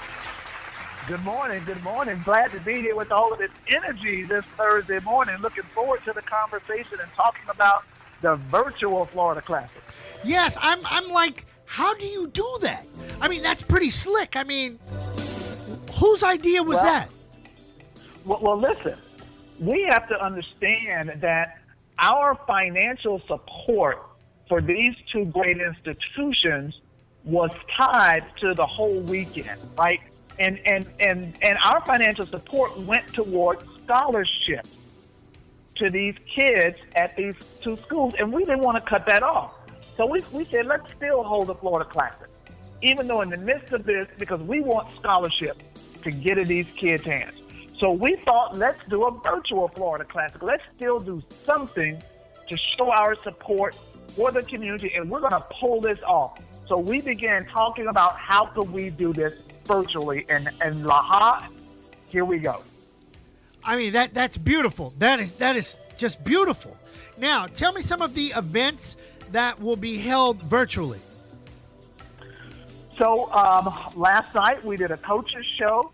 Speaker 12: Good morning. Good morning. Glad to be here with all of this energy this Thursday morning. Looking forward to the conversation and talking about the virtual Florida Classic.
Speaker 8: Yes, I'm like, how do you do that? I mean, that's pretty slick. I mean, whose idea was that?
Speaker 12: Well, listen, we have to understand that our financial support for these two great institutions was tied to the whole weekend, right? And our financial support went towards scholarships to these kids at these two schools, and we didn't want to cut that off. So we said, let's still hold the Florida Classic, even though in the midst of this, because we want scholarships to get in these kids' hands. So we thought, let's do a virtual Florida Classic. Let's still do something to show our support for the community, and we're going to pull this off. So we began talking about how could we do this virtually, and Laha, here we go.
Speaker 8: I mean, that's beautiful. That is just beautiful. Now, tell me some of the events that will be held virtually.
Speaker 12: So last night we did a coaches show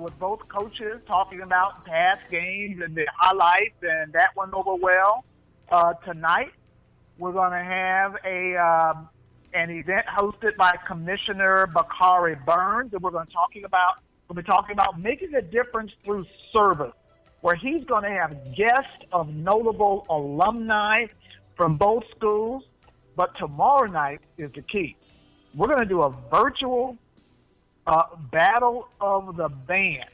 Speaker 12: with both coaches talking about past games and the highlights, and that went over well. Tonight we're going to have an event hosted by Commissioner Bakari Burns, and we're going to be talking about making a difference through service, where he's going to have guests of notable alumni from both schools. But tomorrow night is the key. We're going to do a virtual Battle of the Bands.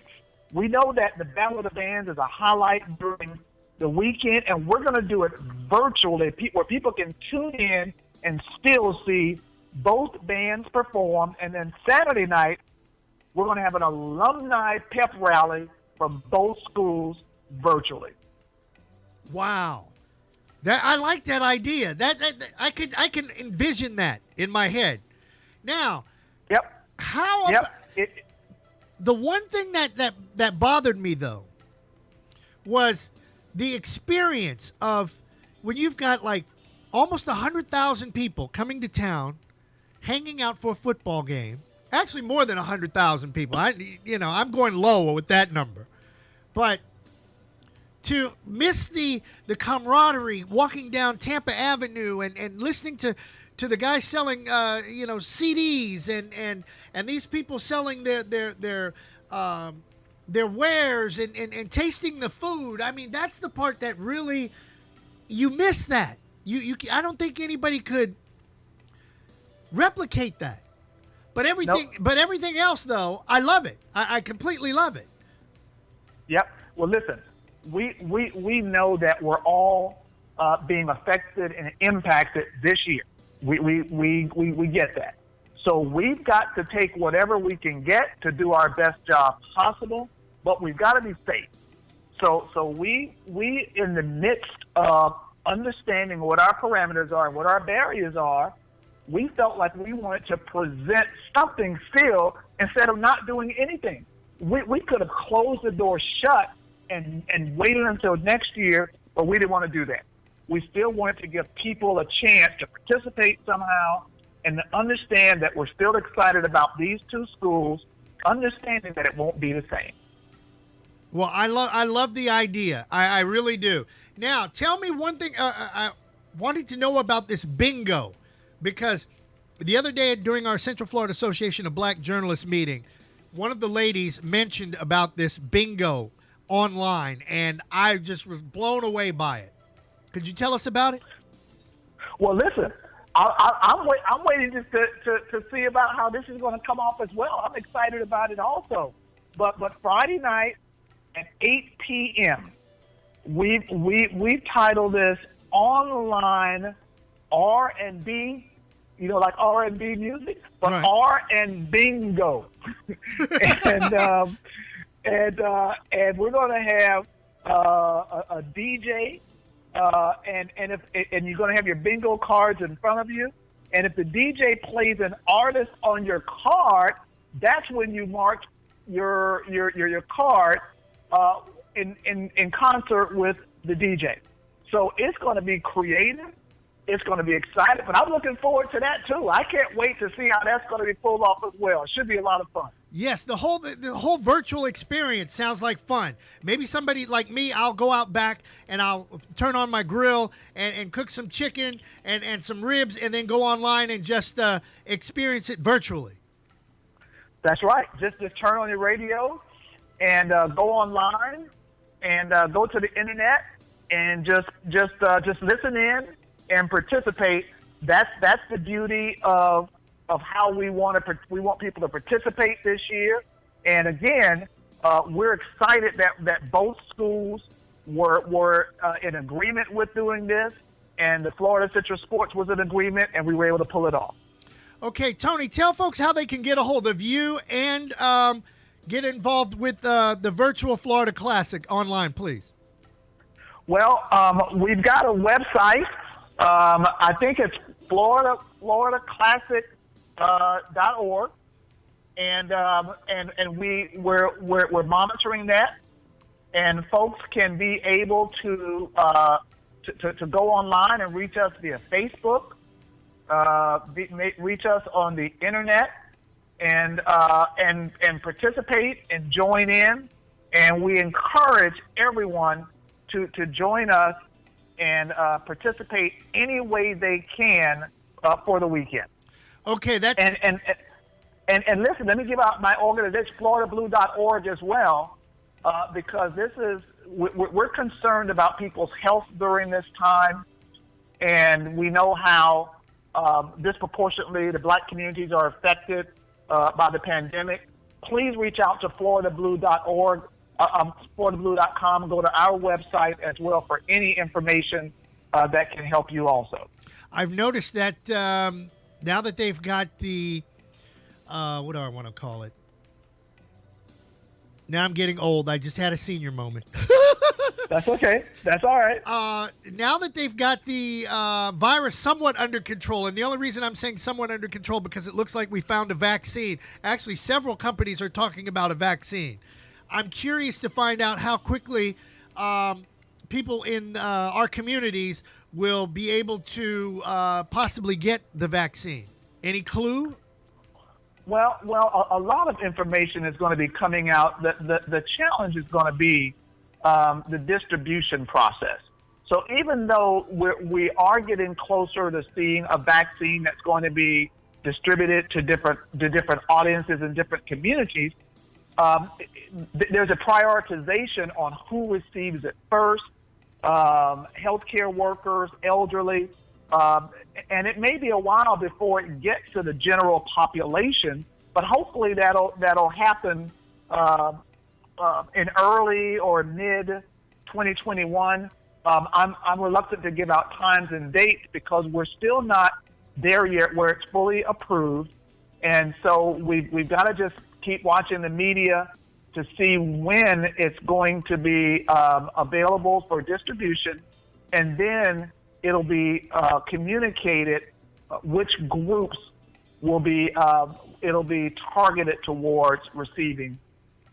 Speaker 12: We know that the Battle of the Bands is a highlight during the weekend, and we're going to do it virtually where people can tune in and still see both bands perform. And then Saturday night, we're going to have an alumni pep rally from both schools virtually.
Speaker 8: Wow. I like that idea. That I can envision that in my head. Now, the one thing that bothered me though was the experience of when you've got like almost 100,000 people coming to town, hanging out for a football game. Actually, more than 100,000 people. I'm going low with that number, but to miss the camaraderie walking down Tampa Avenue and listening to the guys selling CDs and these people selling their wares and tasting the food. I mean, that's the part that really you miss that. I don't think anybody could replicate that. But everything else though, I love it. I completely love it.
Speaker 12: Yep. Well, listen, we know that we're all being affected and impacted this year. We get that. So we've got to take whatever we can get to do our best job possible, but we've got to be safe. So we in the midst of understanding what our parameters are and what our barriers are, we felt like we wanted to present something still instead of not doing anything. We could have closed the door shut and waited until next year, but we didn't want to do that. We still wanted to give people a chance to participate somehow and to understand that we're still excited about these two schools, understanding that it won't be the same.
Speaker 8: Well, I love the idea. I really do. Now, tell me one thing. I wanted to know about this bingo, because the other day during our Central Florida Association of Black Journalists meeting, one of the ladies mentioned about this bingo online, and I just was blown away by it. Could you tell us about it?
Speaker 12: Well, listen, I'm waiting just to see about how this is going to come off as well. I'm excited about it also. But Friday night at 8 p.m., we've titled this Online R&B, like R&B music, but right. R and bingo. and we're going to have a DJ, and you're going to have your bingo cards in front of you. And if the DJ plays an artist on your card, that's when you mark your card in concert with the DJ. So it's going to be creative. It's going to be exciting, but I'm looking forward to that too. I can't wait to see how that's going to be pulled off as well. It should be a lot of fun.
Speaker 8: Yes, the whole virtual experience sounds like fun. Maybe somebody like me, I'll go out back and I'll turn on my grill and cook some chicken and some ribs and then go online and just experience it virtually.
Speaker 12: That's right. Just turn on your radio and go online and go to the internet and just listen in and participate. That's the beauty of how we want people to participate this year. And again, we're excited that both schools were in agreement with doing this. and the Florida Citrus Sports was in agreement, and we were able to pull it off.
Speaker 8: Okay, Tony, tell folks how they can get a hold of you and get involved with the virtual Florida Classic online, please.
Speaker 12: Well, we've got a website. I think it's floridaclassic.org, and we're monitoring that, and folks can be able to go online and reach us via Facebook, reach us on the internet, and participate and join in, and we encourage everyone to join us and participate any way they can for the weekend.
Speaker 8: Okay, that's
Speaker 12: and listen. Let me give out my organization, FloridaBlue.org, as well, because we're concerned about people's health during this time, and we know how disproportionately the Black communities are affected by the pandemic. Please reach out to FloridaBlue.org. FloridaBlue.com, and go to our website as well for any information that can help you also.
Speaker 8: I've noticed that now that they've got the, what do I want to call it? Now I'm getting old. I just had a senior moment.
Speaker 12: That's okay. That's all right.
Speaker 8: Now that they've got the virus somewhat under control, and the only reason I'm saying somewhat under control because it looks like we found a vaccine. Actually, several companies are talking about a vaccine. I'm curious to find out how quickly people in our communities will be able to possibly get the vaccine. Any clue?
Speaker 12: Well, a lot of information is going to be coming out. The challenge is going to be the distribution process. So even though we are getting closer to seeing a vaccine that's going to be distributed to different audiences and different communities, there's a prioritization on who receives it first, healthcare workers, elderly, and it may be a while before it gets to the general population, but hopefully that'll happen in early or mid 2021. I'm reluctant to give out times and dates because we're still not there yet where it's fully approved, and so we've got to just keep watching the media to see when it's going to be available for distribution, and then it'll be communicated which groups will be it'll be targeted towards receiving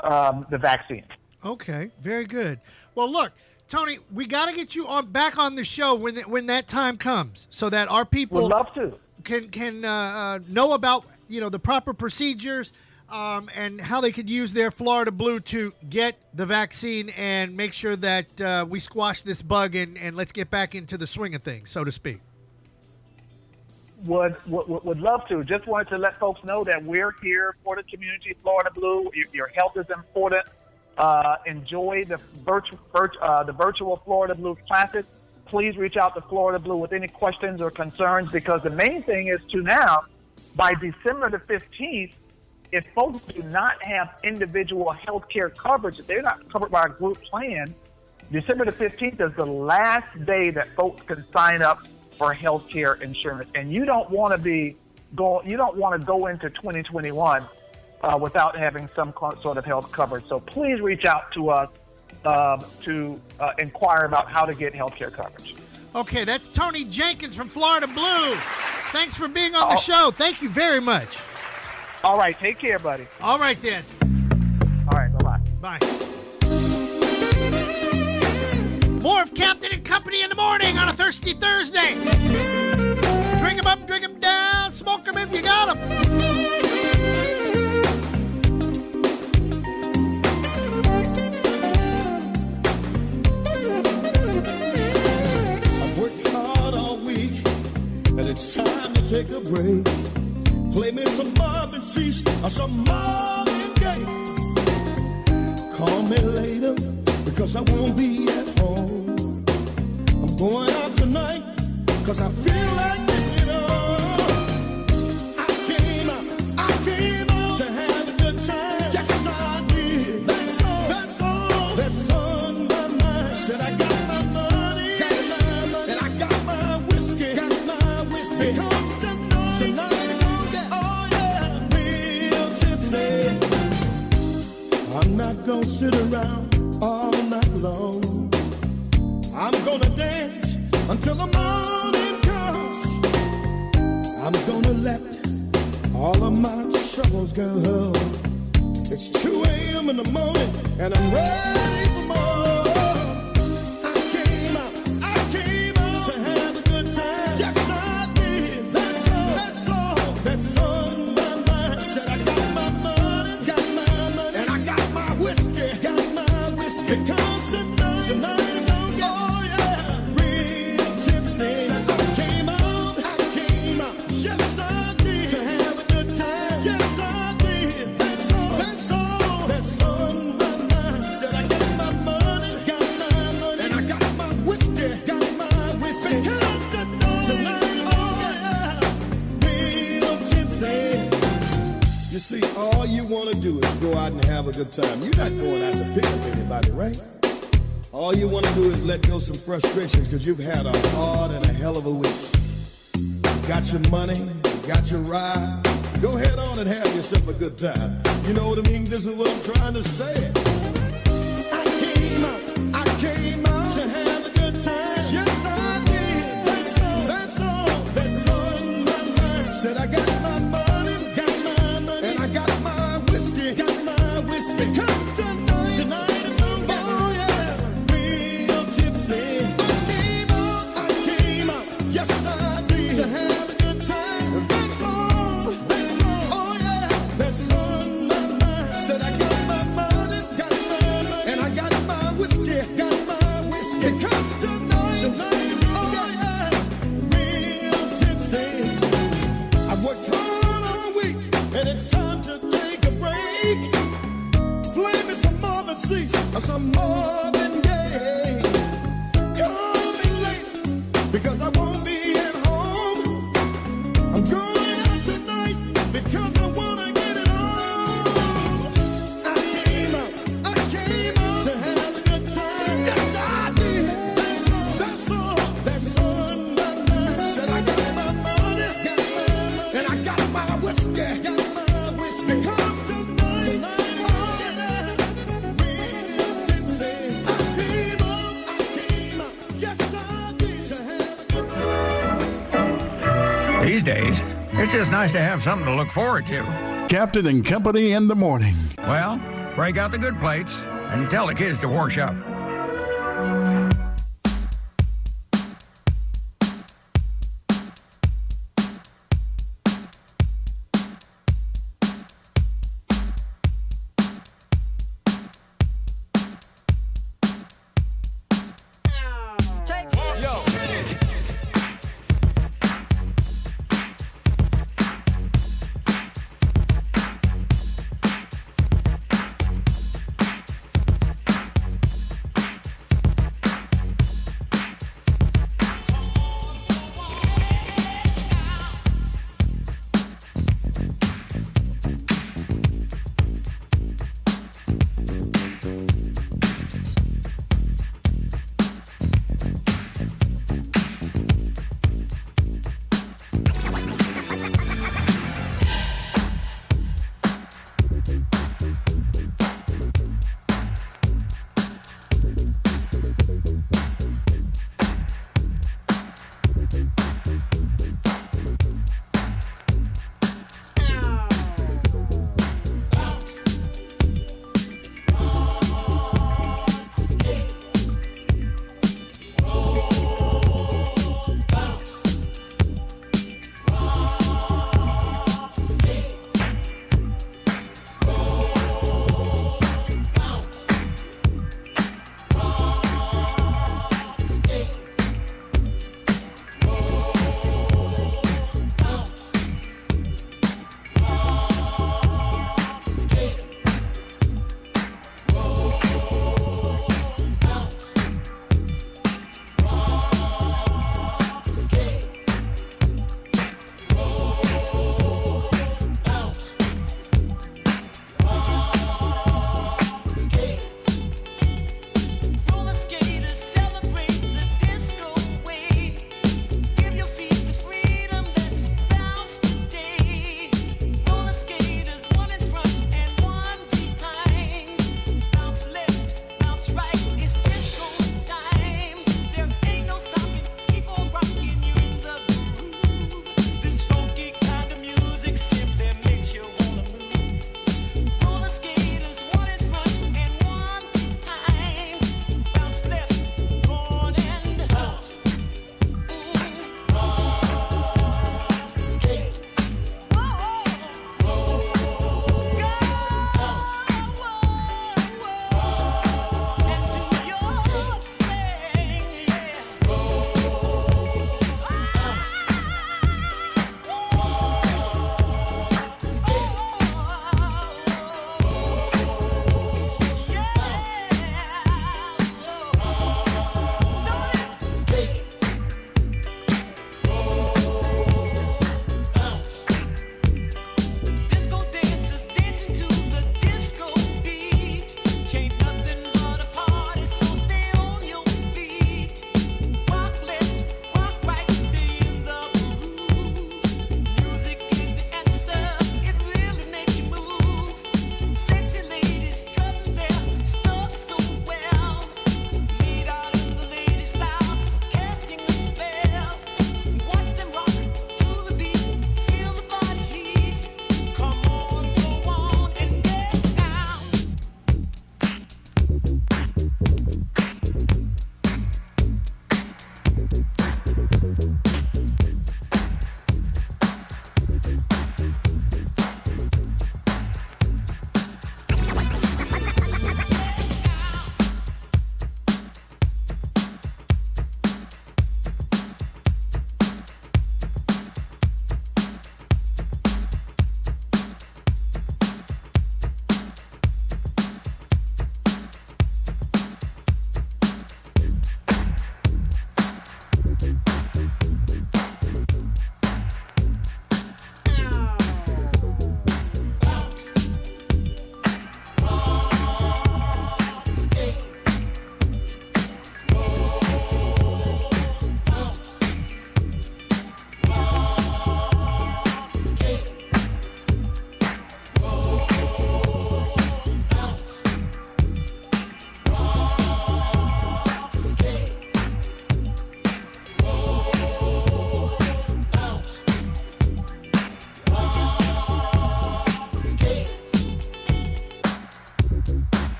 Speaker 12: the vaccine.
Speaker 8: Okay, very good. Well, look, Tony, we got to get you back on the show when that time comes, so that our people
Speaker 12: would love to
Speaker 8: can know about the proper procedures. And how they could use their Florida Blue to get the vaccine and make sure that we squash this bug and let's get back into the swing of things, so to speak.
Speaker 12: Would love to. Just wanted to let folks know that we're here for the community, Florida Blue. Your health is important. Enjoy the virtual Florida Blue Classic. Please reach out to Florida Blue with any questions or concerns, because the main thing is to now, by December the 15th, if folks do not have individual health care coverage, if they're not covered by a group plan, December the 15th is the last day that folks can sign up for health care insurance. And you don't want to go into 2021 without having some sort of health coverage. So please reach out to us to inquire about how to get health care coverage.
Speaker 8: Okay, that's Tony Jenkins from Florida Blue. Thanks for being on the show. Thank you very much.
Speaker 12: All right, take care, buddy.
Speaker 8: All right, then.
Speaker 12: All right, bye-bye.
Speaker 8: Bye. More of Captain and Company in the morning on a Thirsty Thursday. Drink them up, drink them down, smoke them if you got them.
Speaker 2: I've worked hard all week, and it's time to take a break. Play me some Marvin Cease or some Marvin Gaye. Call me later because I won't be at home. I'm going out tonight because I feel like it all. I came out to have a good time. Yes, I did. That's on my mind. Said I got my money, and I got my Because tonight, oh yeah, real tipsy. I'm not gonna sit around all night long. I'm gonna dance until the morning comes. I'm gonna let all of my troubles go. It's 2 a.m. in the morning and I'm ready for more. I came out to have a good time. Yes, I did. That's on my mind. Said I got my money, and I got my whiskey, Because tonight, oh yeah, real tipsy. I came out, yes I did, to have a good time. Yes I did. That's on my mind. Said I got my money, and I got my whiskey, Because tonight, oh yeah, real tipsy. You see, all you want to do is go out and have a good time. You're not going out to pick up anybody, right? All you want to do is let go some frustrations because you've had a hard and a hell of a week. You got your money, you got your ride. Go ahead on and have yourself a good time. You know what I mean? This is what I'm trying to say. I came out to have a good time. Yes, I did. That's on my mind. Said I got my money, and I got my whiskey, Because tonight, oh yeah, real tipsy. I came out, yes I did, to have a good time. Oh yeah, that's on my mind. Said I got my money, and I got my whiskey, Because tonight, oh yeah, real tipsy. I've worked hard all week, and it's time to take a break. Play me some Marvin Cease or some Marvin Gaye. Call me late because I won't be at home. I'm going out tonight because I wanna get it on. I came out to have a good time. Yes, I did. That's on my mind. Said I got my money, and I got my whiskey, Because tonight, oh yeah, real tipsy. I came out, yes I did, to have a good time.
Speaker 13: These days, it's just nice to have something to look forward to.
Speaker 4: Captain and Company in the morning.
Speaker 13: Well, break out the good plates and tell the kids to wash up.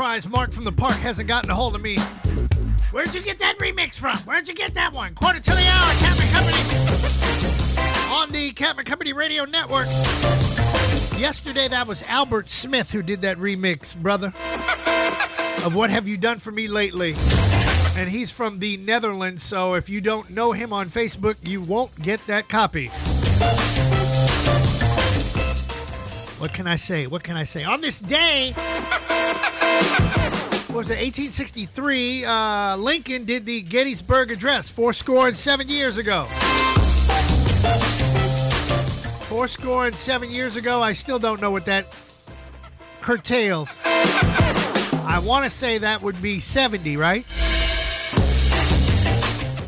Speaker 8: surprised Mark from the park hasn't gotten a hold of me. Where'd you get that remix from? Where'd you get that one? Quarter to the hour, Captain Company. On the Captain Company Radio Network. Yesterday, that was Albert Smith who did that remix, brother, of What Have You Done For Me Lately. And he's from the Netherlands, so if you don't know him on Facebook, you won't get that copy. What can I say? What can I say? On this day, what was it, 1863, Lincoln did the Gettysburg Address 7 years ago. 7 years ago, I still don't know what that curtails. I want to say that would be 70, right?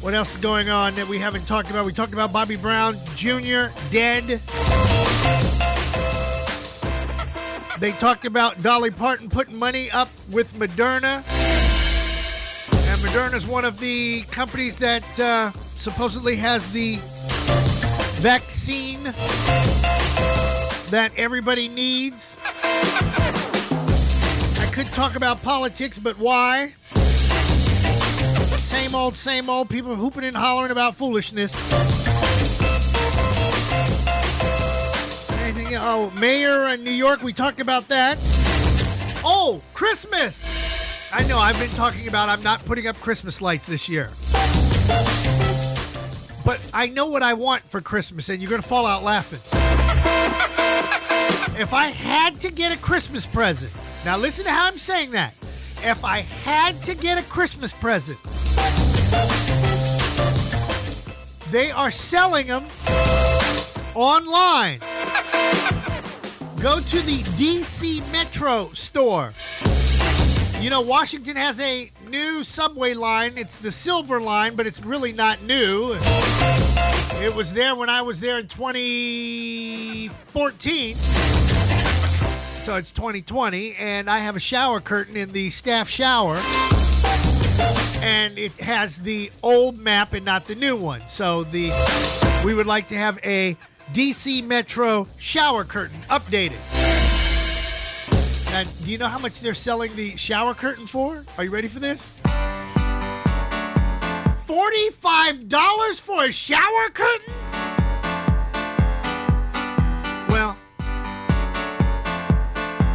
Speaker 8: What else is going on that we haven't talked about? We talked about Bobby Brown Jr. dead. They talked about Dolly Parton putting money up with Moderna. And Moderna's one of the companies that supposedly has the vaccine that everybody needs. I could talk about politics, but why? Same old people hooping and hollering about foolishness. Anything? Oh, mayor in New York, we talked about that. Oh, Christmas! I know, I've been talking about I'm not putting up Christmas lights this year. But I know what I want for Christmas, and you're going to fall out laughing. If I had to get a Christmas present, now listen to how I'm saying that. If I had to get a Christmas present, they are selling them online. Go to the DC Metro store. You know, Washington has a new subway line. It's the Silver Line, but it's really not new. It was there when I was there in 2014. So it's 2020, and I have a shower curtain in the staff shower. And it has the old map and not the new one. So we would like to have a DC Metro shower curtain updated. Now, do you know how much they're selling the shower curtain for? Are you ready for this? $45 for a shower curtain? Well,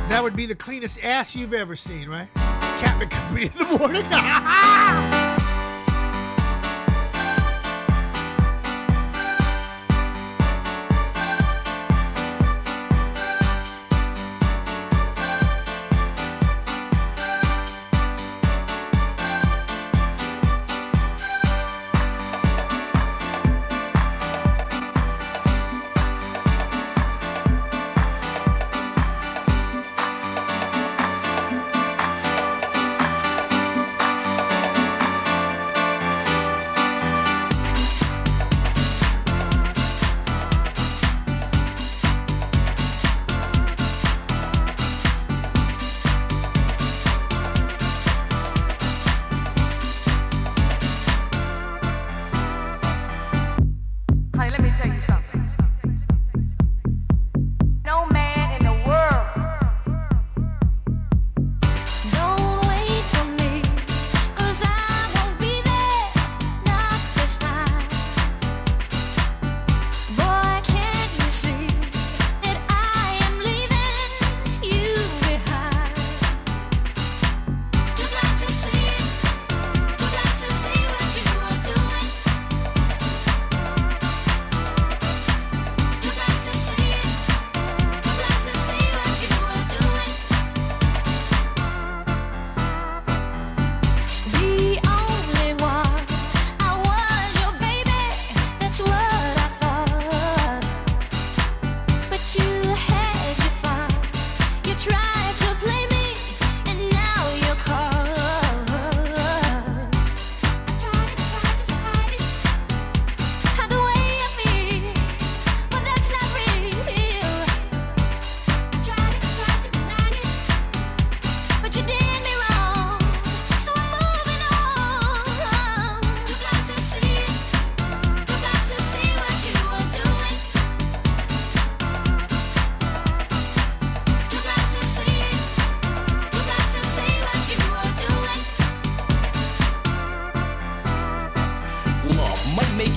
Speaker 8: that would be the cleanest ass you've ever seen, right? Captain Company in the morning.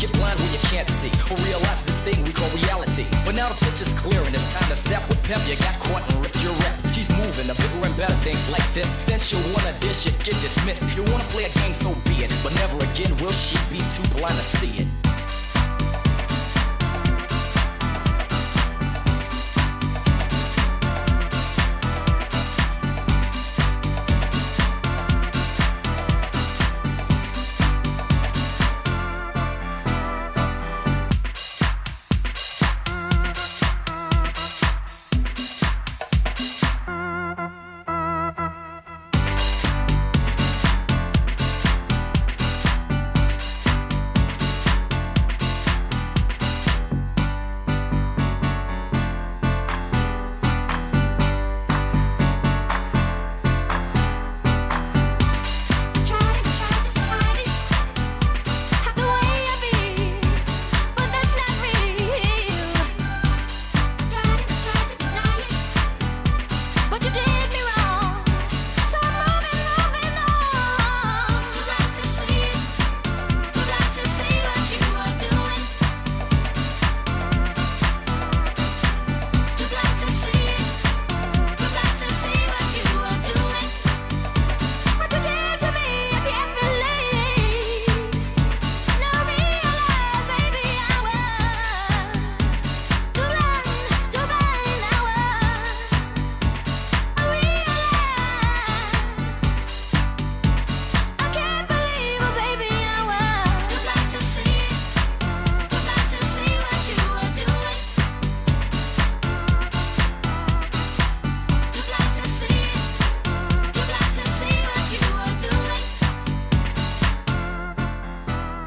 Speaker 14: get blind where you can't see, or realize this thing we call reality. But now the picture's clear and it's time to step with pep. You got caught and ripped your rep. She's moving to bigger and better things like this. Then she'll wanna dish it, get dismissed. You wanna play a game, so be it. But never again will she be too blind to see it.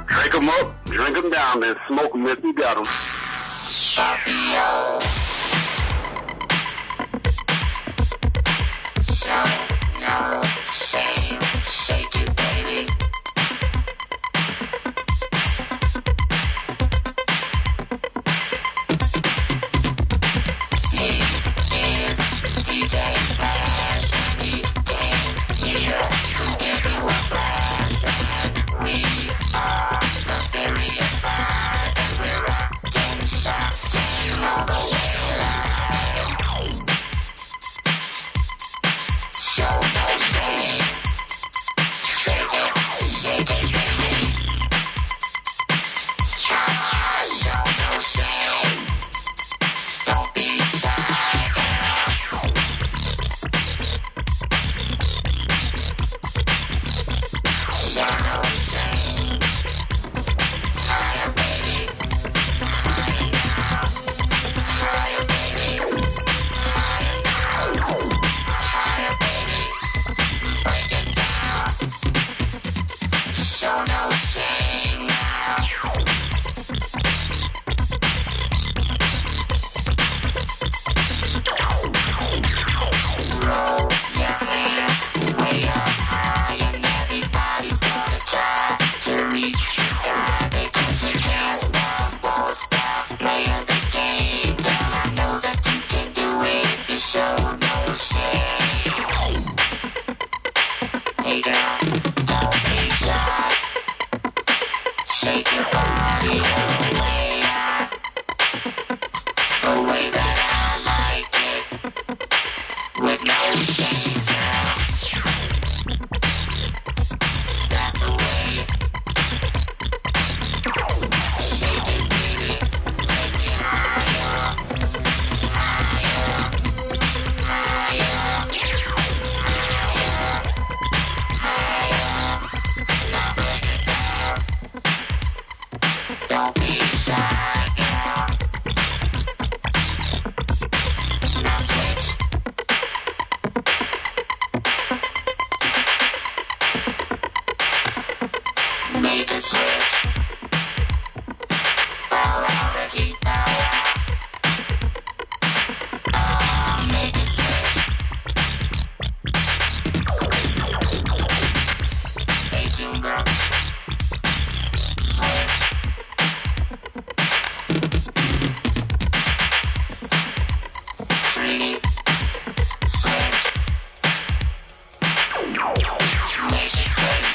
Speaker 15: Drink 'em up, drink 'em down, then smoke 'em if you got 'em.
Speaker 10: Show no shame, shake it, baby. He is DJ Flash, and he came here to give you a blast, and we are the Furious Five, and we're getting shots all the way live. Show no shame, shake it, baby. Show no shame, don't be shy, girl. Show no shame, higher, baby, higher now, higher, baby, higher now, higher, baby, break it down. Show no shame now. Roll your hand way up high, and everybody's gonna try to reach the sky, because you can't stop, won't stop playing the game. Girl, I know that you can do it if you show no shame. Hey girl, don't be shy. Shake your body the way that I like it, with no shame, girl. That's the way. Shake it, baby. Take me higher, higher, higher, higher, higher. Now break it down. Don't be shy, girl. Now switch. Make a switch. Power out, Reggie, power out. Make a switch. Hey, June girl. Switch. Treaty. Switch. Make a switch.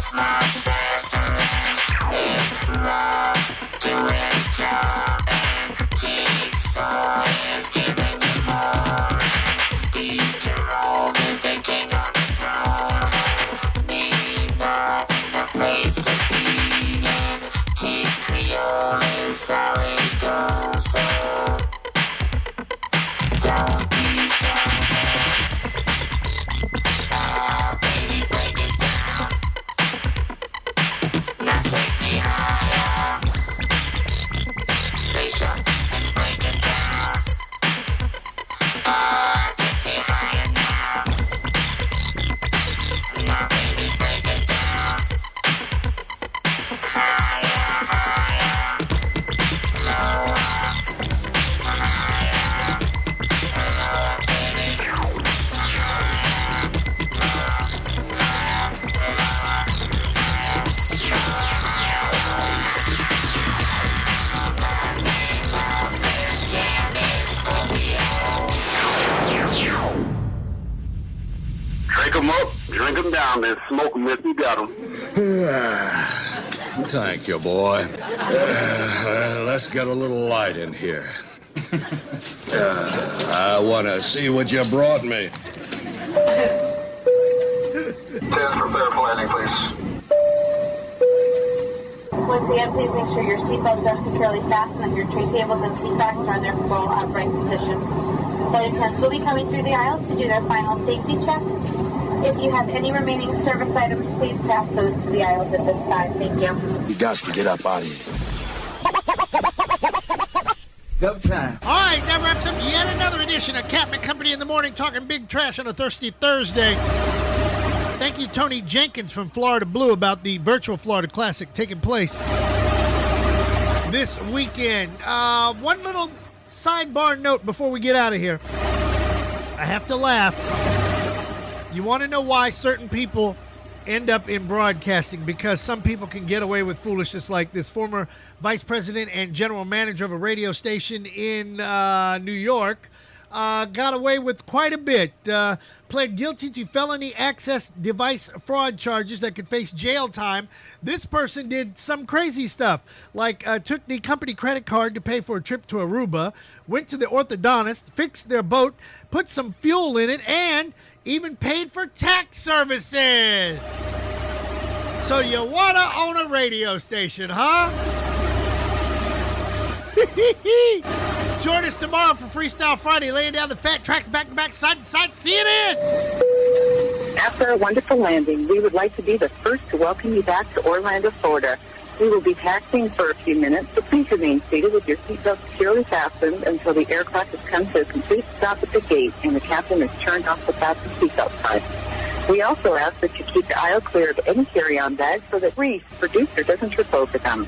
Speaker 10: What's not fast is love doing a job and critique. So is giving you more. Steve Jerome is the king on the throne. Need nothing, a place to be in. Keep Creole is how it goes. So don't be shy. Oh, baby, break it down. Now take me higher. Say something and break it down. Oh, take me higher now. Now, baby, break it down. Higher, higher. Lower. Higher. Lower, baby.
Speaker 15: Shake 'em up, drink 'em down, then smoke 'em if you got 'em.
Speaker 1: Thank you, boy. Let's get a little light in here. I want to see what you brought me.
Speaker 15: Test for fair planning, please.
Speaker 16: Once again, please make sure your seatbelts are securely fastened and your tray tables and seat backs are in their full upright position. Flight attendants will be coming through the aisles to do their final safety checks. If you have any remaining service items, please pass those to the aisles at this time. Thank you.
Speaker 5: You got to get up out of here.
Speaker 8: Go time. All right, that wraps up yet another edition of Captain Company in the Morning, talking big trash on a Thirsty Thursday. Thank you, Tony Jenkins from Florida Blue, about the virtual Florida Classic taking place this weekend. One little sidebar note before we get out of here. I have to laugh. You want to know why certain people end up in broadcasting? Because some people can get away with foolishness, like this former vice president and general manager of a radio station in New York. Got away with quite a bit. Pled guilty to felony access device fraud charges that could face jail time. This person did some crazy stuff, like took the company credit card to pay for a trip to Aruba, went to the orthodontist, fixed their boat, put some fuel in it, and even paid for tax services. So you want to own a radio station, huh? Join us tomorrow for Freestyle Friday, laying down the fat tracks back to back, side to side. See you then.
Speaker 17: After a wonderful landing, we would like to be the first to welcome you back to Orlando, Florida. We will be taxiing for a few minutes, so please remain seated with your seatbelt securely fastened until the aircraft has come to a complete stop at the gate and the captain has turned off the fasten seatbelt sign. We also ask that you keep the aisle clear of any carry-on bags so that Reese, producer, doesn't trip over them.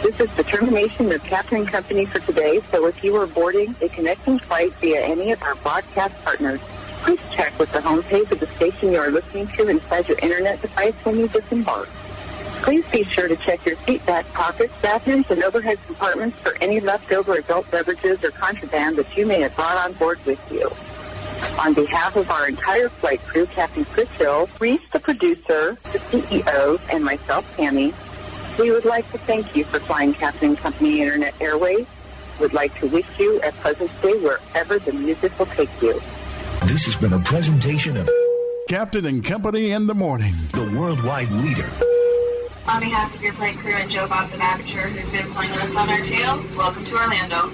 Speaker 17: This is the termination of Captain Company for today, so if you are boarding a connecting flight via any of our broadcast partners, please check with the homepage of the station you are listening to inside your internet device when you disembark. Please be sure to check your seat back pockets, bathrooms, and overhead compartments for any leftover adult beverages or contraband that you may have brought on board with you. On behalf of our entire flight crew, Captain Chris Hill, Reese, the producer, the CEO, and myself, Tammy, we would like to thank you for flying Captain Company Internet Airways. We'd like to wish you a pleasant stay wherever the music will take you.
Speaker 18: This has been a presentation of
Speaker 4: Captain and Company in the Morning,
Speaker 18: the worldwide leader.
Speaker 16: On behalf of your flight crew and Joe Bob the Manager, who's been flying with us on our tail, welcome to Orlando.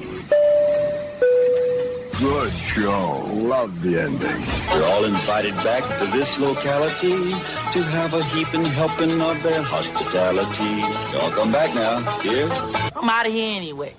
Speaker 1: Good show. Love the ending.
Speaker 24: We're all invited back to this locality to have a heaping helping of their hospitality. Y'all come back now. Here.
Speaker 21: I'm out of here anyway.